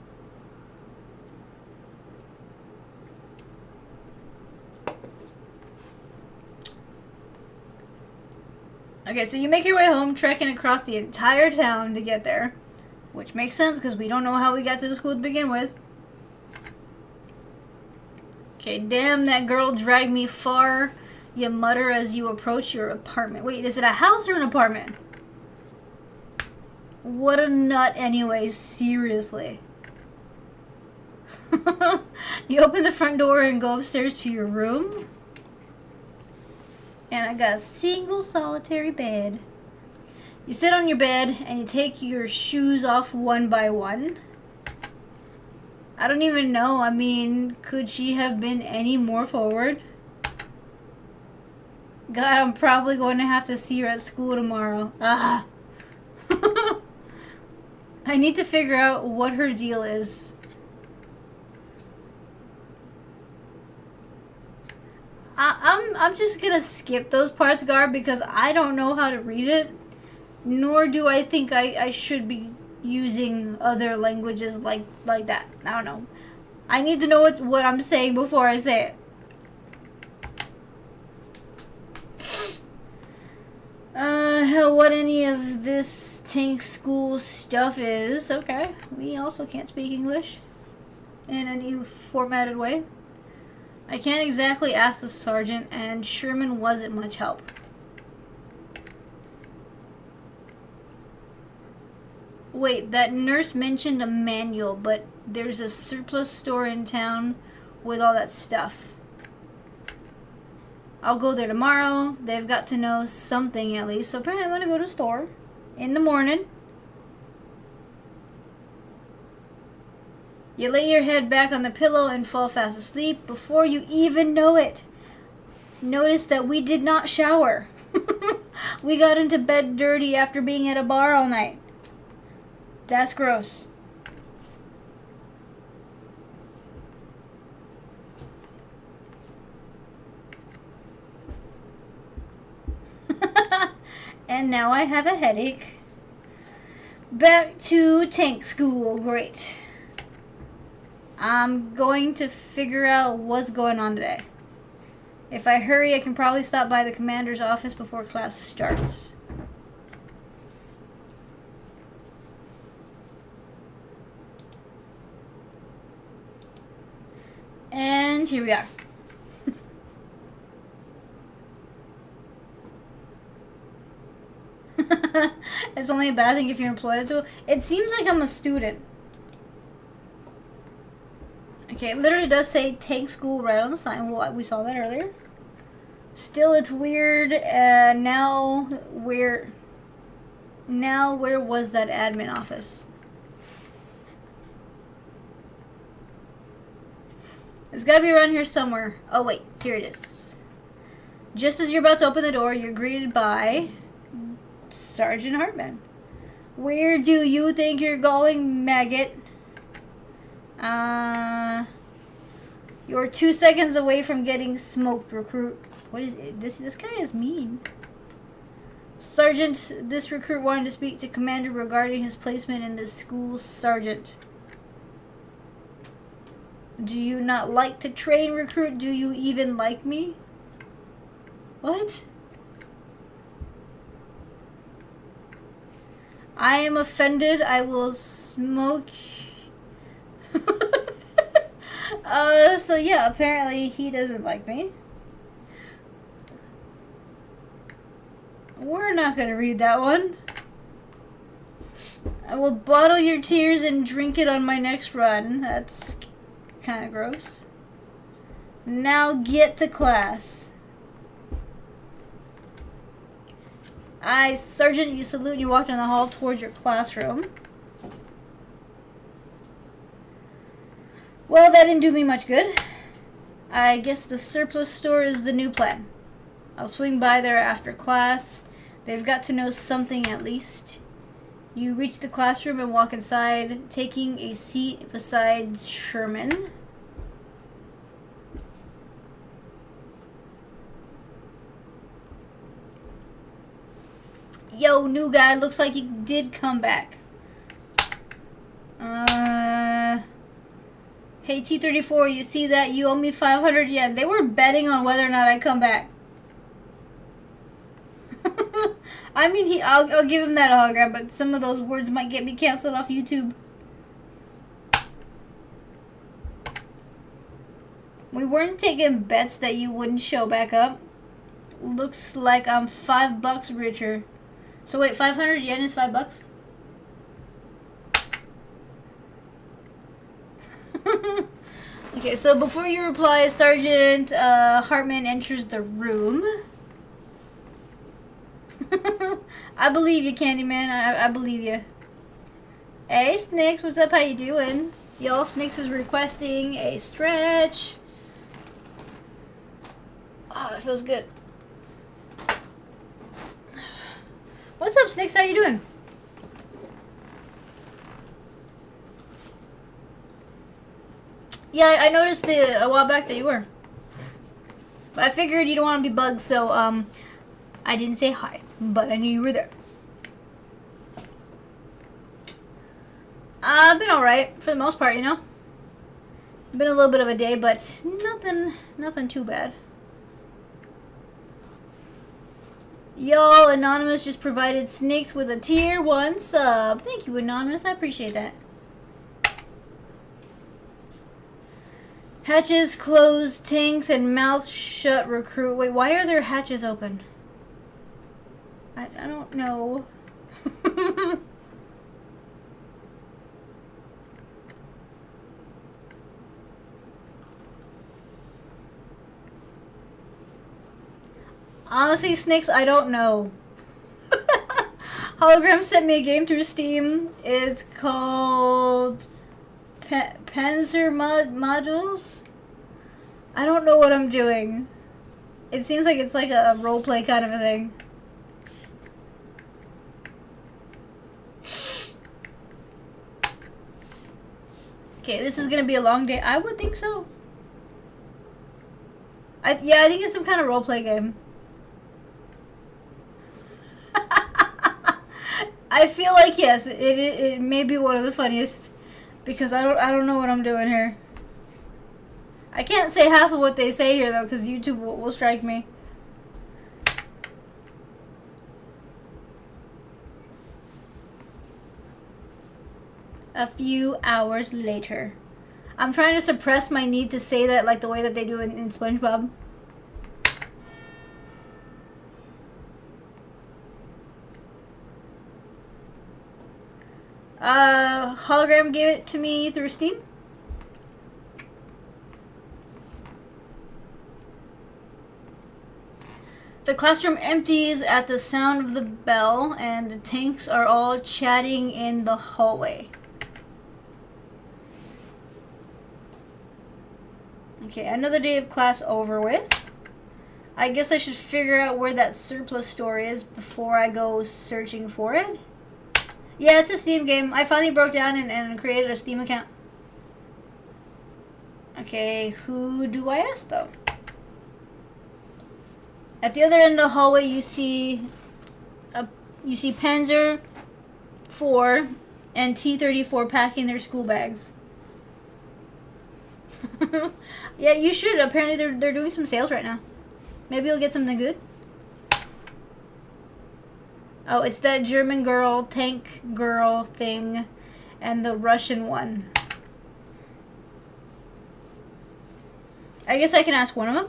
Okay, so you make your way home, trekking across the entire town to get there. Which makes sense, because we don't know how we got to the school to begin with. Okay, damn, that girl dragged me far. You mutter as you approach your apartment. Wait, is it a house or an apartment? What a nut anyways, seriously. You open the front door and go upstairs to your room. And I got a single solitary bed. You sit on your bed and you take your shoes off one by one. I don't even know. I mean, could she have been any more forward? God, I'm probably going to have to see her at school tomorrow. Ah. I need to figure out what her deal is. I'm just gonna skip those parts, Gar, because I don't know how to read it. Nor do I think I should be using other languages like that. I don't know. I need to know what I'm saying before I say it. What any of this tank school stuff is. Okay, we also can't speak English in any formatted way. I can't exactly ask the sergeant, and Sherman wasn't much help. Wait, that nurse mentioned a manual, but there's a surplus store in town with all that stuff. I'll go there tomorrow. They've got to know something at least. So apparently I'm going to go to the store in the morning. You lay your head back on the pillow and fall fast asleep before you even know it. Notice that we did not shower. We got into bed dirty after being at a bar all night. That's gross. And now I have a headache. Back to tank school. Great. I'm going to figure out what's going on today. If I hurry, I can probably stop by the commander's office before class starts. And here we are. It's only a bad thing if you're employed. So it seems like I'm a student. Okay, it literally does say tank school right on the sign. Well, we saw that earlier. Still, it's weird. Now where was that admin office? It's gotta be around here somewhere. Oh wait, here it is. Just as you're about to open the door, you're greeted by Sergeant Hartman. Where do you think you're going, maggot? You're 2 seconds away from getting smoked, recruit. What is it? This guy is mean. Sergeant, this recruit wanted to speak to Commander regarding his placement in this school. Sergeant. Do you not like to train, recruit? Do you even like me? What? I am offended. I will smoke. So yeah, apparently he doesn't like me. We're not gonna read that one. I will bottle your tears and drink it on my next run. That's kind of gross. Now get to class. Aye, Sergeant, you salute and you walk down the hall towards your classroom. Well, that didn't do me much good. I guess the surplus store is the new plan. I'll swing by there after class. They've got to know something at least. You reach the classroom and walk inside, taking a seat beside Sherman. Yo, new guy, looks like he did come back. Hey, T-34, you see that? You owe me 500 yen. They were betting on whether or not I come back. I mean, I'll give him that hologram, but some of those words might get me canceled off YouTube. We weren't taking bets that you wouldn't show back up. Looks like I'm $5 richer. So wait, 500 yen is $5? Okay, so before you reply, Sergeant Hartman enters the room. I believe you, Candyman. I believe you. Hey, Snicks, what's up? How you doing? Y'all, Snicks is requesting a stretch. Oh, that feels good. What's up, Snicks? How you doing? Yeah, I noticed a while back that you were. But I figured you don't want to be bugged, so I didn't say hi, but I knew you were there. I've been alright, for the most part, you know? Been a little bit of a day, but nothing too bad. Y'all, Anonymous just provided Snakes with a tier 1 sub. Thank you, Anonymous. I appreciate that. Hatches closed, tanks, and mouths shut, recruit. Wait, why are there hatches open? I don't know. Honestly, Snakes, I don't know. Hologram sent me a game through Steam. It's called Panzer Modules. I don't know what I'm doing. It seems like it's like a roleplay kind of a thing. Okay, this is gonna be a long day. I would think so. Yeah, I think it's some kind of roleplay game. I feel like yes, it may be one of the funniest because I don't know what I'm doing here. I can't say half of what they say here though because YouTube will strike me. A few hours later. I'm trying to suppress my need to say that like the way that they do in SpongeBob. Hologram gave it to me through Steam. The classroom empties at the sound of the bell, and the tanks are all chatting in the hallway. Okay, another day of class over with. I guess I should figure out where that surplus store is before I go searching for it. Yeah, it's a Steam game. I finally broke down and created a Steam account. Okay, who do I ask though? At the other end of the hallway, you see Panzer 4 and T-34 packing their school bags. Yeah, you should. Apparently, they're doing some sales right now. Maybe you'll get something good. Oh, it's that German girl, tank girl thing, and the Russian one. I guess I can ask one of them.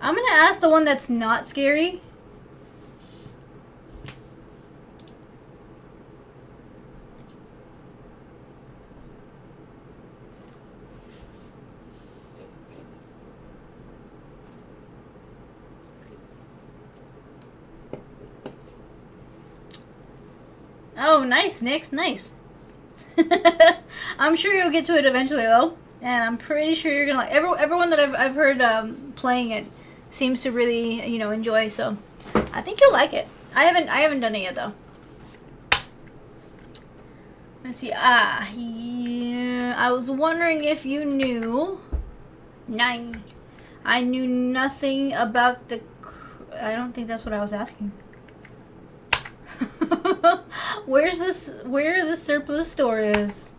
I'm gonna ask the one that's not scary. Oh, nice, Nix, nice. I'm sure you'll get to it eventually, though, and I'm pretty sure you're gonna like everyone that I've heard playing it seems to really enjoy. So I think you'll like it. I haven't done it yet though. Let's see. Yeah. I was wondering if you knew. 9. I knew nothing about the. I don't think that's what I was asking. Where the surplus store is.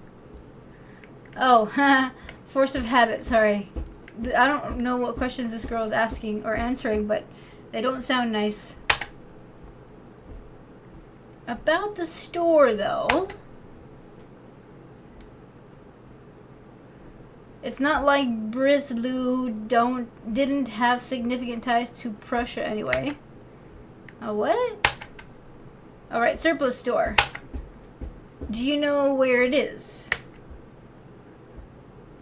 Oh, force of habit, sorry. I don't know what questions this girl is asking or answering, but they don't sound nice. About the store, though. It's not like Brislu didn't have significant ties to Prussia anyway. What? Alright, surplus store. Do you know where it is?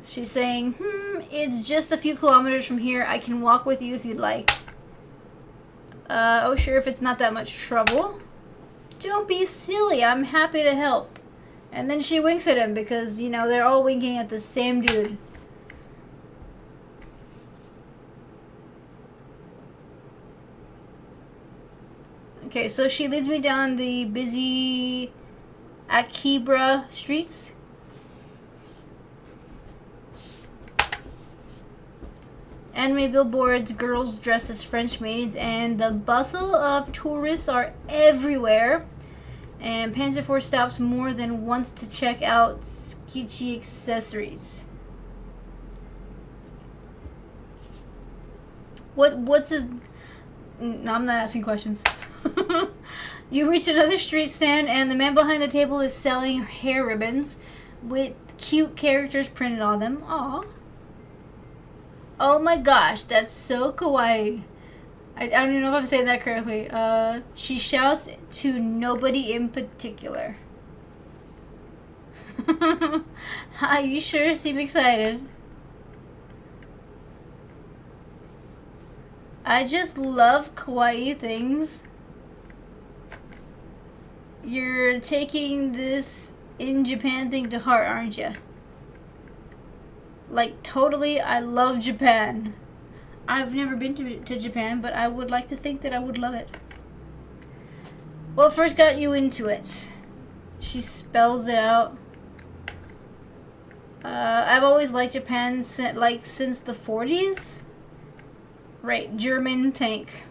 She's saying, it's just a few kilometers from here. I can walk with you if you'd like. Oh, sure, if it's not that much trouble. Don't be silly. I'm happy to help. And then she winks at him because, they're all winking at the same dude. Okay, so she leads me down the busy Akibra streets. Anime billboards, girls dressed as French maids, and the bustle of tourists are everywhere. And Panzer IV stops more than once to check out sketchy accessories. What's his... No, I'm not asking questions. You reach another street stand, and the man behind the table is selling hair ribbons with cute characters printed on them. Aww. Oh my gosh, that's so kawaii. I don't even know if I'm saying that correctly. She shouts to nobody in particular. Hi, you sure seem excited. I just love kawaii things. You're taking this in Japan thing to heart, aren't you? Like, totally, I love Japan. I've never been to Japan, but I would like to think that I would love it. What first got you into it? She spells it out. I've always liked Japan since the 40s. Right, German tank.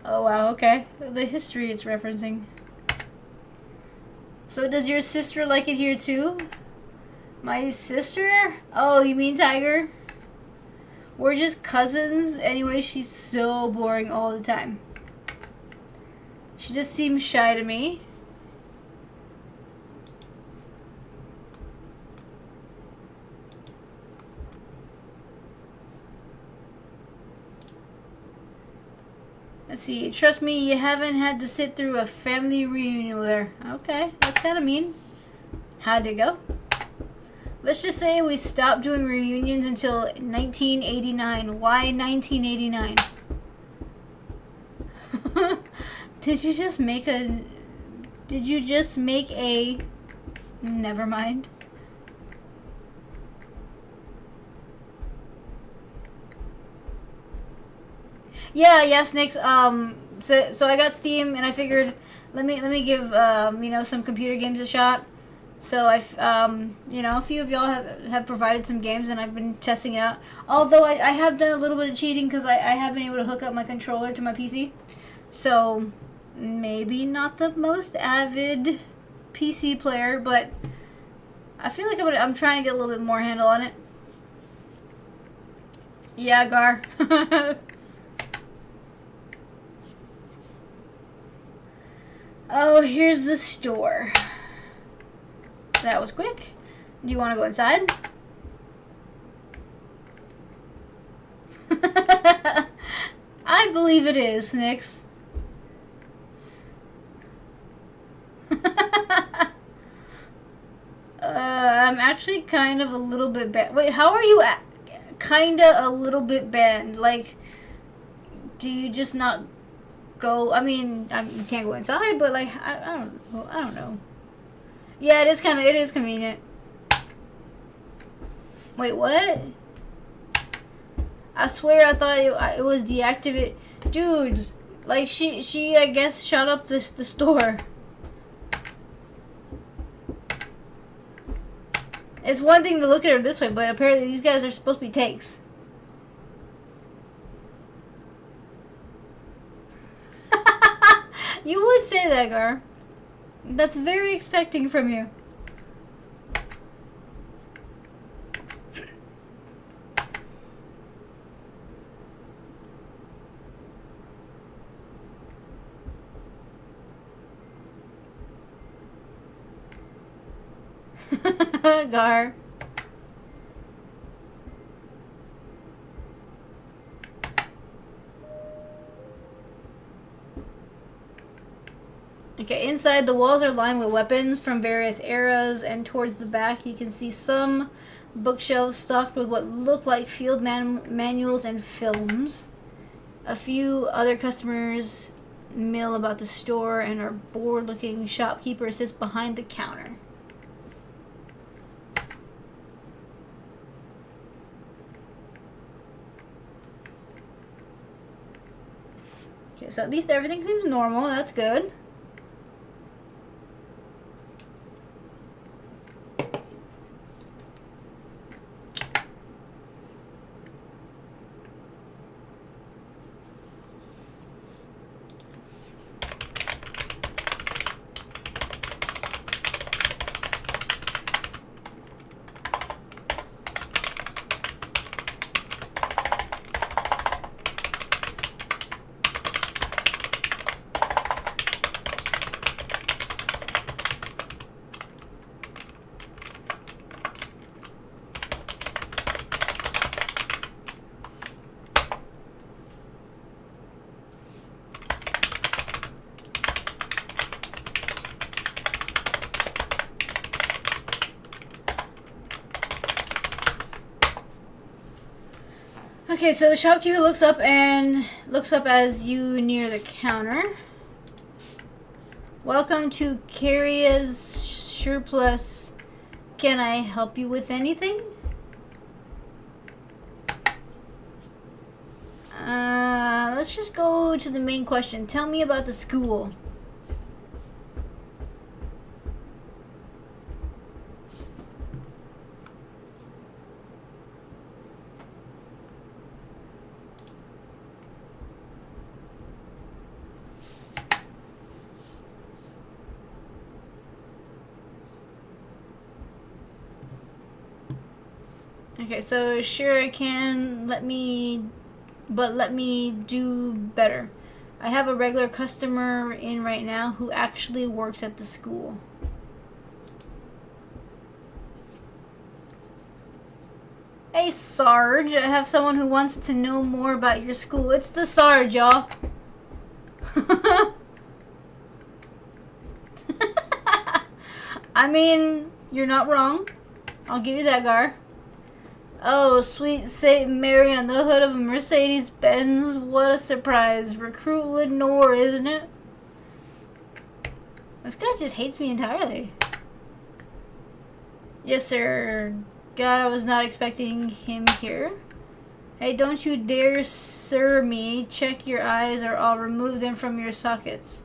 Oh wow, okay. The history it's referencing. So does your sister like it here too? My sister? Oh, you mean Tiger? We're just cousins. Anyway, she's so boring all the time. She just seems shy to me. Let's see. Trust me, you haven't had to sit through a family reunion with her. Okay, that's kind of mean. How'd it go? Let's just say we stopped doing reunions until 1989. Why 1989? Did you just make a... Never mind. Yeah, Snakes. So I got Steam, and I figured, let me give you know, some computer games a shot. So you know, a few of y'all have provided some games, and I've been testing it out. Although I have done a little bit of cheating because I have been able to hook up my controller to my PC. So maybe not the most avid PC player, but I feel like I'm trying to get a little bit more handle on it. Yeah, Gar. Oh, here's the store. That was quick. Do you want to go inside? I believe it is, Snicks. I'm actually kind of a little bit banned. Wait, how are you kinda a little bit banned? Like, do you just not go? I mean, you can't go inside, but like, I don't know. Yeah, it is convenient. Wait, what? I swear I thought it was deactivated. Dudes, like she I guess shut up the store. It's one thing to look at her this way, but apparently these guys are supposed to be tanks. You would say that, Gar. That's very expecting from you. Gar. Okay, inside the walls are lined with weapons from various eras, and towards the back you can see some bookshelves stocked with what look like field manuals and films. A few other customers mill about the store, and our bored-looking shopkeeper sits behind the counter. Okay, so at least everything seems normal. That's good. Okay, so the shopkeeper looks up as you near the counter. Welcome to Carrier's Surplus. Can I help you with anything? Let's just go to the main question. Tell me about the school. Okay, so sure I can, let me do better. I have a regular customer in right now who actually works at the school. Hey Sarge, I have someone who wants to know more about your school. It's the Sarge, y'all. I mean, you're not wrong. I'll give you that, Gar. Oh, sweet Saint Mary on the hood of a Mercedes-Benz. What a surprise. Recruit Lenore, isn't it? This guy just hates me entirely. Yes, sir. God, I was not expecting him here. Hey, don't you dare sir me. Check your eyes or I'll remove them from your sockets.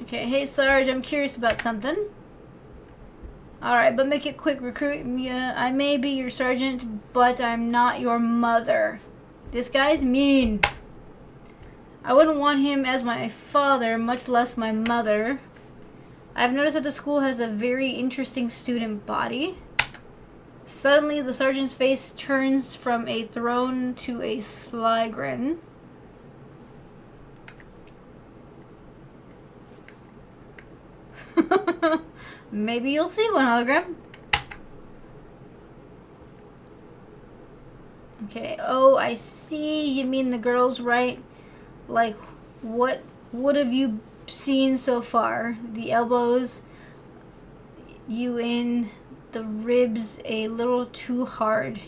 Okay, hey Sarge, I'm curious about something. Alright, but make it quick, recruit. Yeah, I may be your sergeant, but I'm not your mother. This guy's mean. I wouldn't want him as my father, much less my mother. I've noticed that the school has a very interesting student body. Suddenly, the sergeant's face turns from a throne to a sly grin. Maybe you'll see one, hologram. Okay, oh, I see. You mean the girl's right? Like, what have you seen so far? The elbows, you in the ribs a little too hard.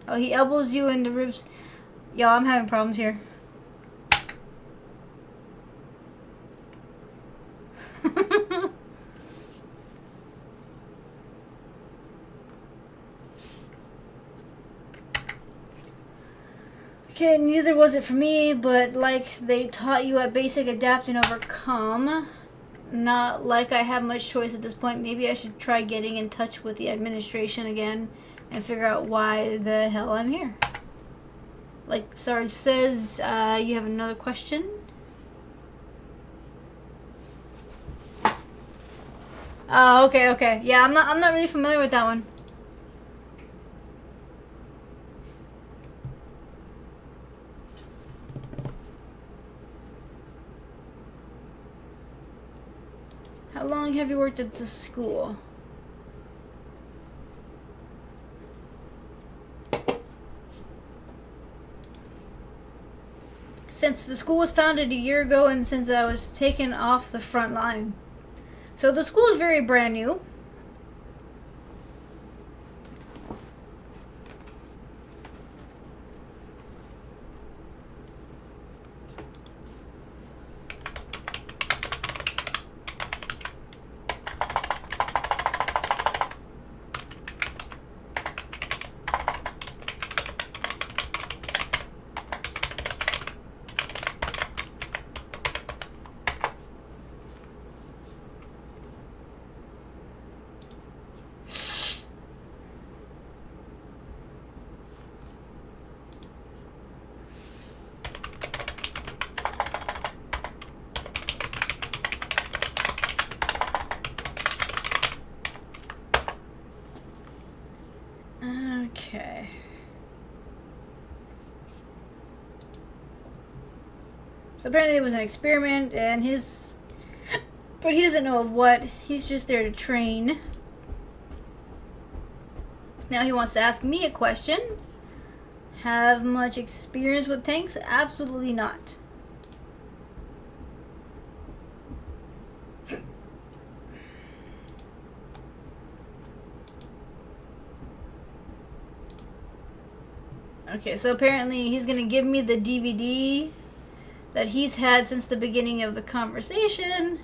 Oh, he elbows you in the ribs. Y'all, I'm having problems here. Okay, neither was it for me, but like they taught you at basic, adapt and overcome. Not like I have much choice at this point. Maybe I should try getting in touch with the administration again and figure out why the hell I'm here. Like Sarge says, you have another question? Oh, okay. Yeah, I'm not really familiar with that one. How long have you worked at the school? Since the school was founded a year ago and since I was taken off the front line. So the school is very brand new. Okay. So apparently it was an experiment and but he doesn't know of what. He's just there to train. Now he wants to ask me a question. have much experience with tanks? Absolutely not. Okay, so apparently he's gonna give me the DVD that he's had since the beginning of the conversation.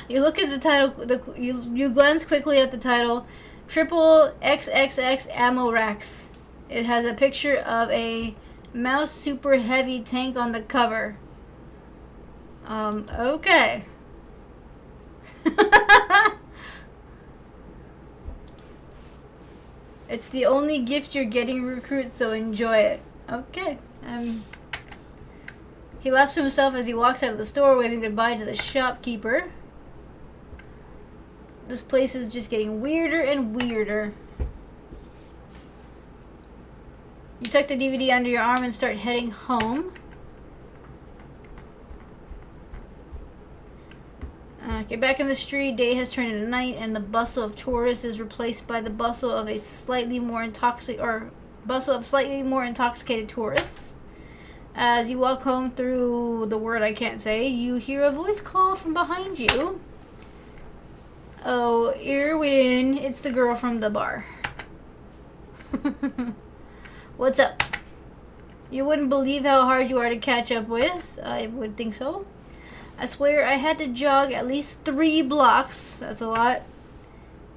You look at the title, you glance quickly at the title, Triple XXX Ammo Racks. It has a picture of a mouse super heavy tank on the cover. Okay. It's the only gift you're getting, recruit, so enjoy it. Okay. He laughs to himself as he walks out of the store, waving goodbye to the shopkeeper. This place is just getting weirder and weirder. You tuck the DVD under your arm and start heading home. Get back in the street. Day has turned into night, and the bustle of tourists is replaced by the bustle of a slightly more intoxicated tourists. As you walk home through the word I can't say, you hear a voice call from behind you. Oh, Irwin, it's the girl from the bar. What's up? You wouldn't believe how hard you are to catch up with. I would think so. I swear I had to jog at least 3 blocks. That's a lot.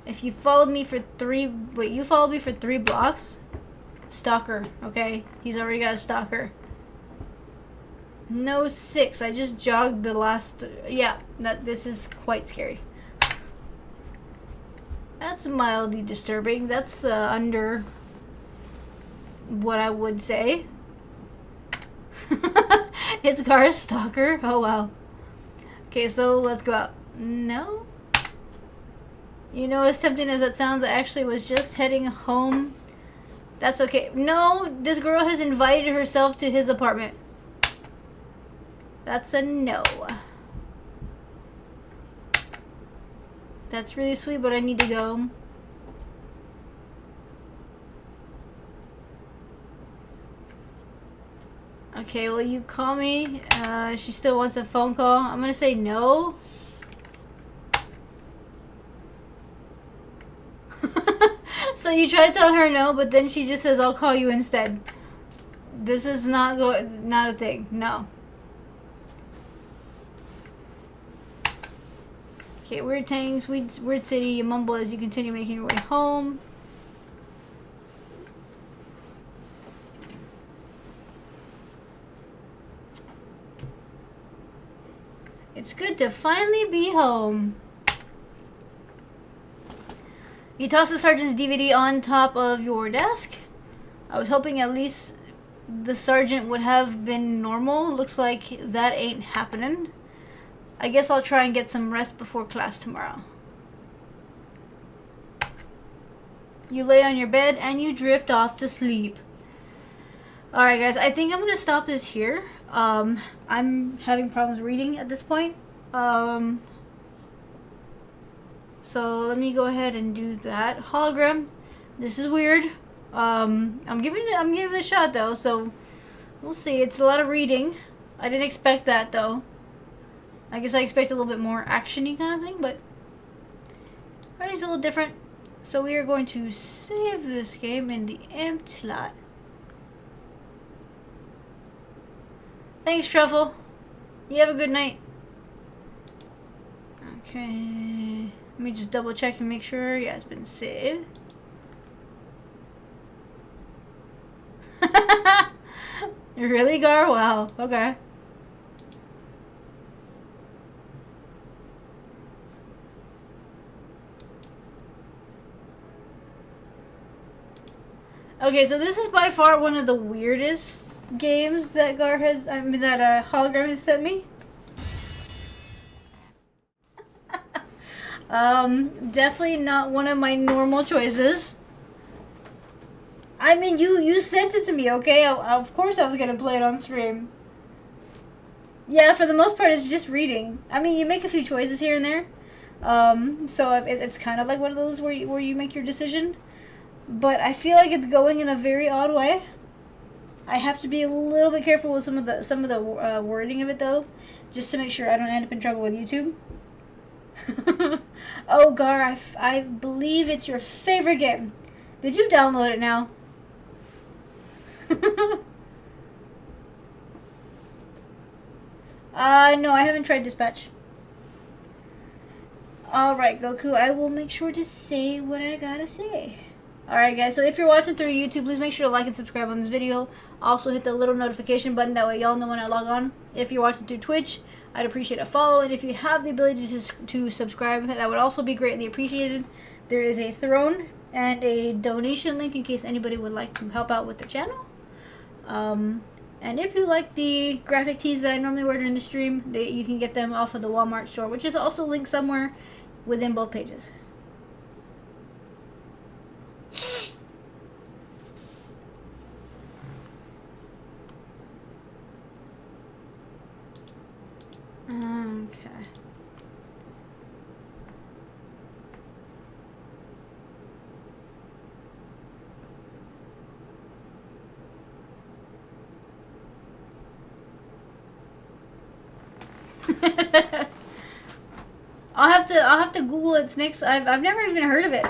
If you followed me for 3... Wait, you followed me for 3 blocks? Stalker, okay? He's already got a stalker. No 6. I just jogged the last... Yeah, this is quite scary. That's mildly disturbing. That's under what I would say. It's Gar's stalker? Oh, wow. Okay, so let's go out. No? You know, as tempting as that sounds, I actually was just heading home. That's okay. No, this girl has invited herself to his apartment. That's a no. That's really sweet, but I need to go. Okay, will you call me? She still wants a phone call. I'm gonna say no. So you try to tell her no, but then she just says, I'll call you instead. This is not a thing. No. Okay, weird tanks, weird city. You mumble as you continue making your way home. It's good to finally be home. You toss the sergeant's DVD on top of your desk. I was hoping at least the sergeant would have been normal. Looks like that ain't happening. I guess I'll try and get some rest before class tomorrow. You lay on your bed and you drift off to sleep. Alright guys, I think I'm going to stop this here. I'm having problems reading at this point. So let me go ahead and do that. Hologram. This is weird. I'm giving it a shot though, so we'll see. It's a lot of reading. I didn't expect that though. I guess I expect a little bit more action-y kind of thing, but it's a little different. So we are going to save this game in the empty slot. Thanks, Truffle. You have a good night. Okay. Let me just double check and make sure. Yeah, it's been saved. Really, Gar? Wow. Okay. Okay, so this is by far one of the weirdest games that Hologram has sent me. Definitely not one of my normal choices. I mean, you sent it to me, okay? Of course I was gonna play it on stream. Yeah, for the most part, it's just reading. I mean, you make a few choices here and there. So it's kind of like one of those where you make your decision. but I feel like it's going in a very odd way. I have to be a little bit careful with some of the wording of it though, just to make sure I don't end up in trouble with YouTube. Oh, Gar, I believe it's your favorite game. Did you download it now? No, I haven't tried Dispatch. Alright, Goku, I will make sure to say what I gotta say. Alright, guys, so if you're watching through YouTube, please make sure to like and subscribe on this video. Also, hit the little notification button, that way y'all know when I log on. If you're watching through Twitch, I'd appreciate a follow, and if you have the ability to subscribe, that would also be greatly appreciated. There is a throne and a donation link in case anybody would like to help out with the channel. And if you like the graphic tees that I normally wear during the stream, you can get them off of the Walmart store, which is also linked somewhere within both pages. Okay. I'll have to Google its next. I've never even heard of it.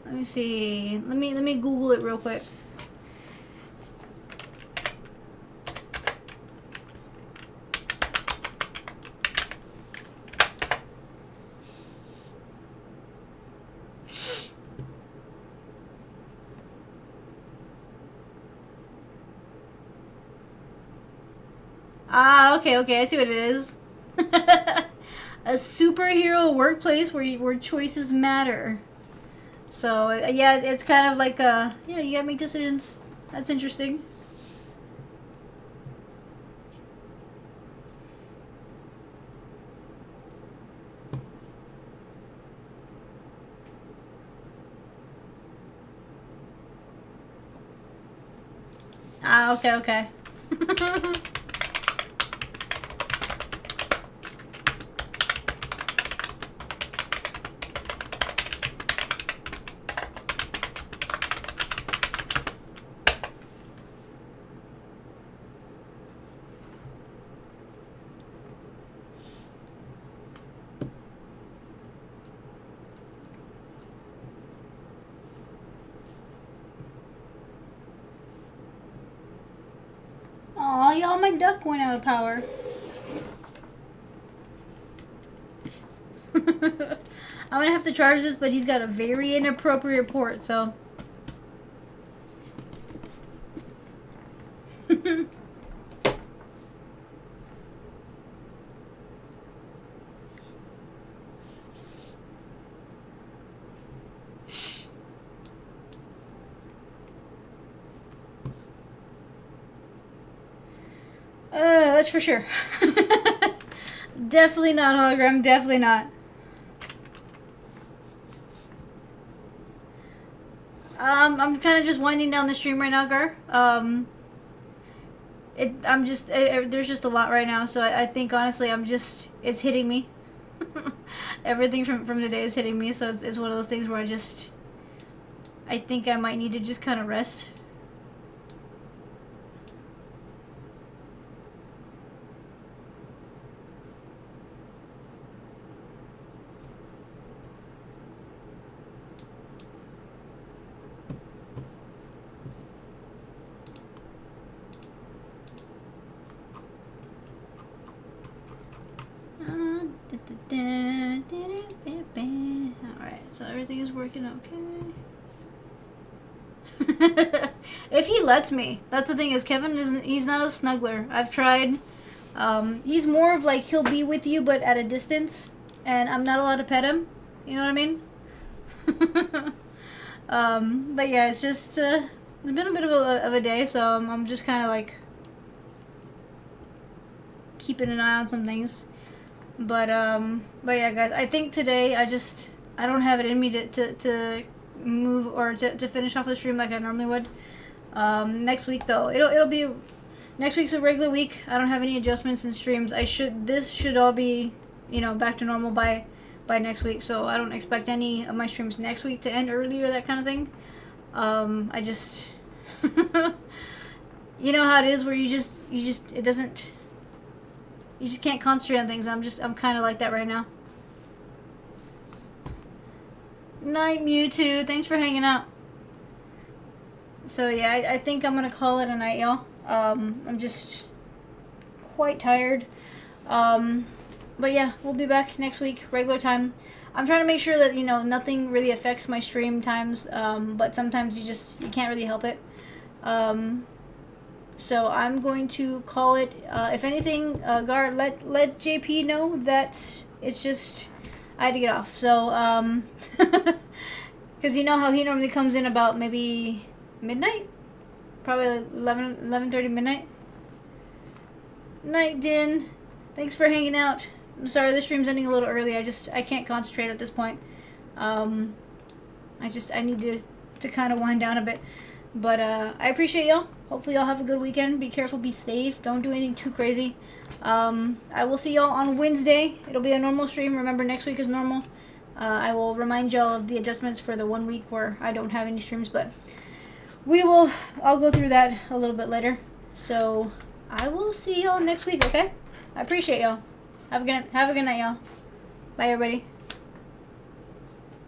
Let me see. Let me Google it real quick. Ah, okay, I see what it is. A superhero workplace where choices matter. So, yeah, it's kind of like, yeah, you gotta make decisions. That's interesting. Ah, okay. Aw, y'all, my duck went out of power. I'm gonna have to charge this, but he's got a very inappropriate port, so. That's for sure. Definitely not hologram, definitely not. I'm kind of just winding down the stream right now, Gar. There's just a lot right now, so I think honestly it's hitting me. Everything from today is hitting me, so it's one of those things where I think I might need to just kind of rest. Alright, so everything is working okay. If he lets me. That's the thing, is he's not a snuggler. I've tried. He's more of like, he'll be with you but at a distance, and I'm not allowed to pet him. You know what I mean? But yeah, it's just it's been a bit of a day, so I'm just kind of like keeping an eye on some things. But yeah, guys, I think today I don't have it in me to move or to finish off the stream like I normally would. Next week though, it'll be, next week's a regular week. I don't have any adjustments in streams. This should all be, you know, back to normal by by next week, so I don't expect any of my streams next week to end early or that kind of thing. I just you know how it is where you just can't concentrate on things. I'm kind of like that right now. Night, Mewtwo. Thanks for hanging out. So yeah, I think I'm gonna call it a night, y'all. I'm just quite tired. But yeah, we'll be back next week, regular time. I'm trying to make sure that, you know, nothing really affects my stream times, but sometimes you can't really help it. So I'm going to call it, if anything, Gar, let JP know that it's just, I had to get off. So, because you know how he normally comes in about maybe midnight? Probably like 11:30 midnight. Night, Din. Thanks for hanging out. I'm sorry the stream's ending a little early. I can't concentrate at this point. I need to kind of wind down a bit. But I appreciate y'all. Hopefully y'all have a good weekend. Be careful, be safe. Don't do anything too crazy. I will see y'all on Wednesday. It'll be a normal stream. Remember, next week is normal. I will remind y'all of the adjustments for the 1 week where I don't have any streams, but I'll go through that a little bit later. So I will see y'all next week, okay? I appreciate y'all. Have a good night, y'all. Bye, everybody.